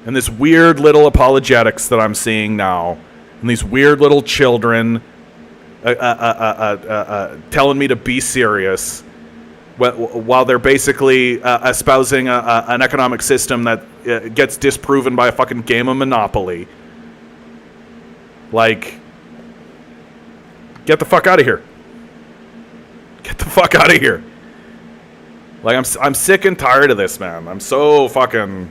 And this weird little apologetics that I'm seeing now, and these weird little children telling me to be serious while they're basically espousing an economic system that gets disproven by a fucking game of Monopoly. Like, get the fuck out of here. Get the fuck out of here. Like, I'm sick and tired of this, man. I'm so fucking...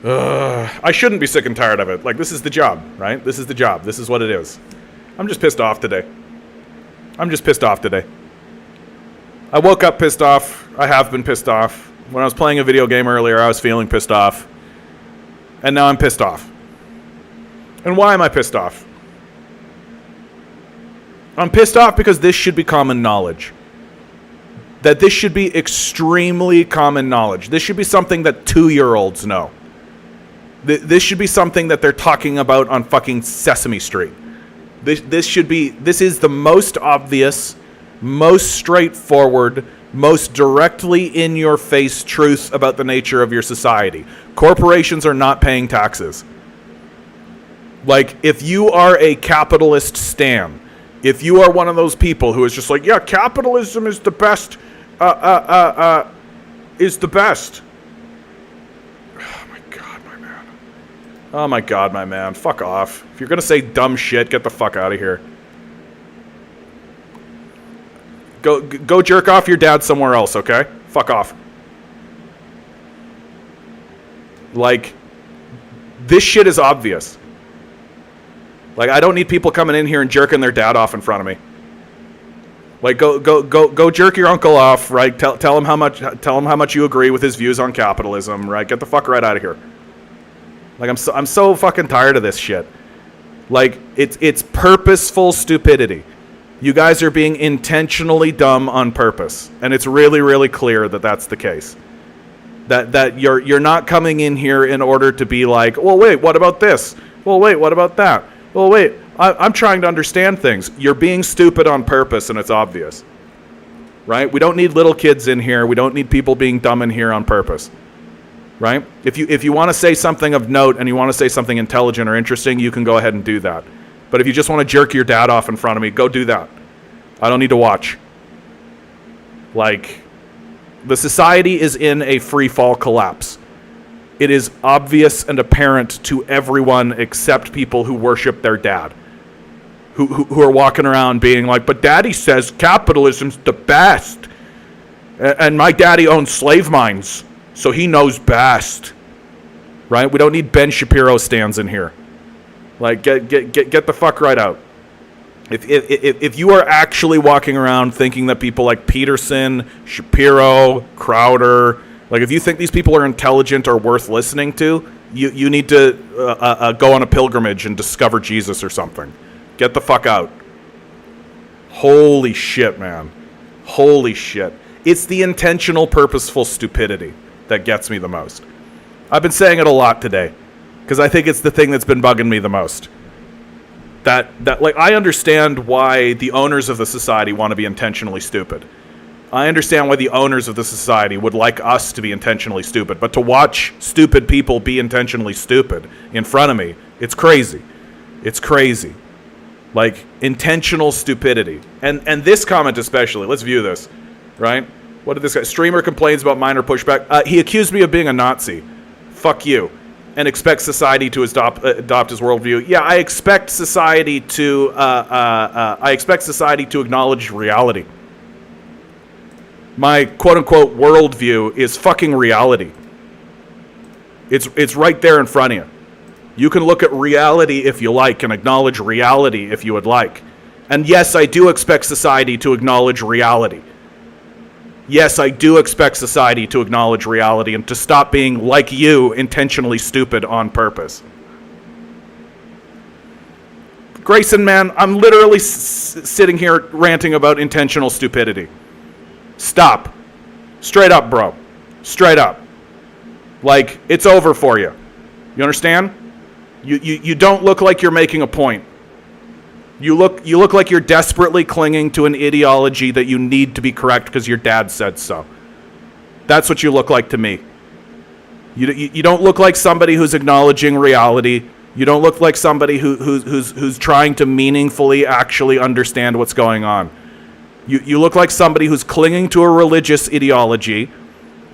I shouldn't be sick and tired of it. Like, this is the job, right? This is the job. This is what it is. I'm just pissed off today. I woke up pissed off. I have been pissed off. When I was playing a video game earlier, I was feeling pissed off. And now I'm pissed off. And why am I pissed off? I'm pissed off because this should be common knowledge. That this should be extremely common knowledge. This should be something that 2-year-olds know. This should be something that they're talking about on fucking Sesame Street. This is the most obvious, most straightforward, most directly in your face truth about the nature of your society. Corporations are not paying taxes. Like, if you are a capitalist stan, if you are one of those people who is just like, yeah, capitalism is the best, is the best. Oh my god, my man. Fuck off. If you're gonna say dumb shit, get the fuck out of here. Go jerk off your dad somewhere else, okay? Fuck off. Like, this shit is obvious. Like, I don't need people coming in here and jerking their dad off in front of me. Like, go jerk your uncle off, right? Tell him how much you agree with his views on capitalism, right? Get the fuck right out of here. Like, I'm so fucking tired of this shit. Like, it's purposeful stupidity. You guys are being intentionally dumb on purpose, and it's really, really clear that that's the case. That you're not coming in here in order to be like, well, wait, what about this? Well, wait, what about that? Well, wait, I'm trying to understand things. You're being stupid on purpose, and it's obvious, right? We don't need little kids in here. We don't need people being dumb in here on purpose, right? If you want to say something of note and you want to say something intelligent or interesting, you can go ahead and do that. But if you just want to jerk your dad off in front of me, go do that. I don't need to watch. Like, the society is in a free fall collapse. It is obvious and apparent to everyone except people who worship their dad. Who are walking around being like, but daddy says capitalism's the best. And my daddy owns slave mines, so he knows best. Right? We don't need Ben Shapiro stands in here. Like, get the fuck right out. If you are actually walking around thinking that people like Peterson, Shapiro, Crowder, like, if you think these people are intelligent or worth listening to, you need to go on a pilgrimage and discover Jesus or something. Get the fuck out. Holy shit, man. Holy shit. It's the intentional, purposeful stupidity that gets me the most. I've been saying it a lot today, because I think it's the thing that's been bugging me the most. That like, I understand why the owners of the society want to be intentionally stupid. I understand why the owners of the society would like us to be intentionally stupid. But to watch stupid people be intentionally stupid in front of me, it's crazy. It's crazy. Like, intentional stupidity. And this comment especially, let's view this, right? What did this guy... Streamer complains about minor pushback. He accused me of being a Nazi. Fuck you. And expects society to adopt his worldview. Yeah, I expect society to acknowledge reality. My quote-unquote worldview is fucking reality. It's right there in front of you. You can look at reality if you like and acknowledge reality if you would like. And yes, I do expect society to acknowledge reality. Yes, I do expect society to acknowledge reality and to stop being, like you, intentionally stupid on purpose. Grayson, man, I'm literally sitting here ranting about intentional stupidity. Stop. Straight up, bro. Straight up. Like, it's over for you. You understand? You don't look like you're making a point. You look like you're desperately clinging to an ideology that you need to be correct because your dad said so. That's what you look like to me. You don't look like somebody who's acknowledging reality. You don't look like somebody who's trying to meaningfully actually understand what's going on. You look like somebody who's clinging to a religious ideology,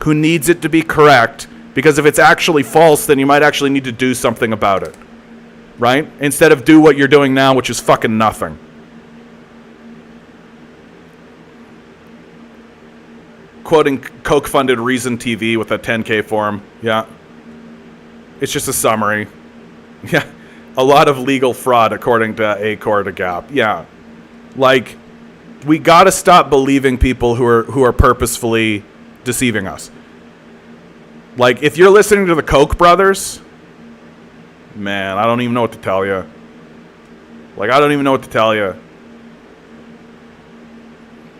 who needs it to be correct, because if it's actually false, then you might actually need to do something about it. Right? Instead of do what you're doing now, which is fucking nothing. quoting Coke-funded Reason TV with a 10K form. Yeah. It's just a summary. Yeah. A lot of legal fraud according to Acor to Gap. Yeah. Like, we got to stop believing people who are purposefully deceiving us. Like, if you're listening to the Koch brothers, man, I don't even know what to tell you. Like, I don't even know what to tell you.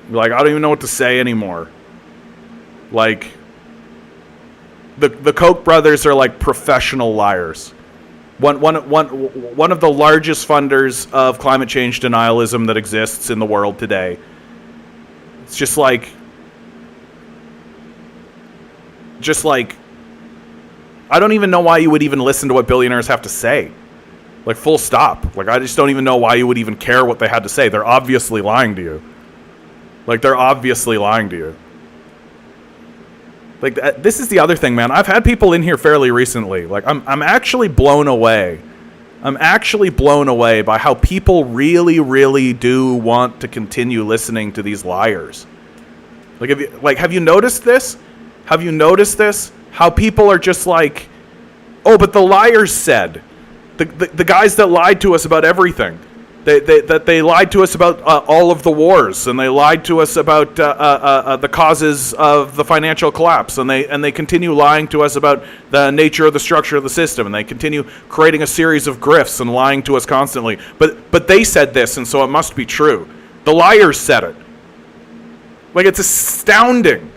Like, I don't even know what to say anymore. Like, the Koch brothers are like professional liars. One of the largest funders of climate change denialism that exists in the world today. It's just like, I don't even know why you would even listen to what billionaires have to say. Like, full stop. Like, I just don't even know why you would even care what they had to say. They're obviously lying to you. Like, they're obviously lying to you. Like, this is the other thing, man. I've had people in here fairly recently. Like, I'm actually blown away. I'm actually blown away by how people really, really do want to continue listening to these liars. Like, have you noticed this? Have you noticed this? How people are just like, oh, but the liars said. The guys that lied to us about everything. They lied to us about all of the wars, and they lied to us about the causes of the financial collapse, and they continue lying to us about the nature of the structure of the system, and they continue creating a series of grifts and lying to us constantly. But they said this, and so it must be true. The liars said it. Like, it's astounding.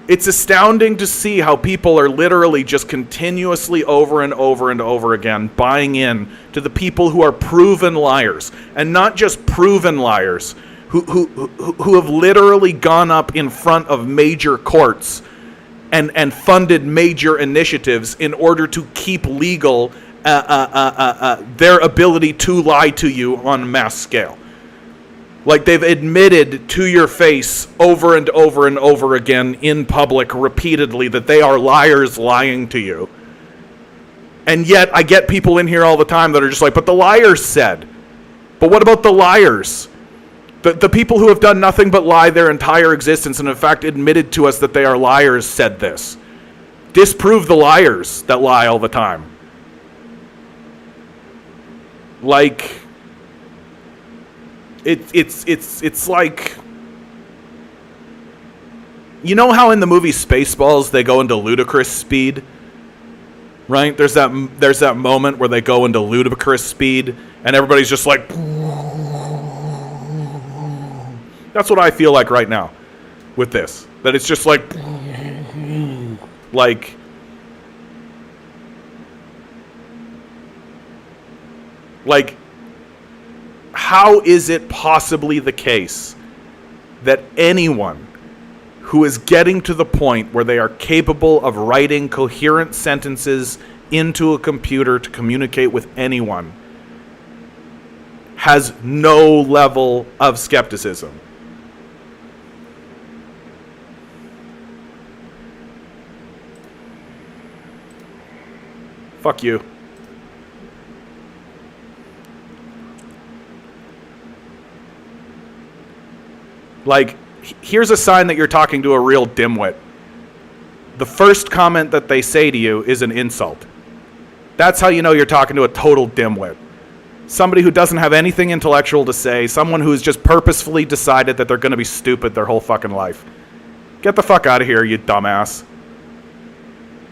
It's astounding to see how people are literally just continuously over and over and over again buying in to the people who are proven liars, and not just proven liars, who have literally gone up in front of major courts and funded major initiatives in order to keep legal their ability to lie to you on a mass scale. Like, they've admitted to your face over and over and over again in public repeatedly that they are liars lying to you. And yet I get people in here all the time that are just like, but the liars said. But what about the liars? The people who have done nothing but lie their entire existence and in fact admitted to us that they are liars said this. Disprove the liars that lie all the time. Like, it's like, you know how in the movie Spaceballs they go into ludicrous speed, right? There's that moment where they go into ludicrous speed and everybody's just like, that's what I feel like right now with this. That it's just like how is it possibly the case that anyone who is getting to the point where they are capable of writing coherent sentences into a computer to communicate with anyone has no level of skepticism? Fuck you. Like, here's a sign that you're talking to a real dimwit. The first comment that they say to you is an insult. That's how you know you're talking to a total dimwit. Somebody who doesn't have anything intellectual to say, someone who's just purposefully decided that they're going to be stupid their whole fucking life. Get the fuck out of here, you dumbass.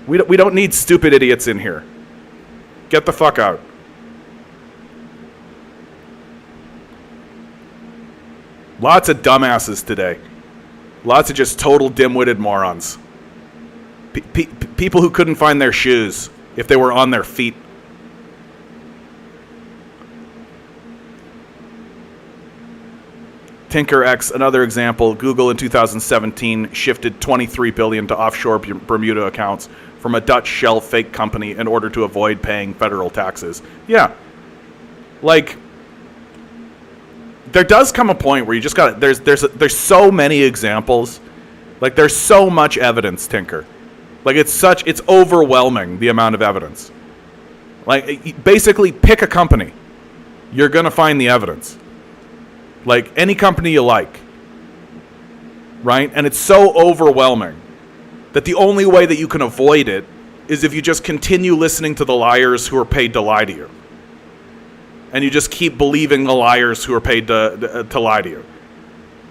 We don't need stupid idiots in here. Get the fuck out. Lots of dumbasses today. Lots of just total dim-witted morons. People who couldn't find their shoes if they were on their feet. TinkerX, another example. Google in 2017 shifted $23 billion to offshore Bermuda accounts from a Dutch shell fake company in order to avoid paying federal taxes. Yeah. Like, there does come a point where you just got there's so many examples. Like, there's so much evidence, Tinker. Like, it's overwhelming, the amount of evidence. Like, basically pick a company. You're going to find the evidence. Like, any company you like. right? And it's so overwhelming that the only way that you can avoid it is if you just continue listening to the liars who are paid to lie to you. And you just keep believing the liars who are paid to lie to you.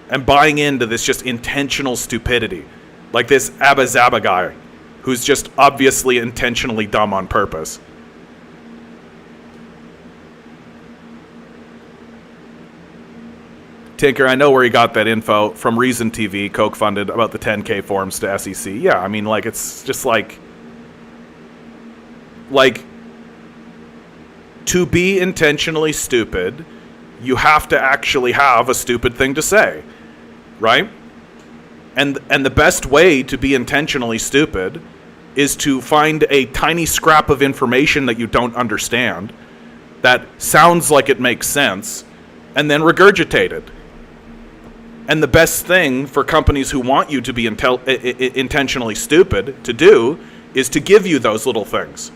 And buying into this just intentional stupidity. Like this Abba Zaba guy, who's just obviously intentionally dumb on purpose. Tinker, I know where he got that info from Reason TV, Coke funded, about the 10K forms to SEC. Yeah, I mean, like, it's just like, to be intentionally stupid, you have to actually have a stupid thing to say, right? And the best way to be intentionally stupid is to find a tiny scrap of information that you don't understand, that sounds like it makes sense, and then regurgitate it. And the best thing for companies who want you to be intentionally stupid to do is to give you those little things,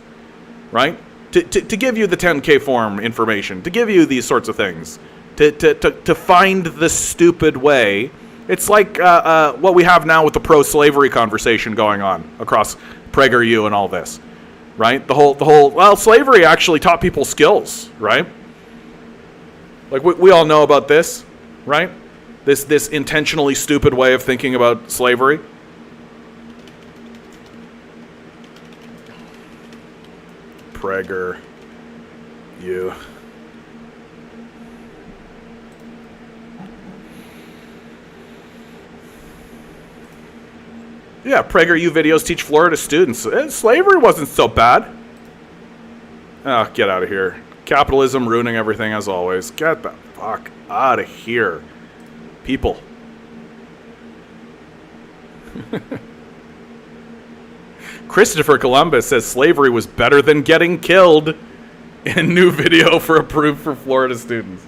right? To give you the 10K form information, to give you these sorts of things, to find the stupid way. It's like what we have now with the pro-slavery conversation going on across PragerU and all this, right? The whole. Well, slavery actually taught people skills, right? Like we all know about this, right? This intentionally stupid way of thinking about slavery. PragerU. Yeah, PragerU videos teach Florida students. Slavery wasn't so bad. Oh, get out of here. Capitalism ruining everything as always. Get the fuck out of here. People. Christopher Columbus says slavery was better than getting killed in new video for approved for Florida students.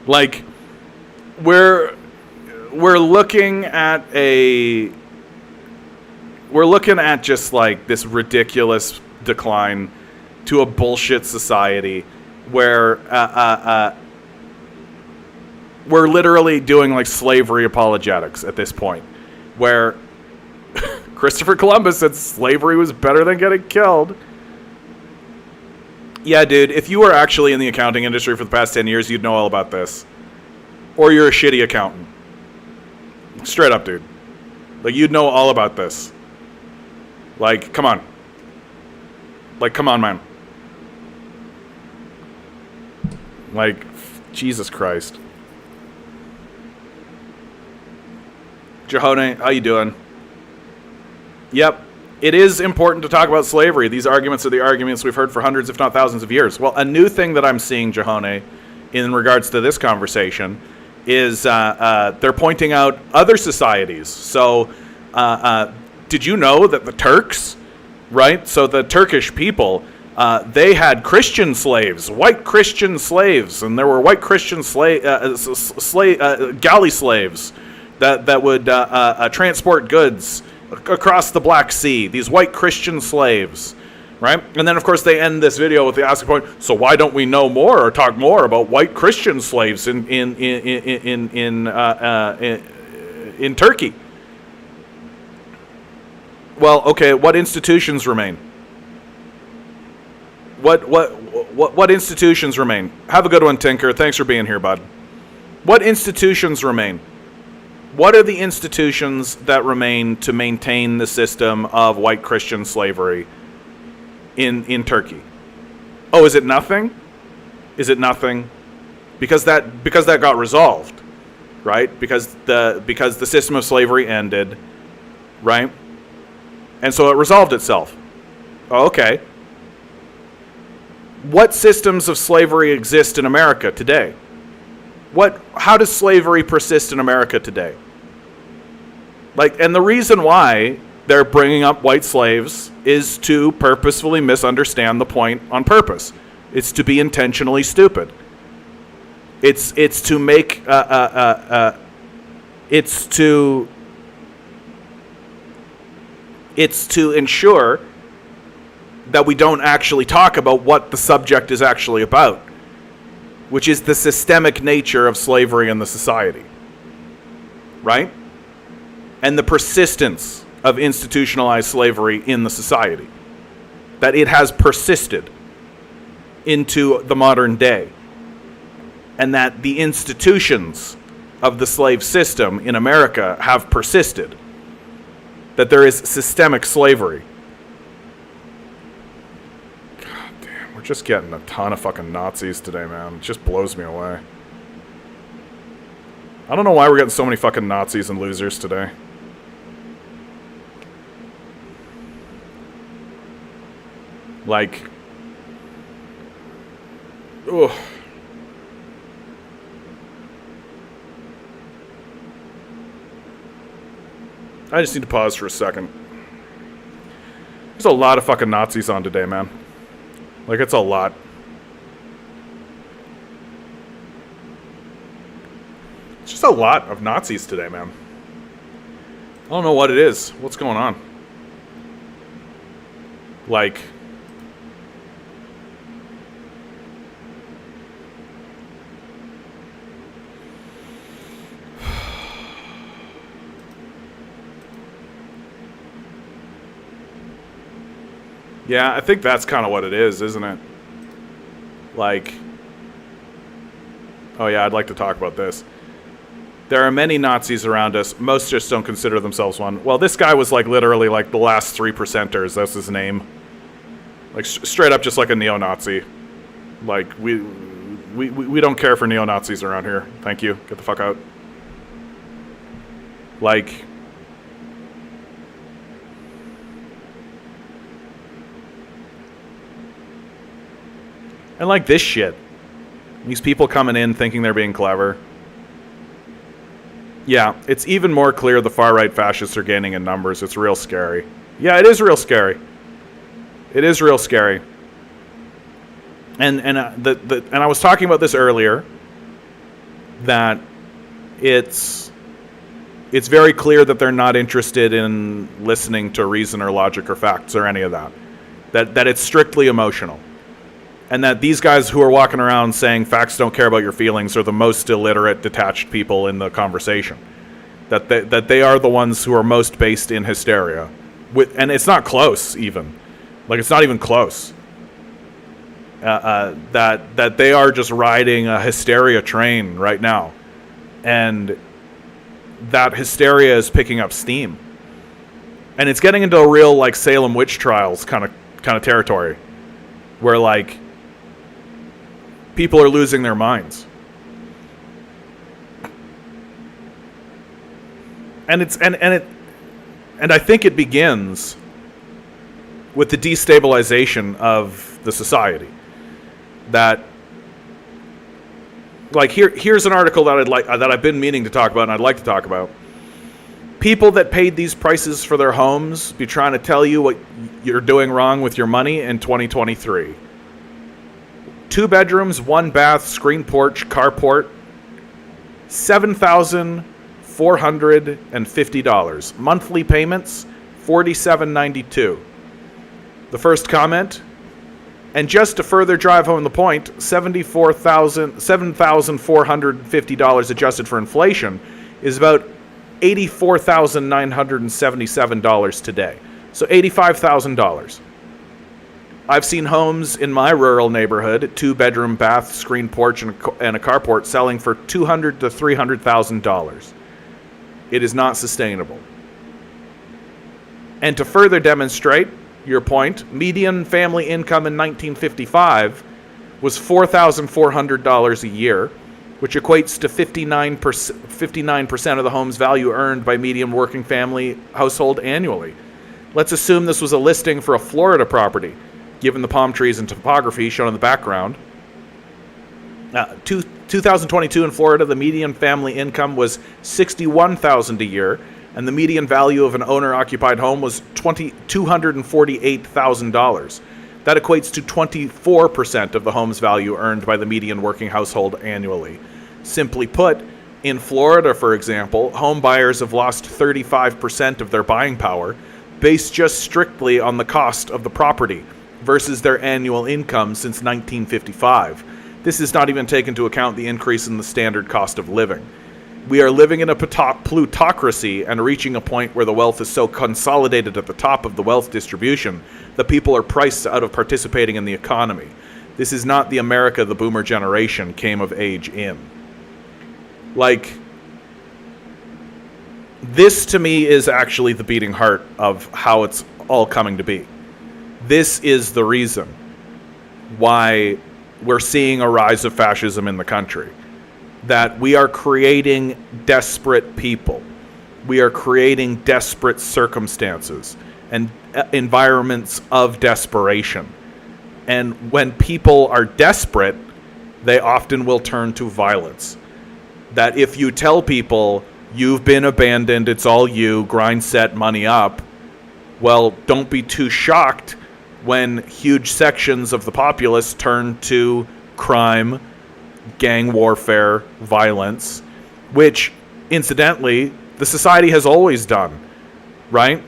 Like, we're looking at just like this ridiculous decline to a bullshit society where we're literally doing like slavery apologetics at this point, where Christopher Columbus said slavery was better than getting killed. Yeah, dude, if you were actually in the accounting industry for the past 10 years, you'd know all about this. Or you're a shitty accountant. Straight up, dude. Like, you'd know all about this. Like, come on. Like, come on, man. Like, Jesus Christ. Jahone, how you doing? Yep. It is important to talk about slavery. These arguments are the arguments we've heard for hundreds, if not thousands of years. Well, a new thing that I'm seeing, Jahone, in regards to this conversation is they're pointing out other societies. So, did you know that the Turks, right? So the Turkish people, they had Christian slaves, white Christian slaves, and there were white Christian galley slaves that would transport goods across the Black Sea. These white Christian slaves, right? And then, of course, they end this video with the asking point: so why don't we know more or talk more about white Christian slaves in Turkey? Well, okay, what institutions remain? What institutions remain? Have a good one, Tinker. Thanks for being here, bud. What institutions remain? What are the institutions that remain to maintain the system of white Christian slavery in Turkey? Oh, is it nothing? Is it nothing? Because that got resolved, right? Because the system of slavery ended, right? And so it resolved itself. Oh, okay. What systems of slavery exist in America today? How does slavery persist in America today? Like, and the reason why they're bringing up white slaves is to purposefully misunderstand the point on purpose. It's to be intentionally stupid. It's to make It's to ensure that we don't actually talk about what the subject is actually about, which is the systemic nature of slavery in the society, right? And the persistence of institutionalized slavery in the society, that it has persisted into the modern day, and that the institutions of the slave system in America have persisted, that there is systemic slavery. God damn, we're just getting a ton of fucking Nazis today, man. It just blows me away. I don't know why we're getting so many fucking Nazis and losers today. Like, ugh. I just need to pause for a second. There's a lot of fucking Nazis on today, man. Like, it's a lot. It's just a lot of Nazis today, man. I don't know what it is. What's going on? Like, yeah, I think that's kind of what it is, isn't it? Like, oh yeah, I'd like to talk about this. There are many Nazis around us. Most just don't consider themselves one. Well, this guy was like literally like the last 3%ers. That's his name. Like straight up just like a neo-Nazi. Like, we don't care for neo-Nazis around here. Thank you. Get the fuck out. Like, and like this shit. These people coming in thinking they're being clever. Yeah, it's even more clear the far-right fascists are gaining in numbers. It's real scary. Yeah, it is real scary. It is real scary. And I was talking about this earlier, that it's very clear that they're not interested in listening to reason or logic or facts or any of that. That it's strictly emotional. And that these guys who are walking around saying facts don't care about your feelings are the most illiterate, detached people in the conversation. That they are the ones who are most based in hysteria. And it's not close, even. Like, it's not even close. That they are just riding a hysteria train right now. And that hysteria is picking up steam. And it's getting into a real, like, Salem witch trials kind of territory. Where, like, people are losing their minds. And I think it begins with the destabilization of the society. That, like, here's an article that I've been meaning to talk about and I'd like to talk about. People that paid these prices for their homes be trying to tell you what you're doing wrong with your money in 2023. 2 bedrooms, 1 bath, screen porch, carport, $7,450. Monthly payments, $47.92. The first comment, and just to further drive home the point, $7,450 adjusted for inflation is about $84,977 today. So $85,000. I've seen homes in my rural neighborhood, 2-bedroom, bath, screen porch, and a carport selling for $200,000 to $300,000. It is not sustainable. And to further demonstrate your point, median family income in 1955 was $4,400 a year, which equates to 59% of the home's value earned by median working family household annually. Let's assume this was a listing for a Florida property, given the palm trees and topography shown in the background. 2022 in Florida, the median family income was $61,000 a year, and the median value of an owner-occupied home was $248,000. That equates to 24% of the home's value earned by the median working household annually. Simply put, in Florida, for example, home buyers have lost 35% of their buying power based just strictly on the cost of the property versus their annual income since 1955. This does not even take into account the increase in the standard cost of living. We are living in a plutocracy and reaching a point where the wealth is so consolidated at the top of the wealth distribution that people are priced out of participating in the economy. This is not the America the boomer generation came of age in. Like, this to me is actually the beating heart of how it's all coming to be. This is the reason why we're seeing a rise of fascism in the country. That we are creating desperate people. We are creating desperate circumstances and environments of desperation. And when people are desperate, they often will turn to violence. That if you tell people, you've been abandoned, it's all you, grind, set, money up, well, don't be too shocked when huge sections of the populace turn to crime, gang warfare, violence, which, incidentally, the society has always done, right?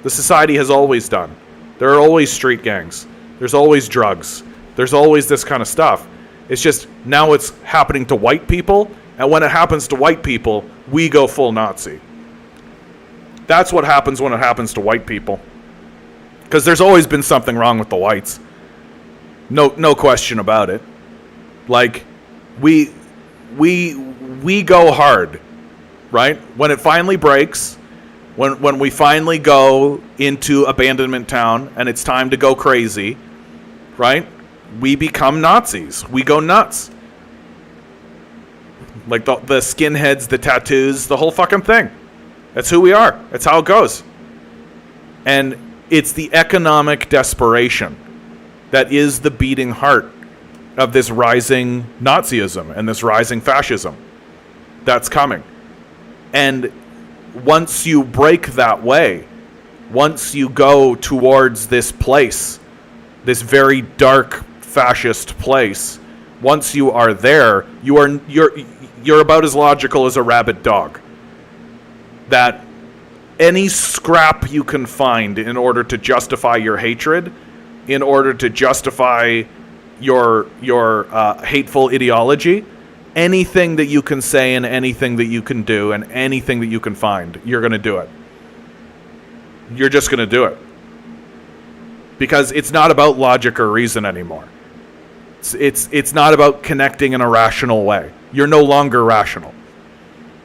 The society has always done. There are always street gangs. There's always drugs. There's always this kind of stuff. It's just now it's happening to white people, and when it happens to white people, we go full Nazi. That's what happens when it happens to white people. Because there's always been something wrong with the whites. No question about it. Like, we go hard, right? When it finally breaks, when we finally go into abandonment town and it's time to go crazy, right? We become Nazis. We go nuts. Like the skinheads, the tattoos, the whole fucking thing. That's who we are. That's how it goes. And it's the economic desperation that is the beating heart of this rising Nazism and this rising fascism that's coming. And once you break that way, once you go towards this place, this very dark fascist place, once you are there, you're about as logical as a rabid dog. That any scrap you can find in order to justify your hatred, in order to justify your hateful ideology, anything that you can say and anything that you can do and anything that you can find, you're going to do it. You're just going to do it. Because it's not about logic or reason anymore. It's not about connecting in a rational way. You're no longer rational.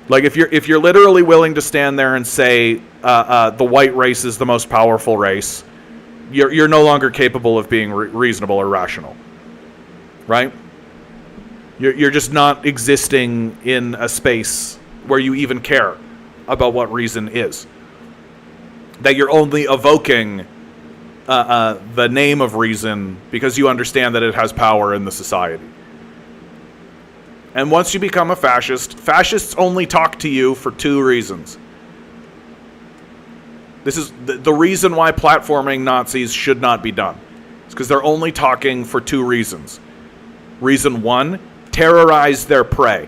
Like if you're literally willing to stand there and say the white race is the most powerful race, you're no longer capable of being reasonable or rational. Right? You're just not existing in a space where you even care about what reason is. That you're only evoking the name of reason because you understand that it has power in the society. And once you become a fascist, fascists only talk to you for two reasons. This is the reason why platforming Nazis should not be done. It's because they're only talking for two reasons. Reason one, terrorize their prey.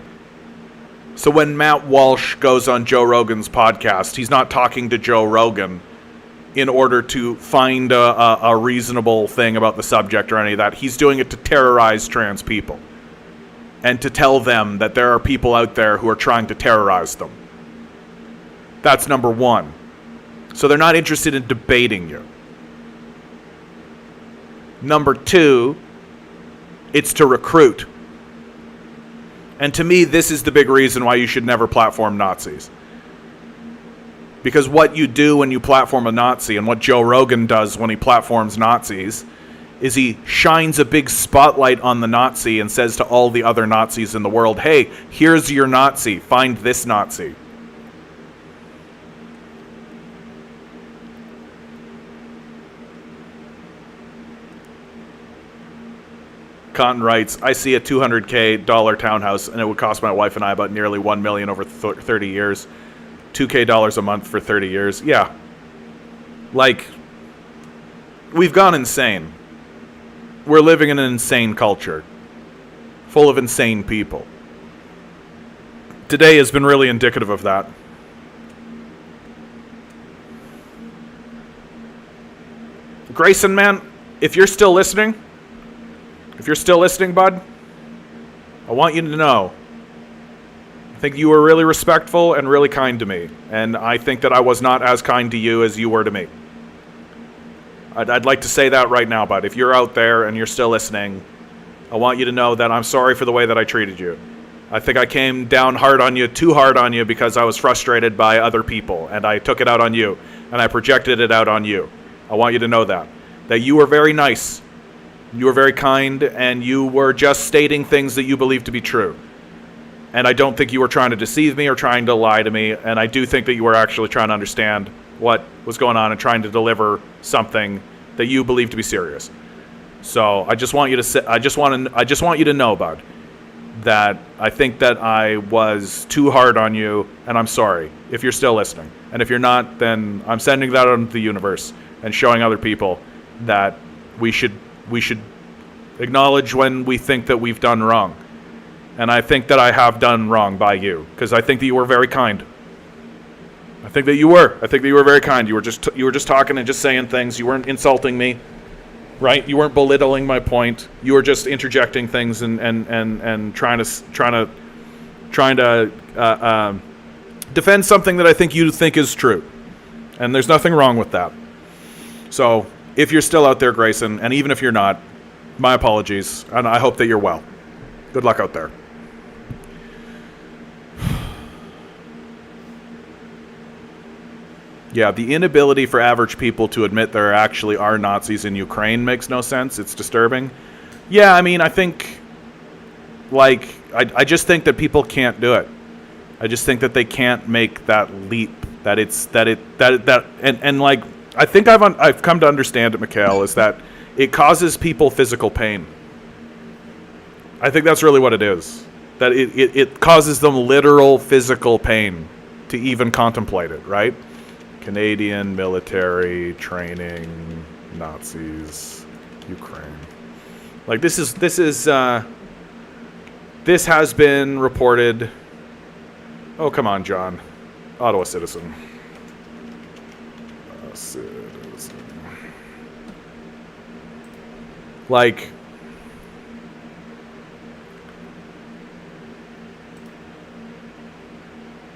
So when Matt Walsh goes on Joe Rogan's podcast, he's not talking to Joe Rogan in order to find a reasonable thing about the subject or any of that. He's doing it to terrorize trans people and to tell them that there are people out there who are trying to terrorize them. That's number one. So they're not interested in debating you. Number two, it's to recruit. And to me, this is the big reason why you should never platform Nazis. Because what you do when you platform a Nazi, and what Joe Rogan does when he platforms Nazis, is he shines a big spotlight on the Nazi and says to all the other Nazis in the world, hey, here's your Nazi, find this Nazi. Cotton writes, I see a $200K townhouse and it would cost my wife and I about nearly $1 million over 30 years. $2K a month for 30 years. Yeah. Like, we've gone insane. We're living in an insane culture. Full of insane people. Today has been really indicative of that. Grayson, man, if you're still listening, bud, I want you to know, I think you were really respectful and really kind to me, and I think that I was not as kind to you as you were to me. I'd like to say that right now, bud. If you're out there and you're still listening, I want you to know that I'm sorry for the way that I treated you. I think I came down too hard on you because I was frustrated by other people, and I took it out on you, and I projected it out on you. I want you to know that you were very nice, you were very kind, and you were just stating things that you believe to be true. And I don't think you were trying to deceive me or trying to lie to me, and I do think that you were actually trying to understand what was going on and trying to deliver something that you believe to be serious. So I just want you to know, bud, that I think that I was too hard on you, and I'm sorry if you're still listening. And if you're not, then I'm sending that out into the universe and showing other people that we should acknowledge when we think that we've done wrong. And I think that I have done wrong by you, because I think that you were very kind. I think that you were very kind. You were just talking and just saying things. You weren't insulting me, right? You weren't belittling my point. You were just interjecting things and trying to defend something that I think you think is true. And there's nothing wrong with that. So if you're still out there, Grayson, and even if you're not, my apologies, and I hope that you're well. Good luck out there. Yeah, the inability for average people to admit there actually are Nazis in Ukraine makes no sense. It's disturbing. Yeah, I mean, I think, like, I just think that people can't do it. I just think that they can't make that leap. And like, I think I've come to understand it, Mikhail, is that it causes people physical pain. I think that's really what it is. That it causes them literal physical pain to even contemplate it, right? Canadian military training, Nazis, Ukraine. Like this has been reported. Oh, come on, John. Ottawa Citizen. Like,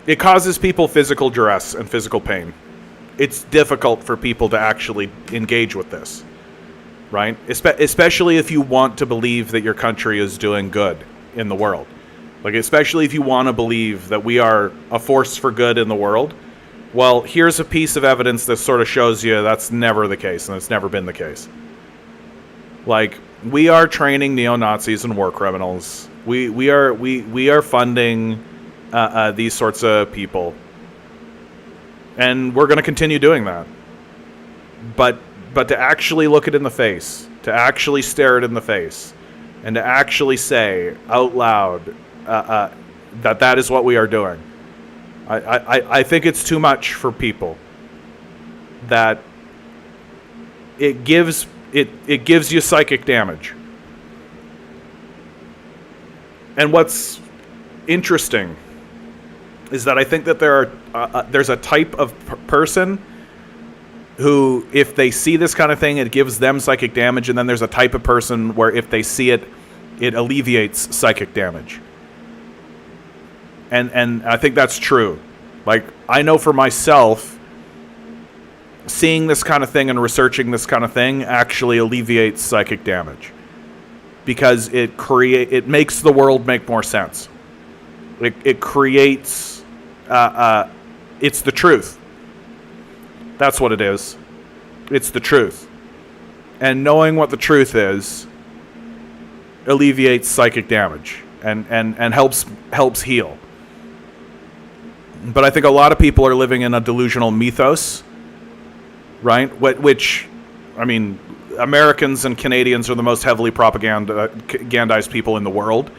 it causes people physical duress and physical pain. It's difficult for people to actually engage with this, right? Especially if you want to believe that your country is doing good in the world. Like, especially if you want to believe that we are a force for good in the world. Well, here's a piece of evidence that sort of shows you that's never the case, and it's never been the case. Like, we are training neo-Nazis and war criminals. We are funding these sorts of people. And we're going to continue doing that. But to actually look it in the face, to actually stare it in the face, and to actually say out loud that is what we are doing, I think it's too much for people. That it gives you psychic damage. And what's interesting is that I think that there's a type of person who, if they see this kind of thing, it gives them psychic damage, and then there's a type of person where if they see it, it alleviates psychic damage. And I think that's true. Like, I know for myself, seeing this kind of thing and researching this kind of thing actually alleviates psychic damage, because it makes the world make more sense. It creates it's the truth. That's what it is. It's the truth. And knowing what the truth is alleviates psychic damage and helps heal. But I think a lot of people are living in a delusional mythos, right? Which, I mean, Americans and Canadians are the most heavily propagandized people in the world.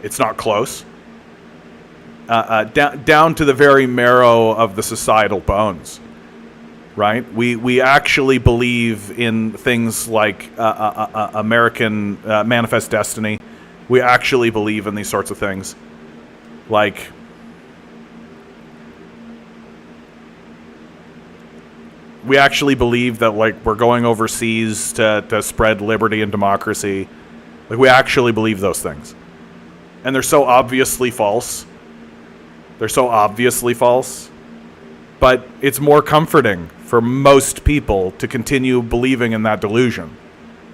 It's not close. Down to the very marrow of the societal bones, right? We actually believe in things like American Manifest Destiny. We actually believe in these sorts of things. Like, We actually believe that, like, we're going overseas to spread liberty and democracy. Like, we actually believe those things. And they're so obviously false. They're so obviously false. But it's more comforting for most people to continue believing in that delusion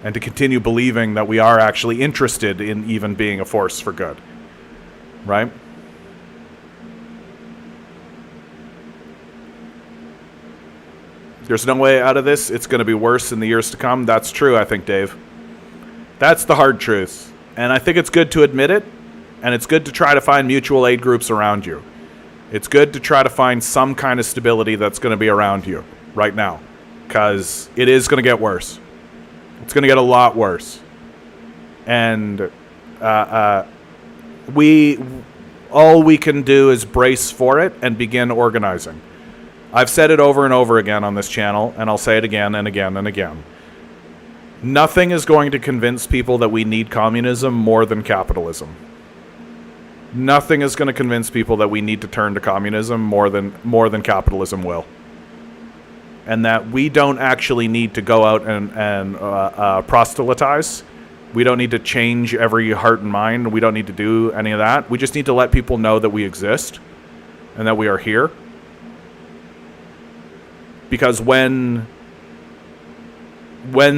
and to continue believing that we are actually interested in even being a force for good. Right? There's no way out of this. It's going to be worse in the years to come. That's true, I think, Dave. That's the hard truth. And I think it's good to admit it. And it's good to try to find mutual aid groups around you. It's good to try to find some kind of stability that's going to be around you right now. Because it is going to get worse. It's going to get a lot worse. And all we can do is brace for it and begin organizing. I've said it over and over again on this channel, and I'll say it again and again and again. Nothing is going to convince people that we need communism more than capitalism. Nothing is going to convince people that we need to turn to communism more than capitalism will. And that we don't actually need to go out and proselytize. We don't need to change every heart and mind. We don't need to do any of that. We just need to let people know that we exist and that we are here. Because when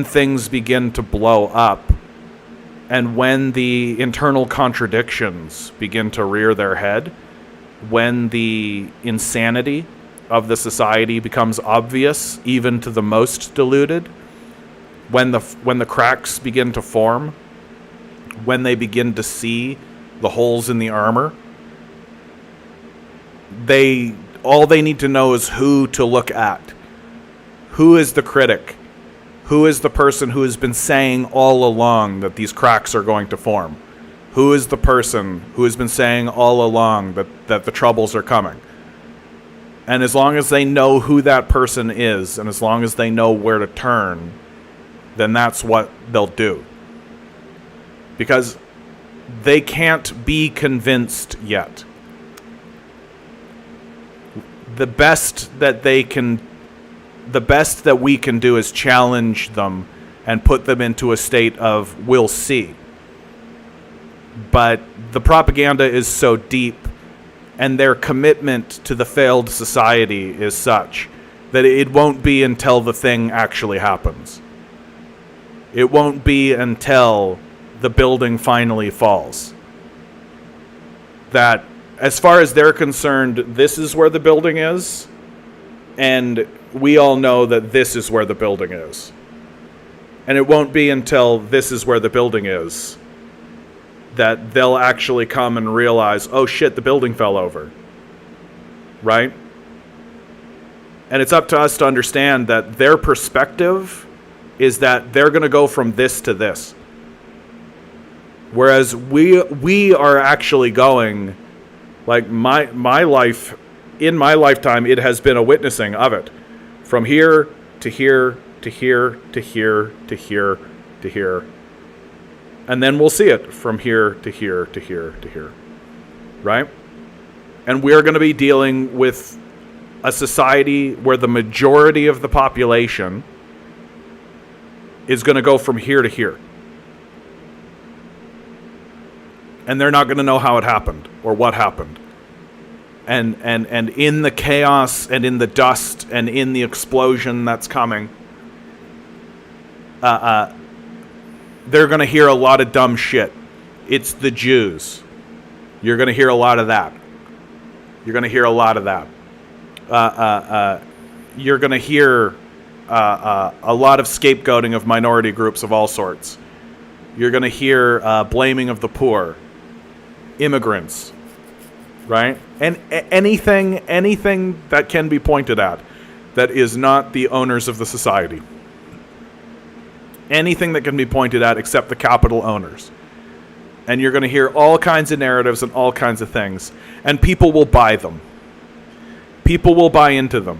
things begin to blow up, and when the internal contradictions begin to rear their head, when the insanity of the society becomes obvious, even to the most deluded, when the cracks begin to form, when they begin to see the holes in the armor, all they need to know is who to look at. Who is the critic? Who is the person who has been saying all along that these cracks are going to form? Who is the person who has been saying all along that the troubles are coming? And as long as they know who that person is, and as long as they know where to turn, then that's what they'll do. Because they can't be convinced yet. The best that we can do is challenge them and put them into a state of we'll see. But the propaganda is so deep, and their commitment to the failed society is such that it won't be until the thing actually happens. It won't be until the building finally falls. That, as far as they're concerned, this is where the building is, and we all know that this is where the building is. And it won't be until this is where the building is that they'll actually come and realize, oh shit, the building fell over. Right? And it's up to us to understand that their perspective is that they're going to go from this to this. Whereas we are actually going, like my life, in my lifetime, it has been a witnessing of it. From here to here to here to here to here to here. And then we'll see it from here to here to here to here. Right? And we're going to be dealing with a society where the majority of the population is going to go from here to here. And they're not going to know how it happened or what happened. And in the chaos and in the dust and in the explosion that's coming, they're going to hear a lot of dumb shit. It's the Jews. You're going to hear a lot of that. You're going to hear a lot of that. You're going to hear a lot of scapegoating of minority groups of all sorts. You're going to hear blaming of the poor, immigrants, right? And anything that can be pointed at that is not the owners of the society. Anything that can be pointed at except the capital owners. And you're going to hear all kinds of narratives and all kinds of things. And people will buy them. People will buy into them.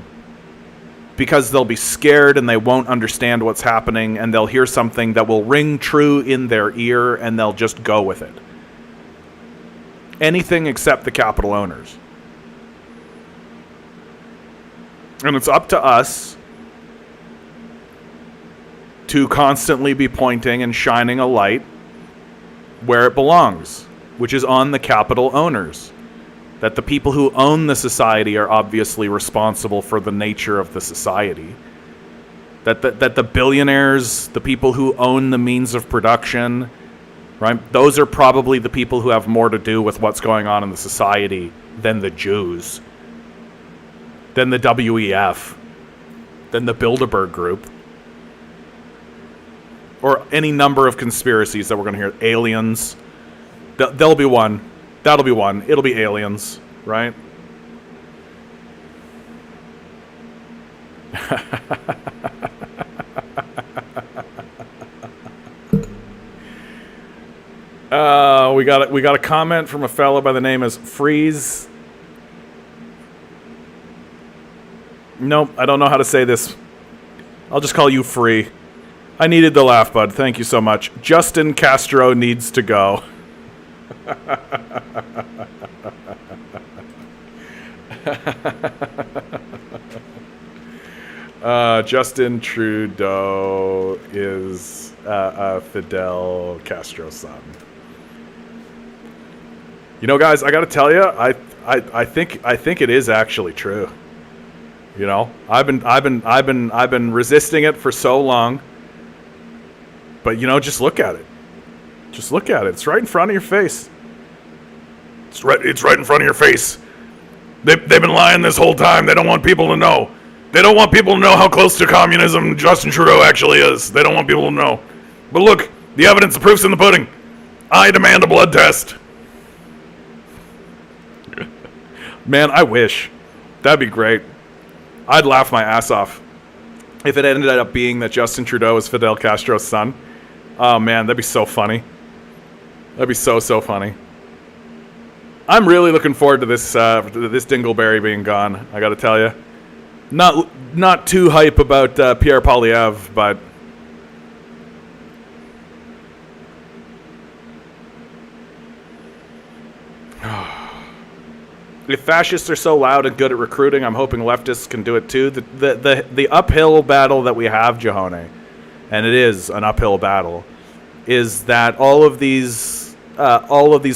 Because they'll be scared and they won't understand what's happening. And they'll hear something that will ring true in their ear and they'll just go with it. Anything except the capital owners. And it's up to us to constantly be pointing and shining a light where it belongs, which is on the capital owners. That the people who own the society are obviously responsible for the nature of the society. That the billionaires, the people who own the means of production, right? Those are probably the people who have more to do with what's going on in the society than the Jews, than the WEF, than the Bilderberg Group, or any number of conspiracies that we're going to hear. Aliens. There'll be one. That'll be one. It'll be aliens, right? We got a comment from a fellow by the name of Freeze. Nope, I don't know how to say this. I'll just call you Free. I needed the laugh, bud. Thank you so much. Justin Castro needs to go. Justin Trudeau is Fidel Castro's son. You know, guys, I got to tell you, I think it is actually true. You know, I've been resisting it for so long. But you know, just look at it. Just look at it. It's right in front of your face. It's right in front of your face. They've been lying this whole time. They don't want people to know. They don't want people to know how close to communism Justin Trudeau actually is. They don't want people to know. But look, the evidence, the proof's in the pudding. I demand a blood test. Man, I wish. That'd be great. I'd laugh my ass off if it ended up being that Justin Trudeau is Fidel Castro's son. Oh man, that'd be so funny. That'd be so funny. I'm really looking forward to this dingleberry being gone. I got to tell you, not too hype about Pierre Poilievre, but if fascists are so loud and good at recruiting, I'm hoping leftists can do it too. The uphill battle that we have, Jahone, and it is an uphill battle, is that all of these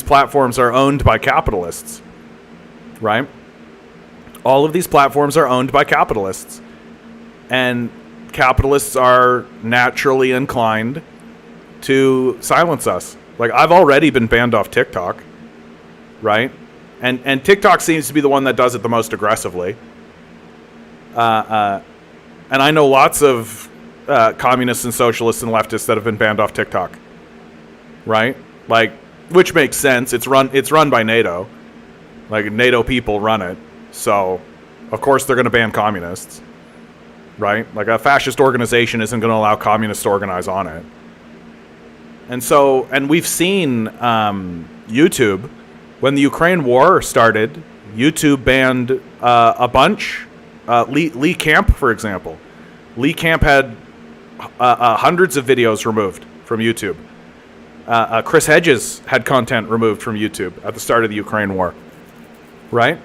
platforms are owned by capitalists, right? All of these platforms are owned by capitalists, and capitalists are naturally inclined to silence us. Like, I've already been banned off TikTok, right? And TikTok seems to be the one that does it the most aggressively. And I know lots of communists and socialists and leftists that have been banned off TikTok, right? Like, which makes sense. It's run by NATO. Like, NATO people run it. So, of course, they're going to ban communists, right? Like, a fascist organization isn't going to allow communists to organize on it. And we've seen YouTube. When the Ukraine war started, YouTube banned a bunch. Lee Camp, for example. Lee Camp had hundreds of videos removed from YouTube. Chris Hedges had content removed from YouTube at the start of the Ukraine war. Right?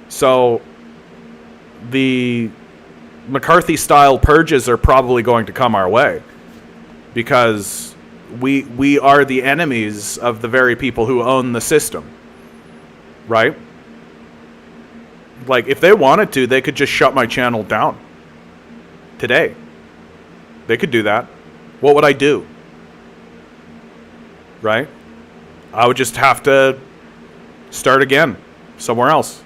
So, the McCarthy-style purges are probably going to come our way. Because we are the enemies of the very people who own the system, right? Like, if they wanted to, they could just shut my channel down today. They could do that. What would I do? Right? I would just have to start again somewhere else.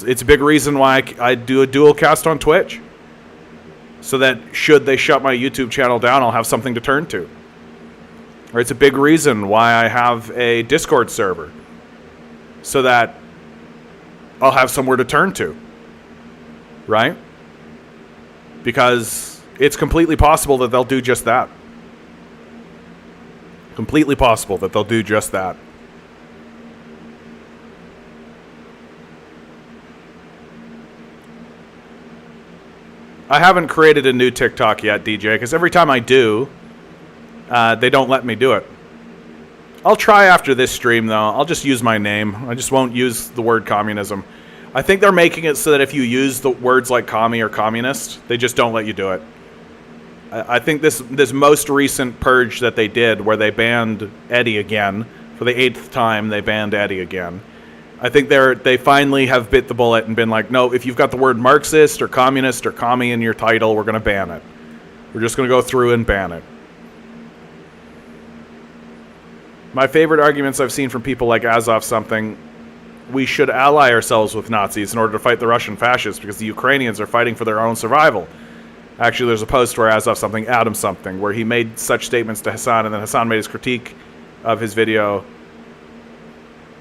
It's a big reason why I do a dual cast on Twitch. So that should they shut my YouTube channel down, I'll have something to turn to. Or it's a big reason why I have a Discord server. So that I'll have somewhere to turn to. Right? Because it's completely possible that they'll do just that. Completely possible that they'll do just that. I haven't created a new TikTok yet, DJ, because every time I do, they don't let me do it. I'll try after this stream, though. I'll just use my name. I just won't use the word communism. I think they're making it so that if you use the words like commie or communist, they just don't let you do it. I think this most recent purge that they did, where they banned Eddie again for the 8th time, they banned Eddie again. I think they finally have bit the bullet and been like, no, if you've got the word Marxist or communist or commie in your title, we're going to ban it. We're just going to go through and ban it. My favorite arguments I've seen from people like Azov something, we should ally ourselves with Nazis in order to fight the Russian fascists because the Ukrainians are fighting for their own survival. Actually, there's a post where Azov something, Adam something, where he made such statements to Hassan, and then Hassan made his critique of his video,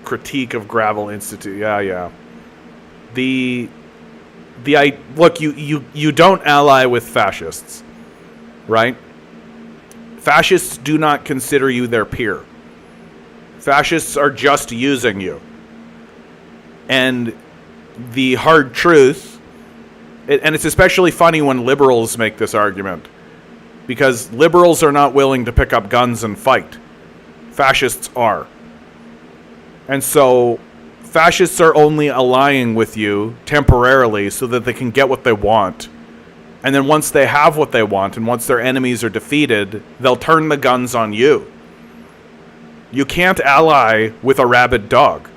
critique of Gravel Institute. Yeah. Look, you don't ally with fascists, right? Fascists do not consider you their peer. Fascists are just using you. And the hard truth, and it's especially funny when liberals make this argument, because liberals are not willing to pick up guns and fight. Fascists are. And so fascists are only allying with you temporarily so that they can get what they want. And then once they have what they want and once their enemies are defeated, they'll turn the guns on you. You can't ally with a rabid dog.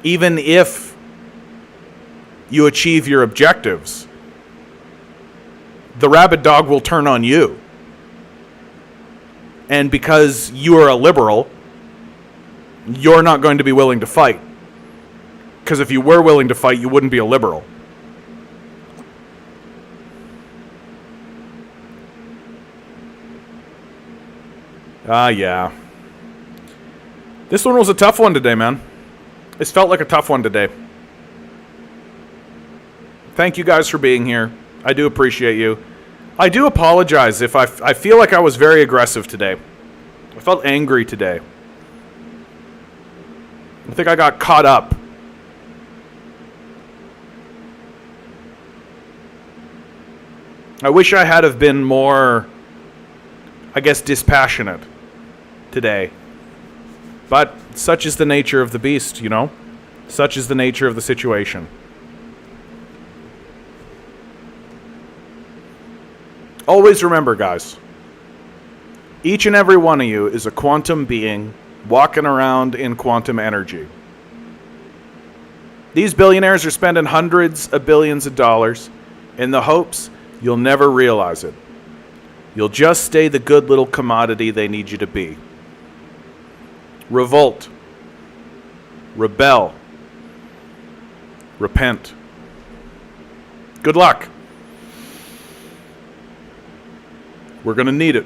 Even if you achieve your objectives, the rabid dog will turn on you. And because you are a liberal, you're not going to be willing to fight. Because if you were willing to fight, you wouldn't be a liberal. Yeah. This one was a tough one today, man. This felt like a tough one today. Thank you guys for being here. I do appreciate you. I do apologize if I feel like I was very aggressive today. I felt angry today. I think I got caught up. I wish I had have been more, I guess, dispassionate today. But such is the nature of the beast, you know? Such is the nature of the situation. Always remember, guys, each and every one of you is a quantum being walking around in quantum energy. These billionaires are spending hundreds of billions of dollars in the hopes you'll never realize it. You'll just stay the good little commodity they need you to be. Revolt. Rebel. Repent. Good luck. We're going to need it.